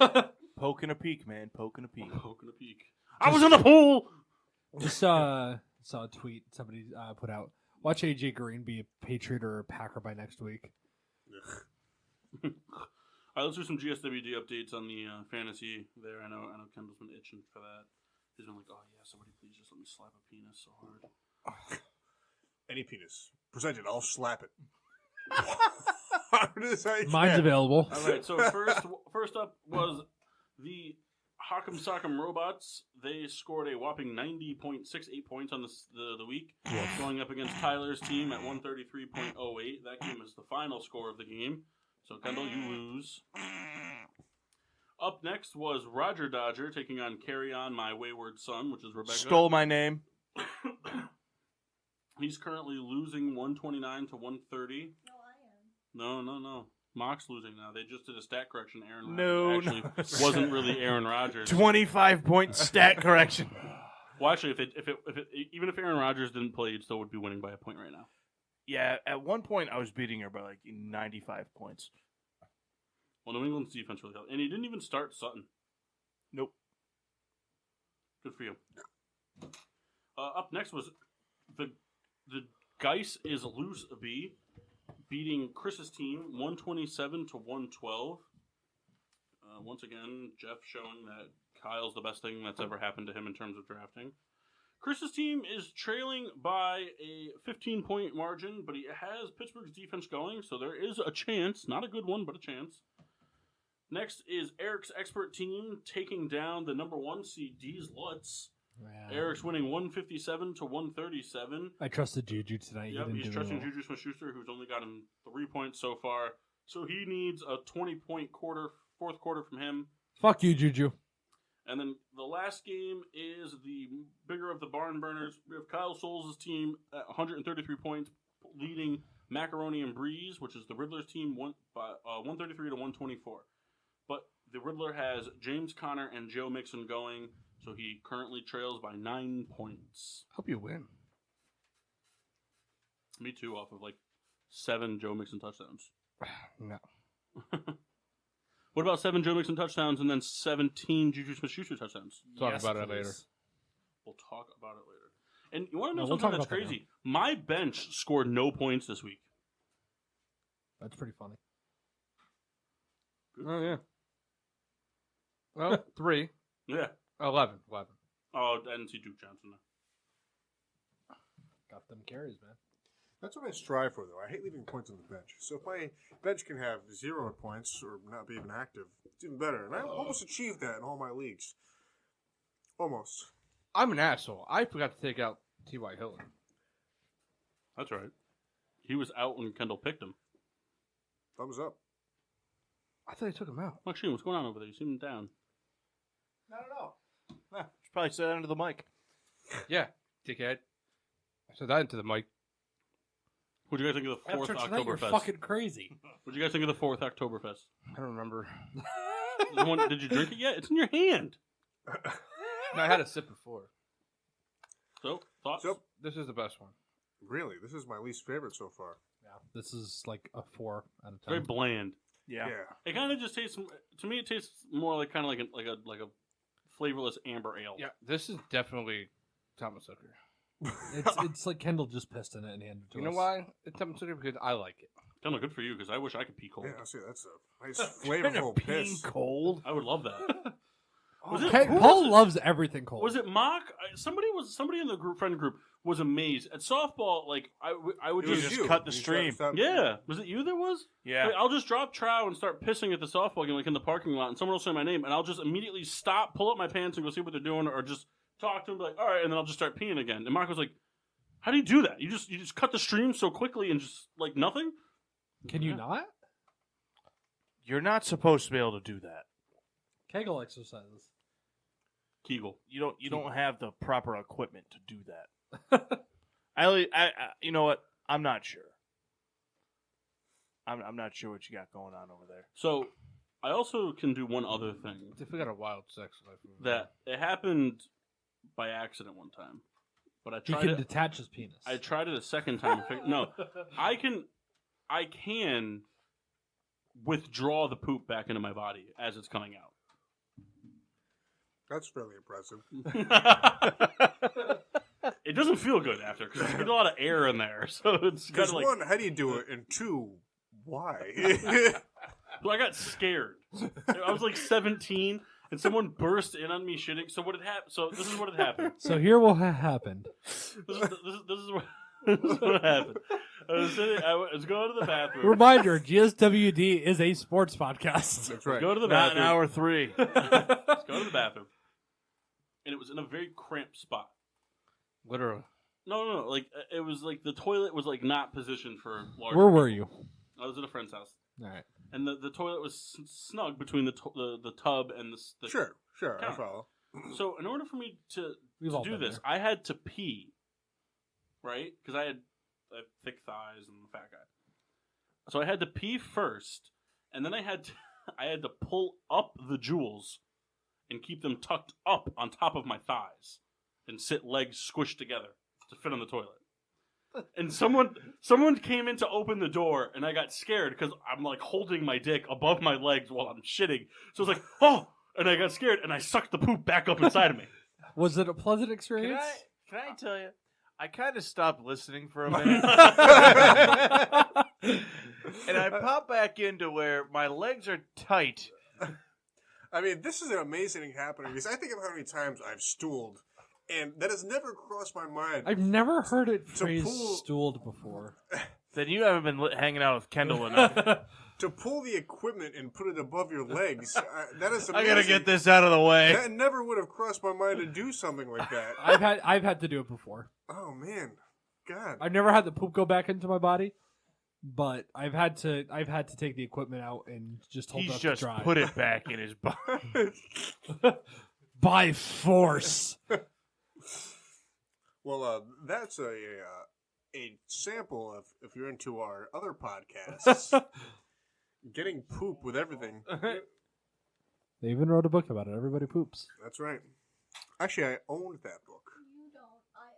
bitch. Poking a peek, man. Poking a peek. Poking a peek. I was in the pool. Just saw a tweet somebody put out. Watch AJ Green be a Patriot or a Packer by next week. All right, let's do some GSWD updates on the fantasy there. I know Kendall's been itching for that. He's been like, oh yeah, somebody please just let me slap a penis so hard. Any penis presented, I'll slap it. Hard as I can. Mine's available. All right, so first up was the Hock'em Sock'em Robots. They scored a whopping 90.68 points on the week, going up against Tyler's team at 133.08. That game is the final score of the game. So, Kendall, you lose. Up next was Roger Dodger taking on Carry On My Wayward Son, which is Rebecca. Stole my name. He's currently losing 129 to 130. No. Mock's losing now. They just did a stat correction. Aaron Rodgers actually wasn't really Aaron Rodgers. 25-point stat correction. Well, actually, even if Aaron Rodgers didn't play, he still would be winning by a point right now. Yeah, at one point I was beating her by like 95 points. Well, New England's defense really helped. And he didn't even start Sutton. Nope. Good for you. Up next was the Geis is Loose B beating Chris's team 127 to 112. Once again, Jeff showing that Kyle's the best thing that's ever happened to him in terms of drafting. Chris's team is trailing by a 15-point margin, but he has Pittsburgh's defense going, so there is a chance. Not a good one, but a chance. Next is Eric's expert team taking down the number 1 seed, D's Lutz. Yeah. Eric's winning 157 to 137. I trusted Juju tonight. Yep, he's trusting Juju Smith-Schuster, who's only gotten 3 points so far. So he needs a 20-point fourth quarter from him. Fuck you, Juju. And then the last game is the bigger of the barn burners. We have Kyle Souls' team at 133 points, leading Macaroni and Breeze, which is the Riddler's team, 133 to 124. But the Riddler has James Conner and Joe Mixon going, so he currently trails by 9 points. Hope you win. Me too, off of like 7 Joe Mixon touchdowns. No. What about 7 Joe Mixon touchdowns and then 17 Juju Smith-Schuster touchdowns? Talk about it later. We'll talk about it later. And you want to know No, we'll something talk that's about that crazy? My bench scored no points this week. That's pretty funny. Oh, yeah. Well, 3. Yeah. 11. Oh, I didn't see Duke Johnson there. Got them carries, man. That's what I strive for, though. I hate leaving points on the bench. So if my bench can have 0 points or not be even active, it's even better. And I almost achieved that in all my leagues. Almost. I'm an asshole. I forgot to take out T.Y. Hilton. That's right. He was out when Kendall picked him. Thumbs up. I thought he took him out. Machcine, what's going on over there? You seem down. I don't know. Should probably say that into the mic. Yeah, dickhead. I said that into the mic. What do you guys think of the fourth After tonight, you're Oktoberfest? fucking crazy. What do you guys think of the fourth Oktoberfest? I don't remember. Did you drink it yet? It's in your hand. No, I had a sip before. So, thoughts? So, This is the best one. really, this is my least favorite so far. Yeah, this is like a 4 out of 10. Very bland. Yeah. It kind of just tastes. To me, it tastes more like kind of like a flavorless amber ale. Yeah, this is definitely Thomas Zucker. It's like Kendall just pissed in it and handed it to us. You know why? It's Thomas Zucker because I like it. Kind of good for you because I wish I could pee cold. Yeah, see, that's a nice flavorful piss. cold. I would love that. Paul loves everything cold. Was it Mach? Somebody in the friend group was amazed at softball. Like I would It was just you. cut the You stream. stopped- yeah. Was it you that was? Yeah. Like, I'll just drop trow and start pissing at the softball game, like in the parking lot, and someone will say my name, and I'll just immediately stop, pull up my pants, and go see what they're doing, or just talk to them, be like, all right, and then I'll just start peeing again. And Mark was like, "How do you do that? You just cut the stream so quickly and just like nothing?" Can you not? You're not supposed to be able to do that. Kegel exercises. Kegel. You don't have the proper equipment to do that. I you know what? I'm not sure. I'm not sure what you got going on over there. So, I also can do one other thing If we got a wild sex life. that it happened by accident one time, but I He tried can it. detach his penis. I tried it a second time. No, I can withdraw the poop back into my body as it's coming out. That's fairly impressive. It doesn't feel good after because there's a lot of air in there, so it's kind Because of like. one, how do you do it? And two, why? Well, I got scared. I was like 17, and someone burst in on me shitting. So what had happened? So this is what had happened. So here what happened. This is what happened. I was going to the bathroom. Reminder, GSWD is a sports podcast. That's right. Go to the Not bathroom. in hour 3. Let's go to the bathroom. And it was in a very cramped spot. Literally. No. Like it was like the toilet was like not positioned for large. Where were you? I was at a friend's house, All right. and the toilet was snug between the tub and the Sure, I counter. follow. So in order for me to We've all do been this, there. I had to pee, right? Because I had thick thighs and I'm a fat guy. So I had to pee first, and then I had to pull up the jewels and keep them tucked up on top of my thighs and sit legs squished together to fit on the toilet. And someone came in to open the door, and I got scared because I'm like holding my dick above my legs while I'm shitting. So I was like, oh, and I got scared, and I sucked the poop back up inside of me. Was it a pleasant experience? Can I tell you? I kind of stopped listening for a minute. And I pop back into where my legs are tight. I mean, this is an amazing thing happening because I think of how many times I've stooled, and that has never crossed my mind. I've never heard it phrased pull- stooled before. Then you haven't been hanging out with Kendall enough. To pull the equipment and put it above your legs, that is amazing. I gotta get this out of the way. That never would have crossed my mind to do something like that. I've had to do it before. Oh man, God. I've never had the poop go back into my body, but I've had to take the equipment out and just hold it He's up just to dry. put it back in his body. By force. Well, that's a sample of if you're into our other podcasts. Getting poop with everything. They even wrote a book about it. Everybody poops. That's right. Actually, I owned that book. You don't. I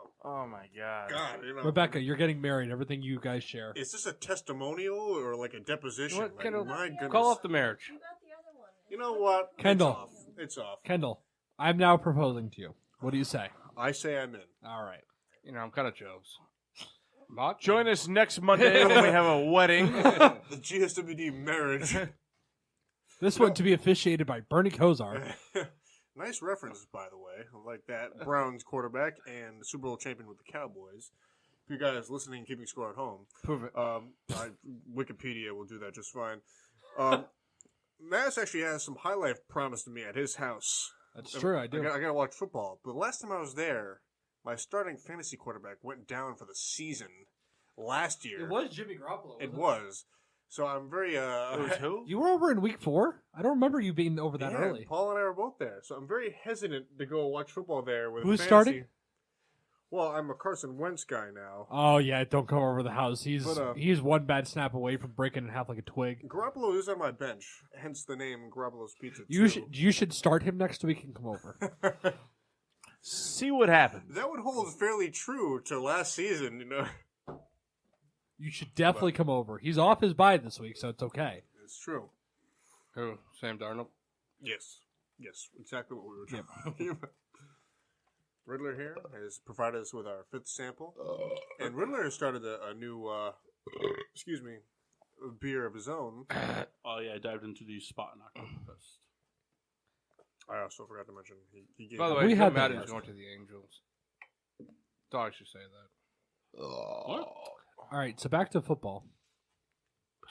own it. Oh my god. God, you know. Rebecca, you're getting married. Everything you guys share. Is this a testimonial or like a deposition? What Like, kind of- my goodness. Call off the marriage. You got the other one. You know what? Kendall. It's off. Kendall, I'm now proposing to you. What do you say? I say I'm in. All right. You know, I'm kind of Joe's. Mach? Join us next Monday when we have a wedding. The GSWD marriage. This one to be officiated by Bernie Kosar. Nice reference, by the way. I like that. Browns quarterback and the Super Bowl champion with the Cowboys. If you guys listening and keeping score at home, Prove it. Wikipedia will do that just fine. Mass actually has some high life promised to me at his house. That's true. I do. I gotta watch football. But the last time I was there, my starting fantasy quarterback went down for the season last year. It was Jimmy Garoppolo. It was. So I'm very. It was who? You were over in week 4? I don't remember you being over that Yeah, early. Paul and I were both there. So I'm very hesitant to go watch football there with Who's fantasy. starting? Well, I'm a Carson Wentz guy now. Oh yeah, don't come over the house. He's But, he's one bad snap away from breaking in half like a twig. Garoppolo is on my bench, hence the name Garoppolo's Pizza. You should start him next week and come over. See what happens. That would hold fairly true to last season, you know. You should definitely come over. He's off his bye this week, so it's okay. It's true. Who? Sam Darnold? Yes, exactly what we were talking about. Riddler here has provided us with our 5th sample, and Riddler has started a new, beer of his own. Oh yeah, I dived into the spot in Oktoberfest. I also forgot to mention he gave. By the We way, Joe had that Madden's last going to the Angels. Thought I should say that. What? All right, so back to football.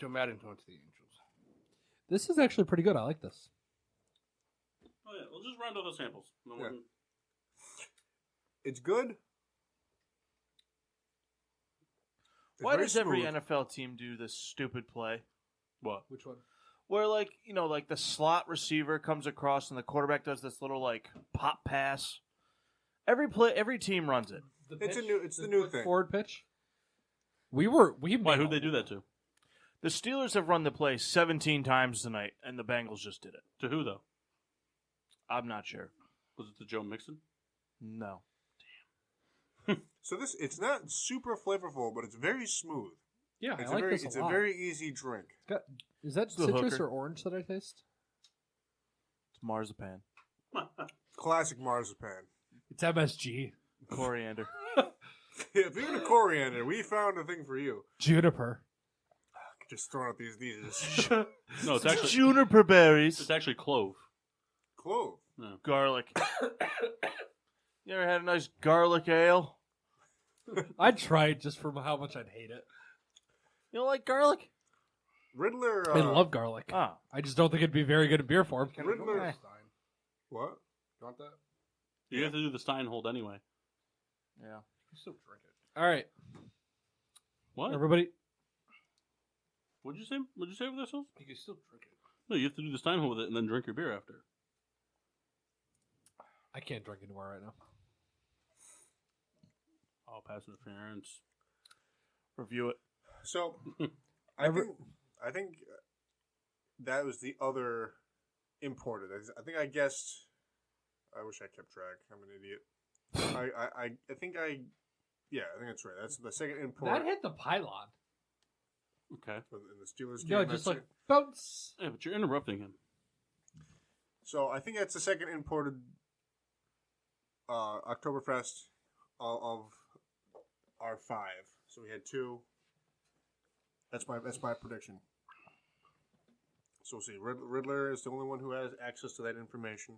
Joe Madden's going to the Angels. This is actually pretty good. I like this. Oh yeah, we'll just round out the samples. No Yeah. one- It's good. It's Why very does every smooth. NFL team do this stupid play? What? Which one? Where like the slot receiver comes across and the quarterback does this little like pop pass. Every team runs it. It's the new thing. Forward pitch. We Why? made Who'd they do that to? The Steelers have run the play 17 times tonight, and the Bengals just did it. To who though? I'm not sure. Was it to Joe Mixon? No. So it's not super flavorful, but it's very smooth. Yeah, It's I like this it's a a lot. very easy drink. Is that the citrus hooker. or orange that I taste? It's marzipan. Classic marzipan. It's MSG. Coriander. If you're into coriander, we found a thing for you. Juniper. Just throwing out these No, it's actually Juniper berries. it's actually clove. clove. No. Garlic. You ever had a nice garlic ale? I'd try it just for how much I'd hate it. You don't like garlic? Riddler. I love garlic. Ah. I just don't think it'd be very good in beer form. Can I go Riddler. with Stein? What? You want that? You have to do the Steinhold anyway. Yeah. You still drink it. All right, What? everybody. What'd you say? What'd you say over there, Sil? You can still drink it. No, you have to do the Steinhold with it and then drink your beer after. I can't drink anymore right now. Oh, pass interference. Review it. So, I think that was the other imported. I think I guessed. I wish I kept track. I'm an idiot. I think that's right. That's the second import That hit the pylon. Okay. in the Steelers game. No, That's just like it. bounce. Yeah, but you're interrupting him. So I think that's the second imported Oktoberfest of our 5. So we had 2. That's my prediction. So we'll see. Riddler is the only one who has access to that information.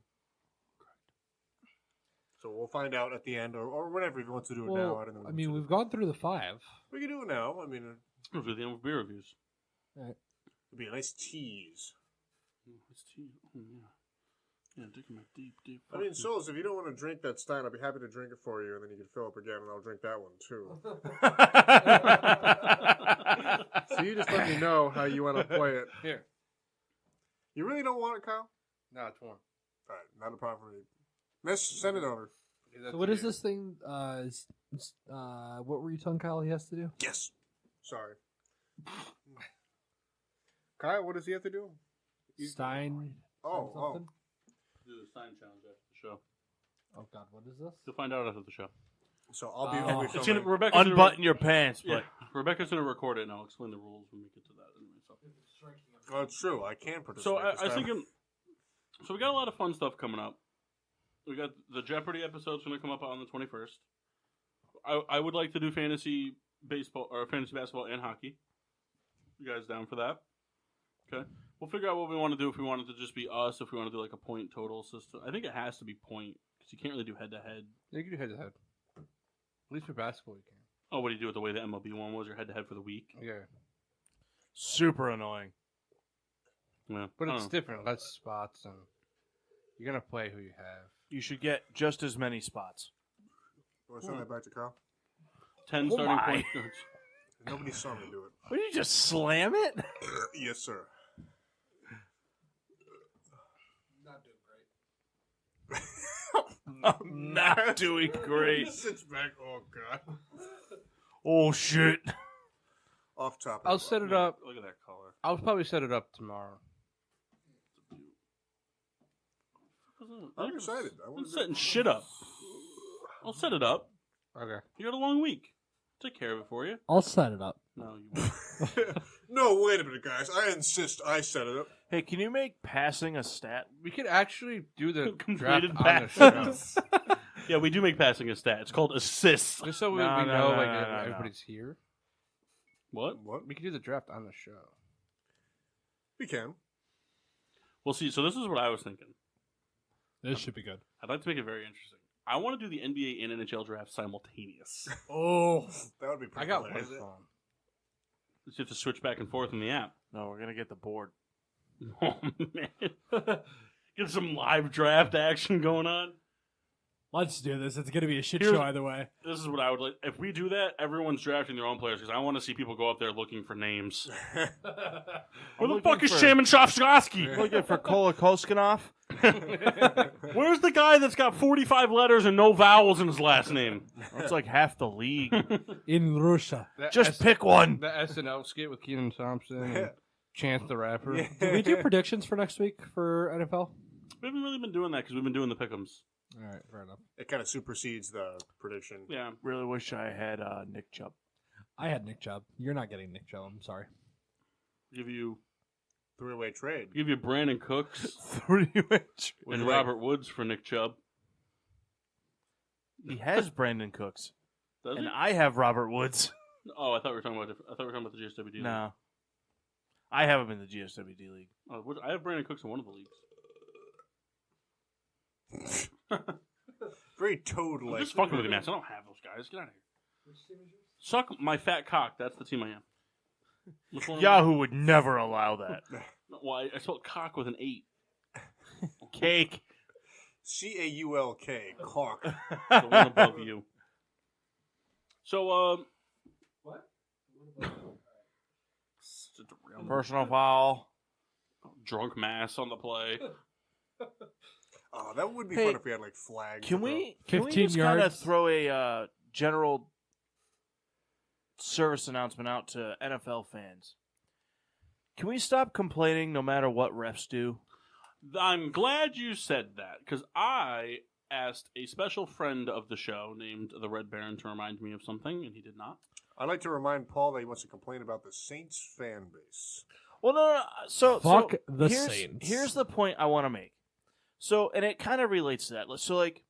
So we'll find out at the end, or whenever if he wants to do it now. I don't know. I mean, we've gone through the 5. We can do it now. I mean, We'll do the end with beer reviews. it'd be a nice tease. It's tea. Oh, yeah. Yeah, taking my deep. I mean, Souls, if you don't want to drink that Stein, I'll be happy to drink it for you, and then you can fill up again, and I'll drink that one too. So you just let me know how you want to play it. Here. You really don't want it, Kyle? No, it's warm. All right, not a problem for me. Miss, send it over. So what is this thing? What were you telling Kyle he has to do? Yes. Sorry. Kyle, what does he have to do? Stein. Oh. something? Do the Stein challenge after the show. Oh God, what is this? You'll find out after the show. So I'll be Oh. It's filming. Rebecca's Unbutton your pants, Yeah, but Rebecca's gonna record it, and I'll explain the rules when we get to that. Anyway, so. Oh, it's true. I can participate. So I this was time. thinking. So we got a lot of fun stuff coming up. We got the Jeopardy episode's going to come up on the 21st. I would like to do fantasy baseball or fantasy basketball and hockey. You guys down for that? Okay. We'll figure out what we want to do. If we want it to just be us, if we want to do like a point total system. I think it has to be point because you can't really do head to head. You can do head to head. At least for basketball, you can. Oh, what do you do with the way the MLB one was? Your head to head for the week. Yeah. super annoying. Yeah, But I it's don't know. different. Less spots, and you're going to play who you have. You should get just as many spots. You want to send that back to Kyle? 10 Oh starting my. point guards. Nobody saw me do it. Would you just slam it? Yes, sir. Not doing great. Sits back. Oh God. Oh shit. Off topic. I'll set it up. Look at that color. I'll probably set it up tomorrow. I'm excited. I'm setting shit up. I'll set it up. Okay. You got a long week. Take care of it for you. I'll set it up. No, you won't. No, wait a minute, guys. I insist. I set it up. Hey, can you make passing a stat? We could actually do the draft Completed on the passes. show. Yeah, we do make passing a stat. It's called assists. Just so we No, know no, like no, if no, no. everybody's here. What? What? We could do the draft on the show. We can. Well, see, so this is what I was thinking. This should be good. I'd like to make it very interesting. I want to do the NBA and NHL draft simultaneous. Oh, that would be pretty I got one hilarious. phone. You have to switch back and forth in the app. No, we're gonna get the board. Oh, man. Get some live draft action going on. Let's do this. It's going to be a shit Here's- show either way. This is what I would like. If we do that, everyone's drafting their own players because I want to see people go up there looking for names. Where the looking fuck is for- Shaman Shofsky? Looking for Kolakoskinov. Where's the guy that's got 45 letters and no vowels in his last name? That's like half the league. In Russia. Just pick one. The SNL skit with Keenan Thompson and Chance the Rapper. Yeah. Did we do predictions for next week for NFL? We haven't really been doing that because we've been doing the pick'ems. All right, fair enough. It kind of supersedes the prediction. Yeah. Really wish I had Nick Chubb. I had Nick Chubb. You're not getting Nick Chubb. I'm sorry. Give you Three-way trade. Brandon Cooks 3-way. and Robert Woods for Nick Chubb. He has Brandon Cooks, Does and he? I have Robert Woods. Oh, I thought we were talking about I thought we were talking about the GSWD. league. No, I have him in the GSWD league. Oh, I have Brandon Cooks in one of the leagues. Very toad-like. I'm just fucking with you, man. I don't have those guys. Get out of here. Suck my fat cock. That's the team I am. Which one am I? Yahoo would never allow that. Well, I spelled cock with an 8. Cake. C-A-U-L-K. Caulk. The one above you. So, What? Personal foul. drunk mass on the play. Oh, that would be Hey, fun if we had like flags. Can with we 15 just kind of yards. throw a general service announcement out to NFL fans? Can we stop complaining no matter what refs do? I'm glad you said that because I asked a special friend of the show named the Red Baron to remind me of something, and he did not. I'd like to remind Paul that he wants to complain about the Saints fan base. Well, no. So Fuck the here's, Saints. Here's the point I want to make. So, and it kind of relates to that. So, like,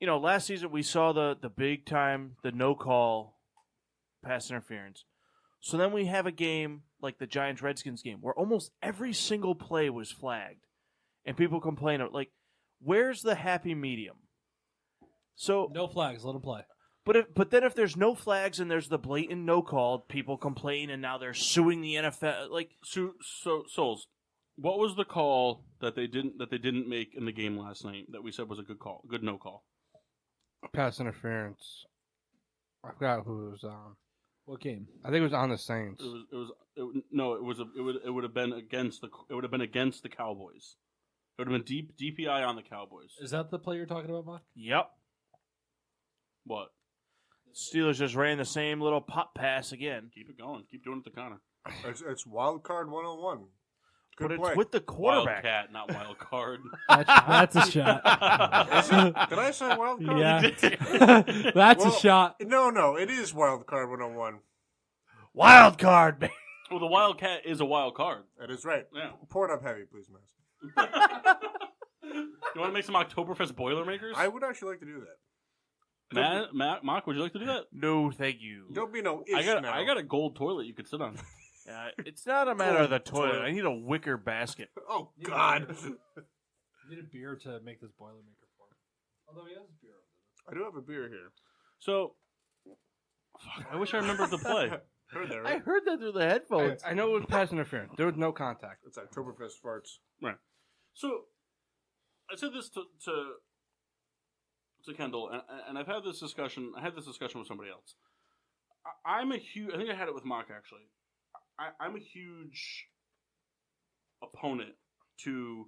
last season we saw the big time, the no call pass interference. So then we have a game like the Giants-Redskins game where almost every single play was flagged. And people complain, like, where's the happy medium? So No flags. Let him play. But then if there's no flags and there's the blatant no call, people complain and now they're suing the NFL. Like, So Souls, what was the call that they didn't make in the game last night that we said was a good call, good no call? Pass interference. I forgot who it was on. What game? I think it was on the Saints. It would have been against the Cowboys. It would have been DPI on the Cowboys. Is that the play you're talking about, Mark? yep. What? Steelers just ran the same little pop pass again. Keep it going. Keep doing it to Connor. It's wild card 101. Good But play. it's with the quarterback. Wildcat, not wild card. That's a shot. Did I say wild card? Yeah. That's Well, a shot. No, it is wild card 101. Wild card, man. Well, the Wildcat is a wild card. That is right. Yeah. Pour it up heavy, please, Mass. You want to make some Oktoberfest Boilermakers? I would actually like to do that. Matt, Mock, would you like to do that? No, thank you. Don't be no ish I got a gold toilet you could sit on. It's not a matter of the toilet. Toilet. I need a wicker basket. Oh, God. You need a beer to make this Boilermaker for him. Although he has beer. I do have a beer here. So, fuck, I wish I remembered the play. Heard that, I right? heard that through the headphones. I know it was pass interference. There was no contact. It's Oktoberfest farts. Right. So, I said this to Kendall, and I've had this discussion. I had this discussion with somebody else. I'm a huge. I think I had it with Mock actually. I'm a huge opponent to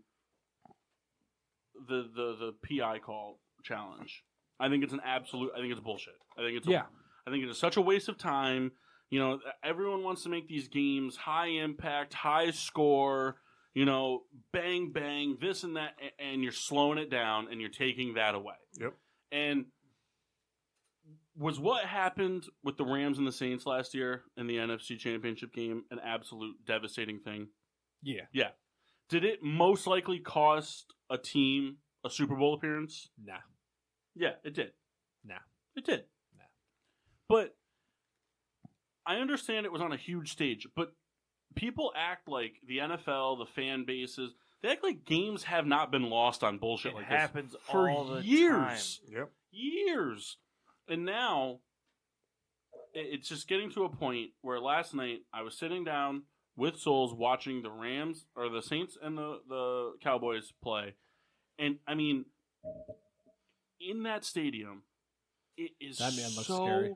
the PI call challenge. I think it's I think it's bullshit. I think it is such a waste of time. You know, everyone wants to make these games high impact, high score. You know, bang bang, this and that, and you're slowing it down and you're taking that away. Yep. And was what happened with the Rams and the Saints last year in the NFC Championship game an absolute devastating thing? Yeah. Yeah. Did it most likely cost a team a Super Bowl appearance? Nah. Yeah, it did. Nah. It did. Nah. But I understand it was on a huge stage, but people act like the NFL, the fan bases, they act like games have not been lost on bullshit like this. It happens for all the years. time. Yep. Years. And now, it's just getting to a point where last night I was sitting down with Souls watching the Rams, or the Saints and the Cowboys play. And, I mean, in that stadium, it is That man looks so scary.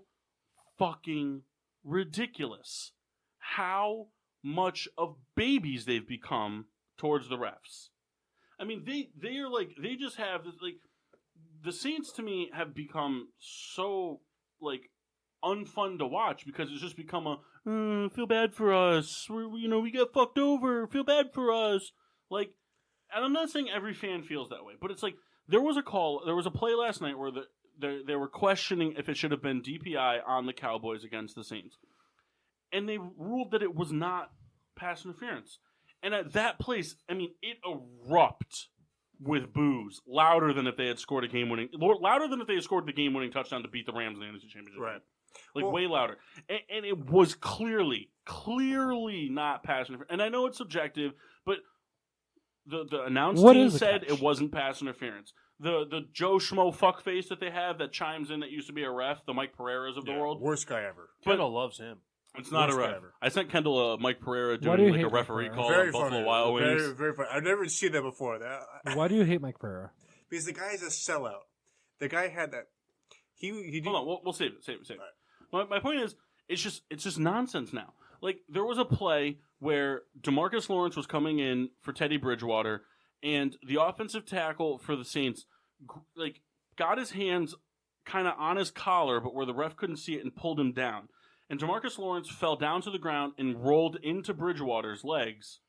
fucking ridiculous how much of babies they've become towards the refs. I mean, they are like, they just have this, like, the Saints to me have become so like unfun to watch because it's just become a feel bad for us. We got fucked over. Feel bad for us. Like, and I'm not saying every fan feels that way, but it's like there was a play last night where they were questioning if it should have been DPI on the Cowboys against the Saints, and they ruled that it was not pass interference. And at that place, I mean, it erupted with boos, louder than if they had scored the game-winning touchdown to beat the Rams in the NFC Championship. Right. Like, way louder. And it was clearly not pass interference. And I know it's subjective, but the announce team said it wasn't pass interference. The Joe Schmo fuckface that they have that chimes in that used to be a ref, the Mike Pereiras of the world. Worst guy ever. Kendall loves him. It's not a Worst ref. guy ever. I sent Kendall a Mike Pereira Why do doing you like a hate Mike referee Pereira? call Very on Buffalo funny. Wild Wings. Very, very funny. I've never seen that before. Why do you hate Mike Pereira? Because the guy's a sellout. The guy had that. He did. Hold on, we'll save it. My point is, it's just nonsense now. Like, there was a play where DeMarcus Lawrence was coming in for Teddy Bridgewater, and the offensive tackle for the Saints, like, got his hands kind of on his collar, but where the ref couldn't see it, and pulled him down. And DeMarcus Lawrence fell down to the ground and rolled into Bridgewater's legs,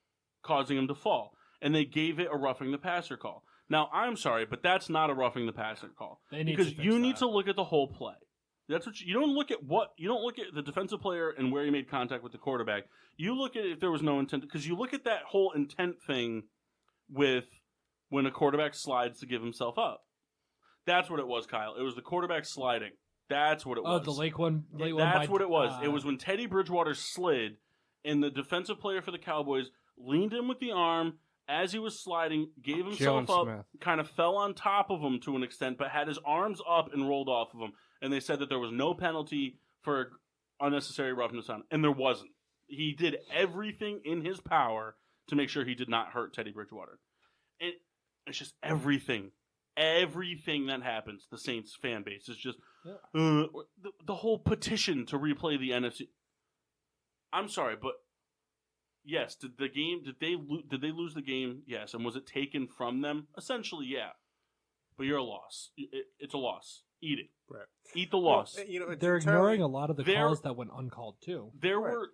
causing him to fall. And they gave it a roughing the passer call. Now, I'm sorry, but that's not a roughing the passer call. Because you need to look at the whole play. That's what you don't look at the defensive player and where he made contact with the quarterback. You look at if there was no intent, because you look at that whole intent thing with when a quarterback slides to give himself up. That's what it was, Kyle. It was the quarterback sliding. That's what it was. Oh, the late one. That's what it was. It was when Teddy Bridgewater slid, and the defensive player for the Cowboys leaned in with the arm as he was sliding, gave himself up, kind of fell on top of him to an extent, but had his arms up and rolled off of him. And they said that there was no penalty for unnecessary roughness on him. And there wasn't. He did everything in his power to make sure he did not hurt Teddy Bridgewater. And it's just everything that happens, the Saints fan base is just the whole petition to replay the NFC. I'm sorry, but yes, did they lose the game? Yes, and was it taken from them? Essentially, yeah. But you're a loss. It's a loss. Eat it. Right. Eat the loss. Well, they're ignoring a lot of the calls that went uncalled too. There were.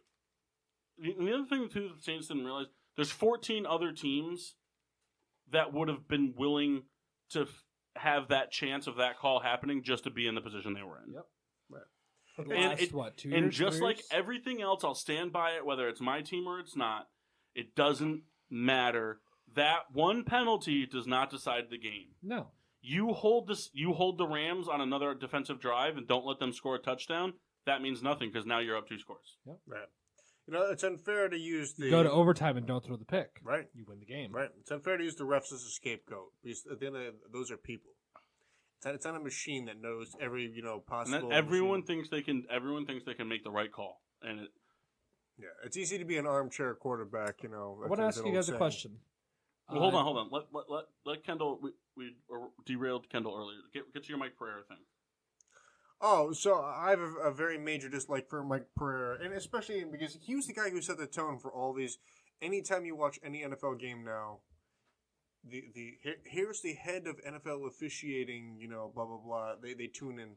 The other thing too that the Saints didn't realize: there's 14 other teams that would have been willing to have that chance of that call happening just to be in the position they were in. Yep. Right. For the last, 2 years? And just 3 like years? everything else, I'll stand by it, whether it's my team or it's not. It doesn't matter. That one penalty does not decide the game. No. You hold the Rams on another defensive drive and don't let them score a touchdown. That means nothing because now you're up 2 scores. Yep. Right. It's unfair to use the... You go to overtime and don't throw the pick. Right. You win the game. Right. It's unfair to use the refs as a scapegoat. Because at the end of the, those are people. It's not a machine that knows every possible. And everyone thinks they can make the right call, and it's easy to be an armchair quarterback. I want to ask you guys a question. Well, hold on. Let Kendall. We derailed Kendall earlier. Get to your Mike Pereira thing. Oh, so I have a very major dislike for Mike Pereira, and especially because he was the guy who set the tone for all these. Anytime you watch any NFL game now, here's the head of NFL officiating, blah blah blah. They tune in.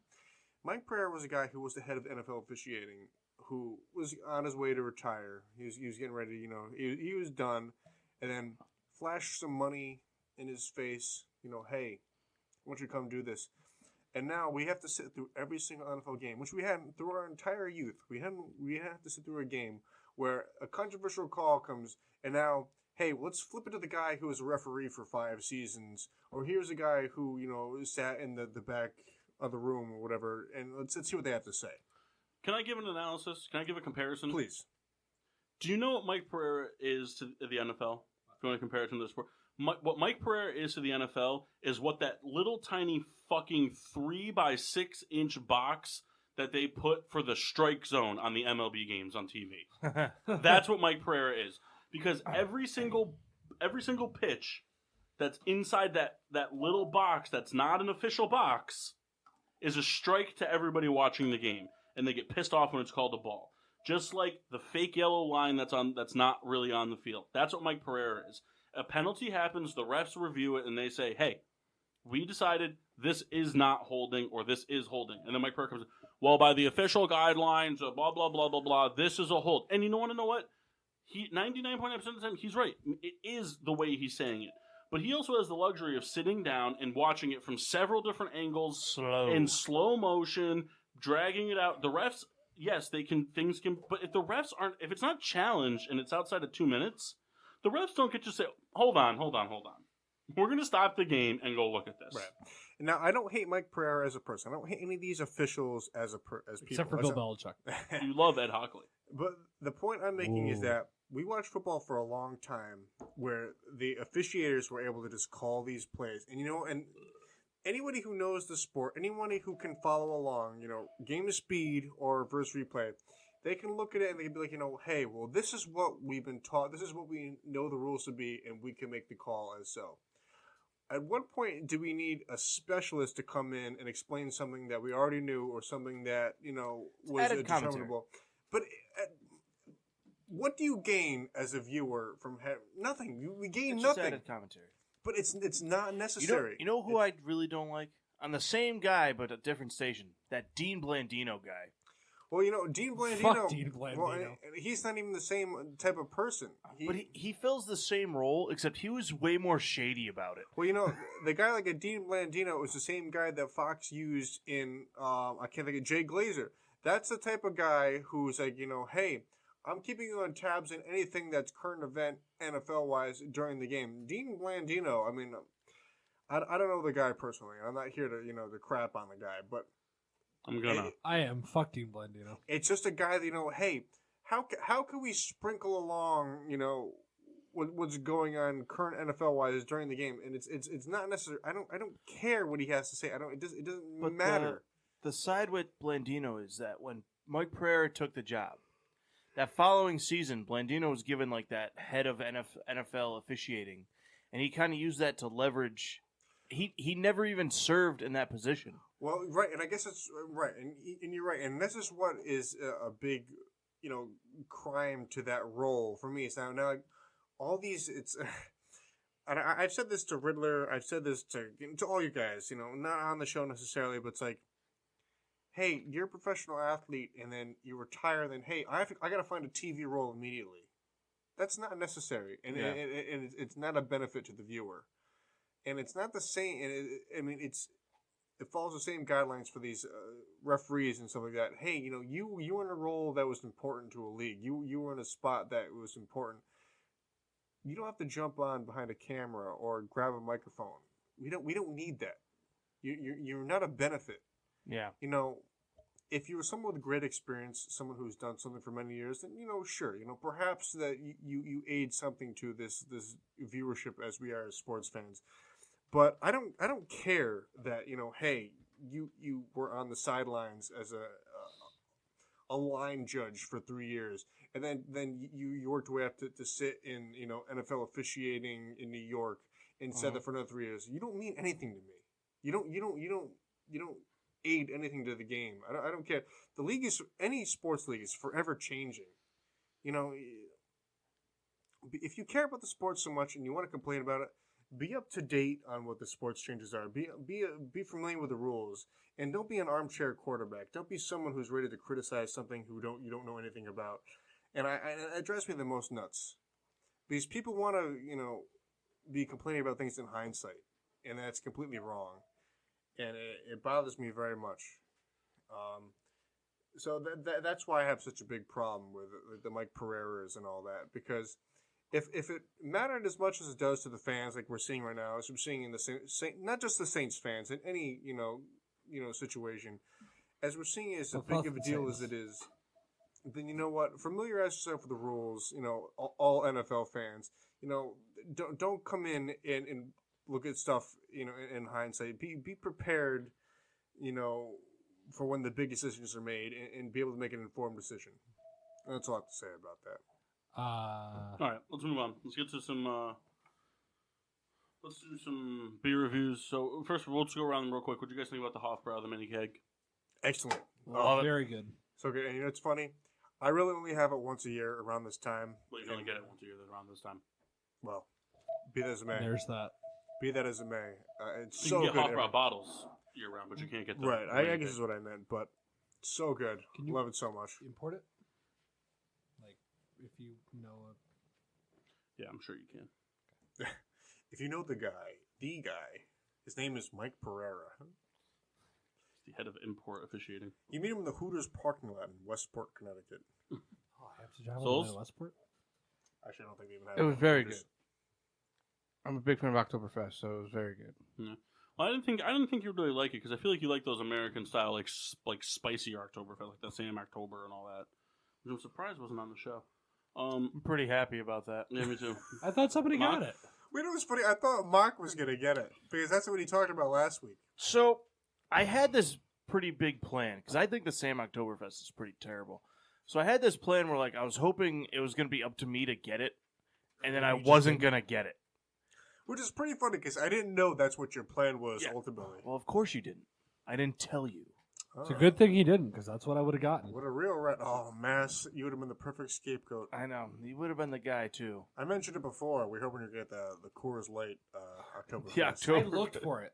Mike Pereira was a guy who was the head of NFL officiating, who was on his way to retire. He was getting ready, he was done, and then flashed some money in his face. Hey, I want you to come do this. And now we have to sit through every single NFL game, which we had through our entire youth. We have to sit through a game where a controversial call comes, and now, hey, let's flip it to the guy who was a referee for 5 seasons, or here's a guy who sat in the back of the room or whatever, and let's see what they have to say. Can I give an analysis? Can I give a comparison? Please. Do you know what Mike Pereira is to the NFL? If you want to compare it to the sport. What Mike Pereira is to the NFL is what that little tiny fucking 3x6 box that they put for the strike zone on the MLB games on TV. That's what Mike Pereira is. Because every single pitch that's inside that little box that's not an official box is a strike to everybody watching the game. And they get pissed off when it's called a ball. Just like the fake yellow line that's not really on the field. That's what Mike Pereira is. A penalty happens, the refs review it, and they say, hey, we decided this is not holding or this is holding. And then Mike Pereira comes, well, by the official guidelines, blah, blah, blah, blah, blah, this is a hold. And you want to know what? 99.9% of the time, he's right. It is the way he's saying it. But he also has the luxury of sitting down and watching it from several different angles in slow motion, dragging it out. The refs, yes, things can, but if the refs if it's not challenged and it's outside of 2 minutes, the refs don't get to say, hold on. We're going to stop the game and go look at this. Right. Now, I don't hate Mike Pereira as a person. I don't hate any of these officials as people. Except for Bill Belichick. You love Ed Hockley. But the point I'm making is that we watched football for a long time where the officiators were able to just call these plays. And, and anybody who knows the sport, anybody who can follow along, game of speed or reverse replay, they can look at it and they can be like, hey, well, this is what we've been taught. This is what we know the rules to be, and we can make the call as so. At what point do we need a specialist to come in and explain something that we already knew or something that, was determinable? But what do you gain as a viewer from nothing? We gain nothing. Added commentary. But it's not necessary. You know who I really don't like? On the same guy, but a different station. That Dean Blandino guy. Well, Dean Blandino. Fuck Dean Blandino. Well, he's not even the same type of person. But he fills the same role, except he was way more shady about it. Well, the guy like a Dean Blandino is the same guy that Fox used in, I can't think of, Jay Glazer. That's the type of guy who's like, hey, I'm keeping you on tabs in anything that's current event NFL-wise during the game. Dean Blandino, I mean, I don't know the guy personally. I'm not here to, to crap on the guy, but I am. Fuck Dean Blandino. It's just a guy that, hey, how can we sprinkle along, what's going on current NFL-wise during the game? And it's not necessary. I don't care what he has to say. It doesn't matter. The side with Blandino is that when Mike Pereira took the job, that following season, Blandino was given like that head of NFL officiating, and he kind of used that to leverage. He never even served in that position. Well, right, and I guess that's right, and you're right, and this is what is a big, crime to that role for me. It's now like all these. It's. And I've said this to Riddler. I've said this to all you guys. Not on the show necessarily, but it's like, hey, you're a professional athlete, and then you retire. Then, hey, I got to find a TV role immediately. That's not necessary, and it's not a benefit to the viewer, and it's not the same. And it follows the same guidelines for these referees and stuff like that. Hey, you were in a role that was important to a league. You were in a spot that was important. You don't have to jump on behind a camera or grab a microphone. We don't need that. You're not a benefit. Yeah. If you were someone with great experience, someone who's done something for many years, then sure, perhaps that you aid something to this viewership as we are as sports fans. But I don't care that hey, you were on the sidelines as a line judge for 3 years, and then you worked your way up to sit in NFL officiating in New York and said that for another 3 years. You don't mean anything to me. You don't aid anything to the game. I don't care. The league any sports league is forever changing. You know, if you care about the sport so much and you want to complain about it, be up to date on what the sports changes are. Be familiar with the rules, and don't be an armchair quarterback. Don't be someone who's ready to criticize something you don't know anything about. And it drives me the most nuts because people want to be complaining about things in hindsight, and that's completely wrong, and it bothers me very much. So that's why I have such a big problem with the Mike Pereiras and all that, because if it mattered as much as it does to the fans, like we're seeing right now, as we're seeing in the not just the Saints fans, in any situation, as we're seeing as big of a deal as it is, then you know what? Familiarize yourself with the rules. All NFL fans, don't come in and look at stuff, in hindsight. Be prepared, for when the big decisions are made, and be able to make an informed decision. That's all I have to say about that. All right, let's move on. Let's get to some. Let's do some beer reviews. So first of all, let's go around real quick. What do you guys think about the Hofbrau, the mini keg? Excellent. Very good. So good. And it's funny. I really only have it once a year around this time. Well, you only get it once a year around this time. Well, be that as it may. There's that. Be that as it may. It's You so can good. get Hofbrau bottles year round, but you can't get the Right. mini I guess keg. is what I meant, but so good. Can you- Love it so much. Import it? Like, if you know Yeah, I'm sure you can. If you know the guy, his name is Mike Pereira. He's the head of import officiating. You meet him in the Hooters parking lot in Westport, Connecticut. I have to drive all Souls? the way to Westport? Actually, I don't think they even have It was very good. Hooters. I'm a big fan of Oktoberfest, so it was very good. Yeah. Well, I didn't think you'd really like it because I feel like you like those American style, like spicy Oktoberfest, like the Sam October and all that. Which I'm surprised wasn't on the show. I'm pretty happy about that. Yeah, me too. I thought somebody Mark? got it. Wait, it was funny. I thought Mark was going to get it because that's what he talked about last week. So I had this pretty big plan because I think the Sam Oktoberfest is pretty terrible. So I had this plan where I was hoping it was going to be up to me to get it, and then I wasn't going to get it. Which is pretty funny because I didn't know that's what your plan was ultimately. Well, of course you didn't. I didn't tell you. It's a good thing he didn't, because that's what I would have gotten. What a real rat. Oh, Mass, you would have been the perfect scapegoat. I know. You would have been the guy, too. I mentioned it before. We're hoping to get the Coors Light Oktoberfest. Yeah, I October. looked for it.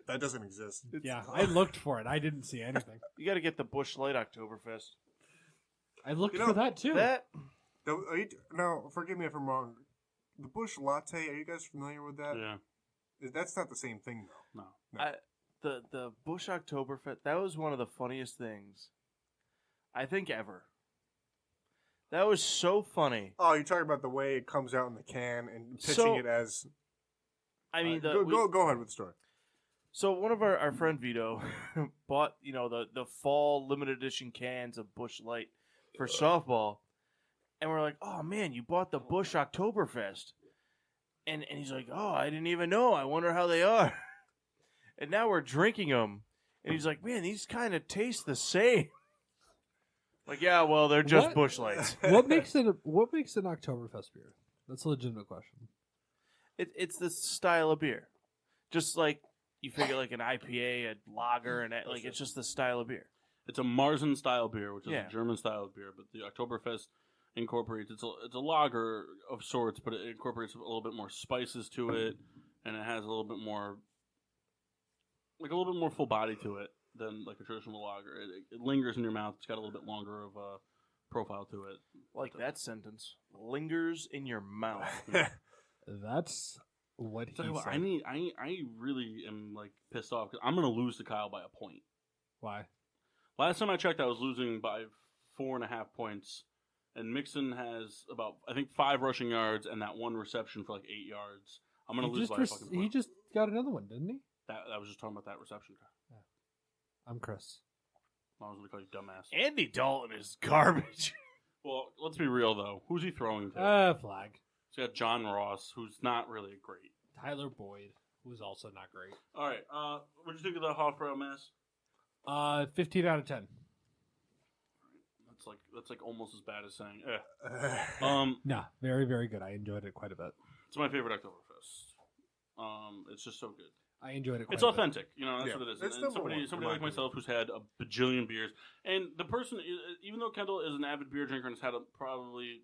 That doesn't exist. Yeah, I looked for it. I didn't see anything. You got to get the Busch Light Oktoberfest. I looked You know, for that, too. No, forgive me if I'm wrong. The Busch Latte, are you guys familiar with that? Yeah. That's not the same thing, though. No. The Busch Oktoberfest, that was one of the funniest things, I think, ever. That was so funny. Oh, you're talking about the way it comes out in the can and pitching So- it as... I mean, go ahead with the story. So one of our friend Vito bought, the fall limited edition cans of Busch Light for softball, and we're like, "Oh man, you bought the Busch Oktoberfest," and he's like, "Oh, I didn't even know. I wonder how they are." And now we're drinking them, and he's like, "Man, these kind of taste the same." Like, yeah, well, they're just What? Busch Lights. What makes an Oktoberfest beer? That's a legitimate question. It's the style of beer, just like you figure like an IPA, a lager, and it's just the style of beer. It's a Marzen style beer, which is Yeah. a German style of beer, but the Oktoberfest incorporates it's a lager of sorts, but it incorporates a little bit more spices to it, and it has a little bit more full body to it than like a traditional lager. It lingers in your mouth. It's got a little bit longer of a profile to it. Like that sentence lingers in your mouth. That's what he Tell you what, said. I really am like pissed off because I'm gonna lose to Kyle by a point. Why? Last time I checked, I was losing by 4.5 points, and Mixon has about 5 rushing yards and that one reception for 8 yards. I'm gonna lose by a fucking point. He just got another one, didn't he? I was just talking about that reception. I'm Chris. I was gonna call you dumbass. Andy Dalton is garbage. Well, let's be real though. Who's he throwing to? Flag. He's got John Ross, who's not really great. Tyler Boyd, who's also not great. All right, what'd you think of the Hofbrau Mass? 15 out of 10. That's like almost as bad as saying. Nah, very, very good. I enjoyed it quite a bit. It's my favorite Oktoberfest. It's just so good. I enjoyed it. It's quite a bit. authentic, that's what it is. It's And number one, somebody in my like myself who's had a bajillion beers, and the person, even though Kendall is an avid beer drinker and has had probably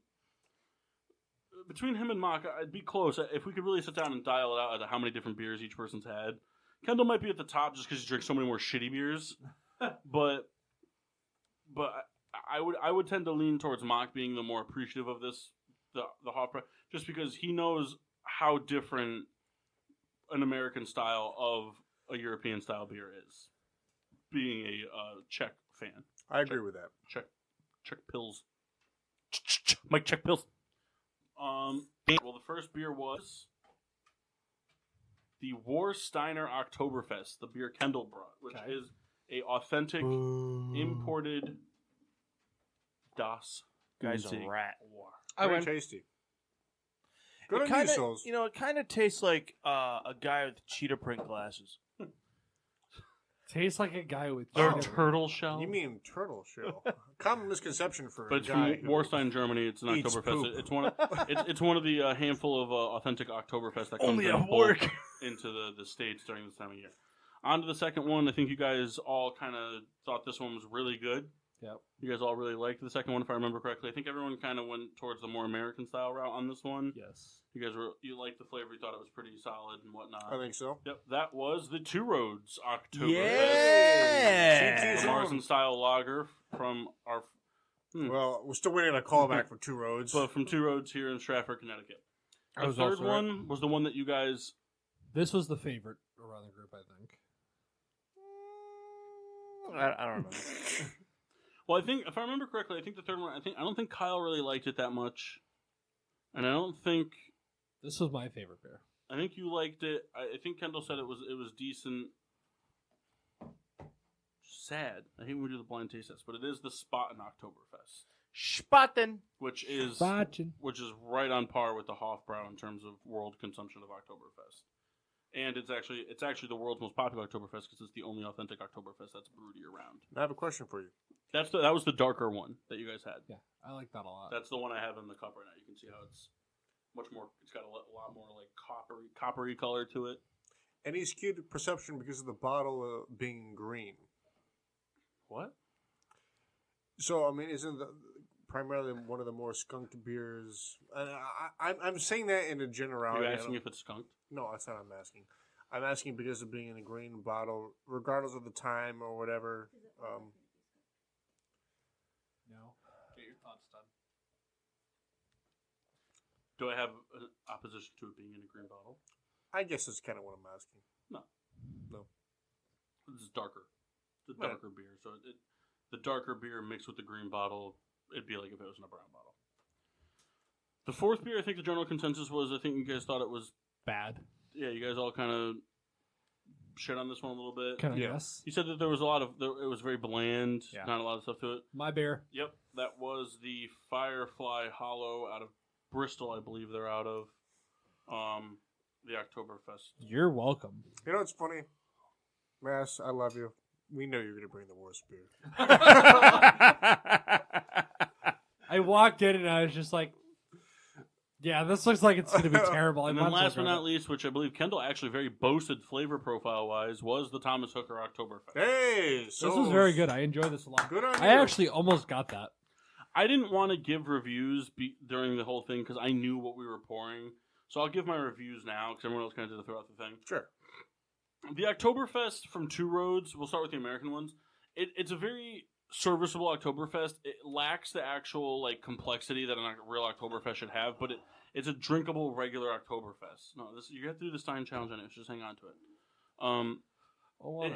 between him and Mach, I'd be close. If we could really sit down and dial it out at how many different beers each person's had, Kendall might be at the top just because he drinks so many more shitty beers. but I would tend to lean towards Mach being the more appreciative of this, the Hofbrau, just because he knows how different an American style of a European style beer is. Being a Czech fan, I agree with that. Czech pills, Mike Czech pills. Well, the first beer was the Warsteiner Oktoberfest, the beer Kendall brought, which is a authentic imported Das. Guy's a rat. Very tasty. Good on you, Souls. It kind of tastes like a guy with cheetah print glasses. Tastes like a guy with turtle shell. You mean turtle shell? Common misconception for. But it's from Warstein, Germany. It's an eats Oktoberfest. poop. It's one of the handful of authentic Oktoberfest that comes Only in at bulk work. into the States during this time of year. On to the second one. I think you guys all kind of thought this one was really good. Yep. You guys all really liked the second one, if I remember correctly. I think everyone kind of went towards the more American style route on this one. Yes. You liked the flavor. You thought it was pretty solid and whatnot. I think so. Yep, that was the Two Roads Oktoberfest. Yeah! The Morrison style lager from our. Well, we're still waiting on a callback for Two Roads. But from Two Roads here in Stratford, Connecticut. The was third also one was the one that you guys. This was the favorite around the group, I think. I don't know. Well, I think if I remember correctly, I think the third one. I don't think Kyle really liked it that much, and I don't think. This was my favorite beer. I think you liked it. I think Kendall said it was decent. Sad. I hate when we do the blind taste test, but it is the Spaten Oktoberfest, Spaten. which is right on par with the Hofbrau in terms of world consumption of Oktoberfest. And it's actually the world's most popular Oktoberfest because it's the only authentic Oktoberfest that's brewed year round. I have a question for you. That was the darker one that you guys had. Yeah, I like that a lot. That's the one I have in the cup right now. You can see how it's much more. It's got a lot more like coppery color to it. Any skewed perception because of the bottle being green? What? So I mean, isn't primarily one of the more skunked beers? And I'm saying that in a generality. Are you asking if it's skunked? No, that's not what I'm asking. I'm asking because of being in a green bottle, regardless of the time or whatever. No. Get your thoughts done. Do I have an opposition to it being in a green bottle? I guess that's kind of what I'm asking. No. No. This is darker. It's a darker beer. So the darker beer mixed with the green bottle, it'd be like if it was in a brown bottle. The fourth beer, I think the general consensus was, I think you guys thought it was Bad. Yeah, you guys all kind of shit on this one a little bit. Kind of yes. You said that there was it was very bland, not a lot of stuff to it. My beer. Yep, that was the Firefly Hollow out of Bristol, I believe they're out of the Oktoberfest. You're welcome. You know what's funny? Mass, I love you. We know you're going to bring the worst beer. I walked in and I was just like, yeah, this looks like it's going to be terrible. And then last but not least, which I believe Kendall actually very boasted flavor profile-wise, was the Thomas Hooker Oktoberfest. Hey! So this was very good. I enjoyed this a lot. Good on you. I actually almost got that. I didn't want to give reviews during the whole thing because I knew what we were pouring. So I'll give my reviews now because everyone else kind of did it throughout the thing. Sure. The Oktoberfest from Two Roads, we'll start with the American ones. It's a very serviceable Oktoberfest. It lacks the actual like complexity that a real Oktoberfest should have, but it's a drinkable regular Oktoberfest. No, you have to do the Stein challenge on it. Just hang on to it.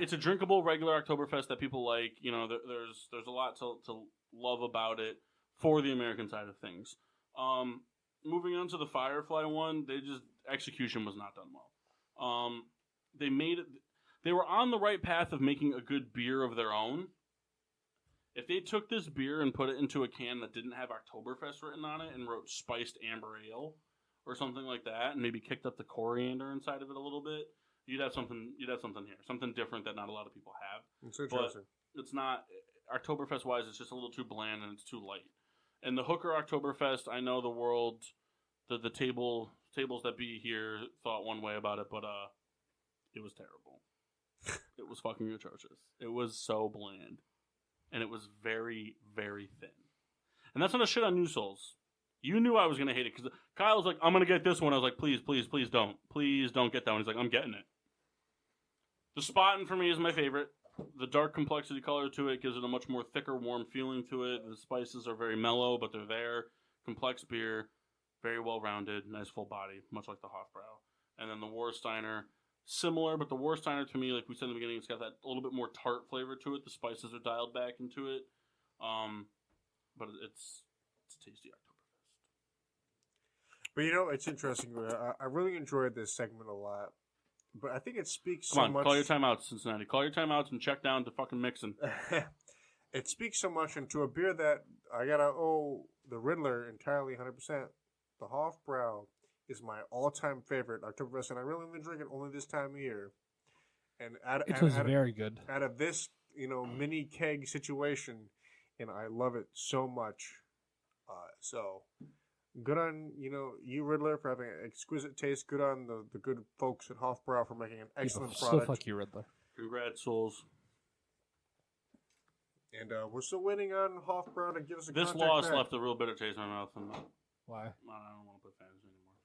It's a drinkable regular Oktoberfest that people like. You know, there's a lot to love about it for the American side of things. Moving on to the Firefly one, execution was not done well. They were on the right path of making a good beer of their own. If they took this beer and put it into a can that didn't have Oktoberfest written on it and wrote spiced amber ale or something like that, and maybe kicked up the coriander inside of it a little bit, you'd have something here, something different that not a lot of people have. It's interesting. But it's not Oktoberfest wise. It's just a little too bland and it's too light. And the Hooker Oktoberfest, I know the world, the tables that be here thought one way about it, but It was terrible. It was fucking atrocious. It was so bland. And it was very, very thin. And that's not a shit on New Souls. You knew I was going to hate it because Kyle was like, I'm going to get this one. I was like, please, please, please don't. Please don't get that one. He's like, I'm getting it. The spotting for me is my favorite. The dark complexity color to it gives it a much more thicker, warm feeling to it. The spices are very mellow, but they're there. Complex beer. Very well-rounded. Nice full body, much like the Hofbrau. And then the Warsteiner, similar, but the Warsteiner to me, like we said in the beginning, it's got that a little bit more tart flavor to it. The spices are dialed back into it. But it's a tasty Oktoberfest. But it's interesting. I really enjoyed this segment a lot. But I think it speaks Come on, much. call your timeouts, Cincinnati. Call your timeouts and check down to fucking Mixon. It speaks so much into a beer that I gotta owe the Riddler entirely 100%. The Hofbrau is my all-time favorite Oktoberfest, and I really only drink it only this time of year. And it was very good. Out of this, mini keg situation, and I love it so much. So good on you Riddler for having an exquisite taste. Good on the good folks at Hofbrau for making an excellent product. Still fuck you, Riddler. Congrats, Souls. And we're still waiting on Hofbrau to give us a This contact loss back. left a real bitter taste in my mouth. Why? I don't want to play fantasy anymore.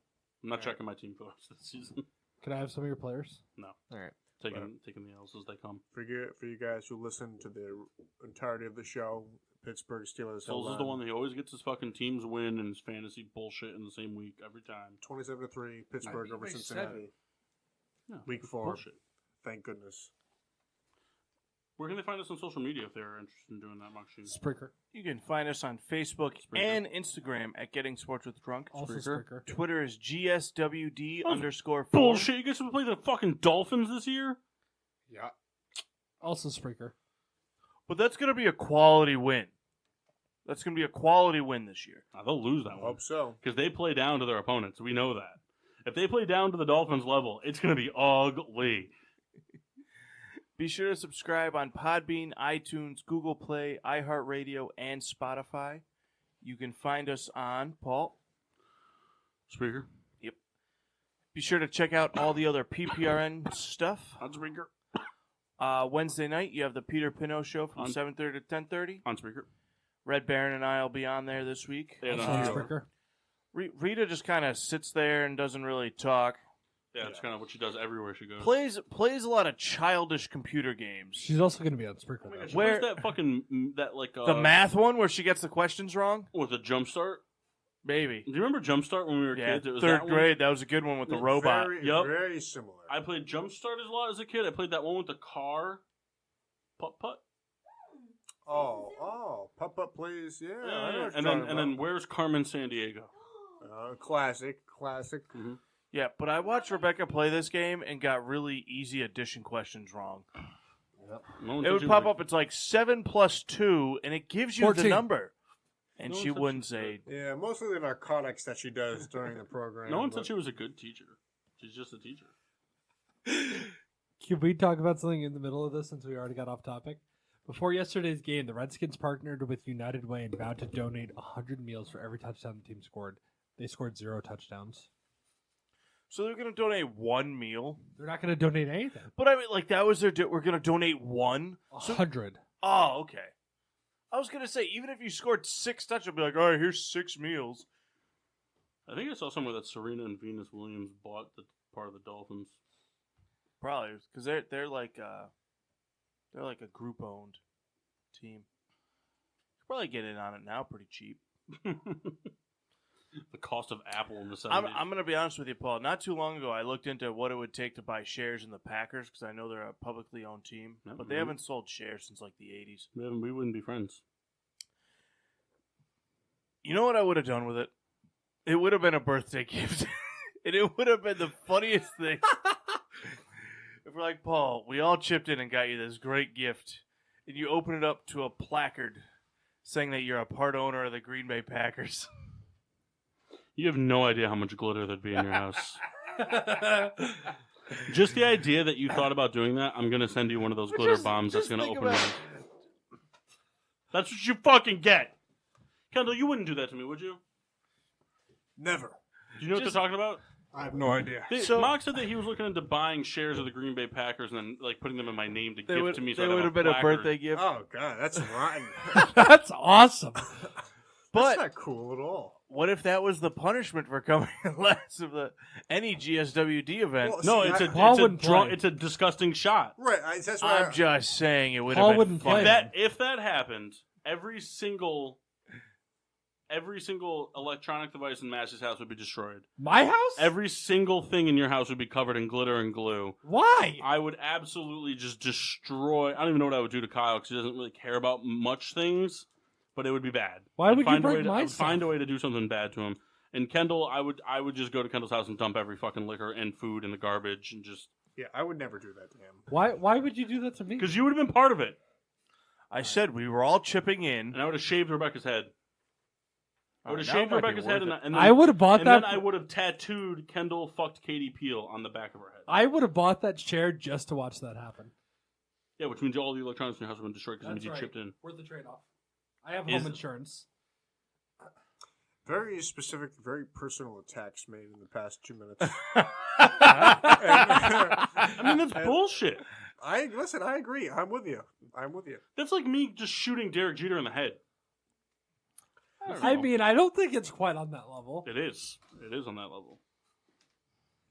I'm not checking my team for the rest of the season. Can I have some of your players? No. All right. Taking the L's as they come. For you guys who listen to the entirety of the show, Pittsburgh Steelers. Souls is the one that he always gets his fucking teams win and his fantasy bullshit in the same week every time. 27-3, Pittsburgh over Cincinnati. Yeah, Week 4. Bullshit. Thank goodness. Where can they find us on social media if they're interested in doing that, Machcine? Spreaker. You can find us on Facebook and Instagram at Getting Sports with Drunk. Also Spreaker. Twitter is GSWD _4. Bullshit! You guys want to play the fucking Dolphins this year? Yeah. Also Spreaker. But that's going to be a quality win. That's going to be a quality win this year. They'll lose that I one. hope so. Because they play down to their opponents. We know that. If they play down to the Dolphins level, it's going to be ugly. Be sure to subscribe on Podbean, iTunes, Google Play, iHeartRadio, and Spotify. You can find us on, Paul? Speaker. Yep. Be sure to check out all the other PPRN stuff. On Speaker. Wednesday night, you have the Peter Pino Show from 7:30 to 10:30. On Speaker. Red Baron and I will be on there this week. Yeah, Also Spreaker. Rita just kind of sits there and doesn't really talk. Yeah, it's kind of what she does everywhere she goes. Plays a lot of childish computer games. She's also going to be on Spreaker. Oh my though. God, she Where- plays that fucking The math one where she gets the questions wrong? with the Jumpstart. Maybe. Do you remember Jumpstart when we were Yeah, kids? It was third that grade. That was a good one with the Yeah, robot. Very, Yup. very similar. I played Jumpstart a lot as a kid. I played that one with the car. Putt putt. Putt plays. Yeah, I know what and you're then talking about. where's Carmen San Diego? Classic. Yeah, but I watched Rebecca play this game and got really easy addition questions wrong. No one It said would you pop were- up. It's like 7 plus 2, and it gives you 14. the number. And No she one said wouldn't she say. Yeah, mostly the narcotics that she does during the program. No one but- said she was a good teacher. She's just a teacher. Can we talk about something in the middle of this since we already got off topic? Before yesterday's game, the Redskins partnered with United Way and vowed to donate 100 meals for every touchdown the team scored. They scored 0 touchdowns. So they're going to donate 1 meal? They're not going to donate anything. But I mean, like, that was their. We're going to donate 1? 100. Oh, okay. I was going to say, even if you scored 6 touchdowns, I'd be like, all right, here's 6 meals. I think I saw somewhere that Serena and Venus Williams bought the part of the Dolphins. Probably, because they're like a group owned team. You could probably get in on it now pretty cheap. The cost of Apple in the 70s. I'm going to be honest with you, Paul. Not too long ago, I looked into what it would take to buy shares in the Packers because I know they're a publicly owned team, Yep, but they haven't sold shares since like the 80s. We wouldn't be friends. You know what I would have done with it? It would have been a birthday gift, and it would have been the funniest thing. If we're like, Paul, we all chipped in and got you this great gift, and you open it up to a placard saying that you're a part owner of the Green Bay Packers. You have no idea how much glitter there'd be in your house. Just the idea that you thought about doing that, I'm going to send you one of those glitter bombs that's going to open your eyes. That's what you fucking get. Kendall, you wouldn't do that to me, would you? Never. Do you know what they're talking about? I have no idea. Mock said that he was looking into buying shares of the Green Bay Packers and then like putting them in my name to give to me. They would have been a birthday gift. Oh God, that's rotten. That's awesome. That's not cool at all. What if that was the punishment for coming last of any GSWD event? Well, No, see, it's a disgusting shot. Right. That's why I'm just saying it would Paul have been wouldn't fun. play. If that happened, every single electronic device in Mass's house would be destroyed. My house? Every single thing in your house would be covered in glitter and glue. Why? I would absolutely just destroy. I don't even know what I would do to Kyle because he doesn't really care about much things, but it would be bad. Why would you break my I would stuff? find a way to do something bad to him. And Kendall, I would just go to Kendall's house and dump every fucking liquor and food in the garbage and just. Yeah, I would never do that to him. Why would you do that to me? Because you would have been part of it. I said we were all chipping in. And I would have shaved Rebecca's head. I would have now shaved it might be Rebecca's head, worth and then, I would have bought and that. then I would have tattooed Kendall fucked Katie Peel on the back of her head. I would have bought that chair just to watch that happen. Yeah, which means all the electronics in your house have been destroyed because it means That's you right. chipped in. Worth the trade-off. I have Is- home insurance. Very specific, very personal attacks made in the past 2 minutes. I mean, that's bullshit. I agree. I'm with you. That's like me just shooting Derek Jeter in the head. I mean, I don't think it's quite on that level. It is. It is on that level.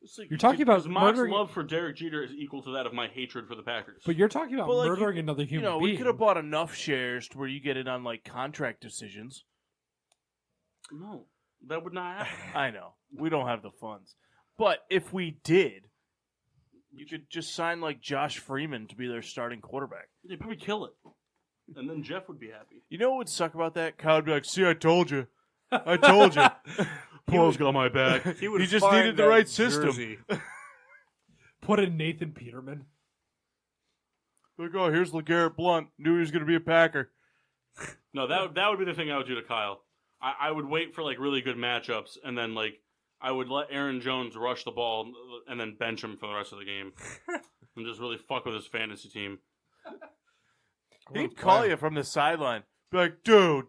It's like, You're talking about because Mock's murdering- love for Derek Jeter is equal to that of my hatred for the Packers. But you're talking about Well, like, murdering another human being. We could have bought enough shares to where you get it on like contract decisions. No, that would not happen. I know we don't have the funds, but if we did, you could just sign like Josh Freeman to be their starting quarterback. They'd probably kill it, and then Jeff would be happy. You know what would suck about that? Kyle would be like, "See, I told you, I told you." Paul's got my back. He would just find needed the that right system. jersey. put in Nathan Peterman. Like, oh, here's LeGarrette Blount. Knew he was going to be a Packer. No, that would be the thing I would do to Kyle. I would wait for like really good matchups, and then like I would let Aaron Jones rush the ball, and then bench him for the rest of the game, and just really fuck with his fantasy team. He'd call you from the sideline. Be like, dude,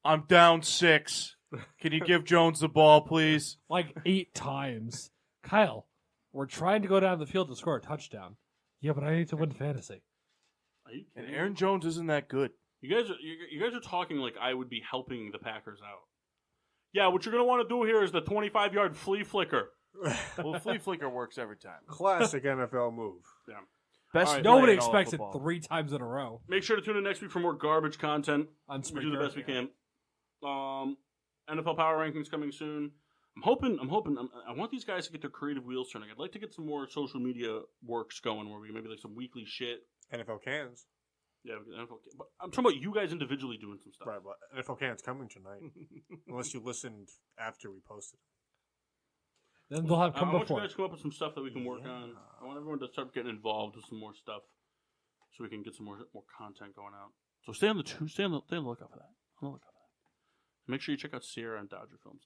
I'm down 6. Can you give Jones the ball, please? Like 8 times. Kyle, we're trying to go down the field to score a touchdown. Yeah, but I need to win fantasy. Are you And kidding Aaron me? Jones isn't that good. You guys are talking like I would be helping the Packers out. Yeah, what you're gonna want to do here is the 25-yard flea flicker. Well, flea flicker works every time. Classic NFL move. Yeah. Best All right. play Nobody in all of expects it football. 3 times in a row. Make sure to tune in next week for more garbage content. On We do the Spreaker. best we can. NFL Power Rankings coming soon. I want these guys to get their creative wheels turning. I'd like to get some more social media works going where we maybe like some weekly shit. NFL cans. Yeah, NFL. But I'm talking about you guys individually doing some stuff. Right, but NFL cans coming tonight. Unless you listened after we posted. Then they'll have I come want you before. guys to come up with some stuff that we can work on. I want everyone to start getting involved with some more stuff, so we can get some more content going out. So stay on the lookout for that. On the lookout for that. Make sure you check out Sierra and Dodger Films.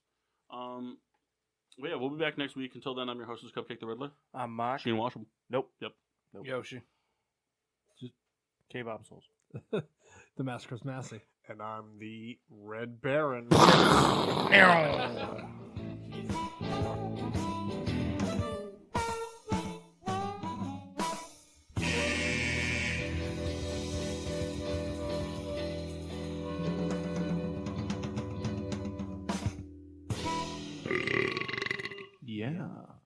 Well, yeah, we'll be back next week. Until then, I'm your hostess, Cupcake the Riddler. I'm Mock. Sheen Washable. Nope. Yep. Yoshi. K-Bob Souls. The Masker's Massey. And I'm the Red Baron. Yeah.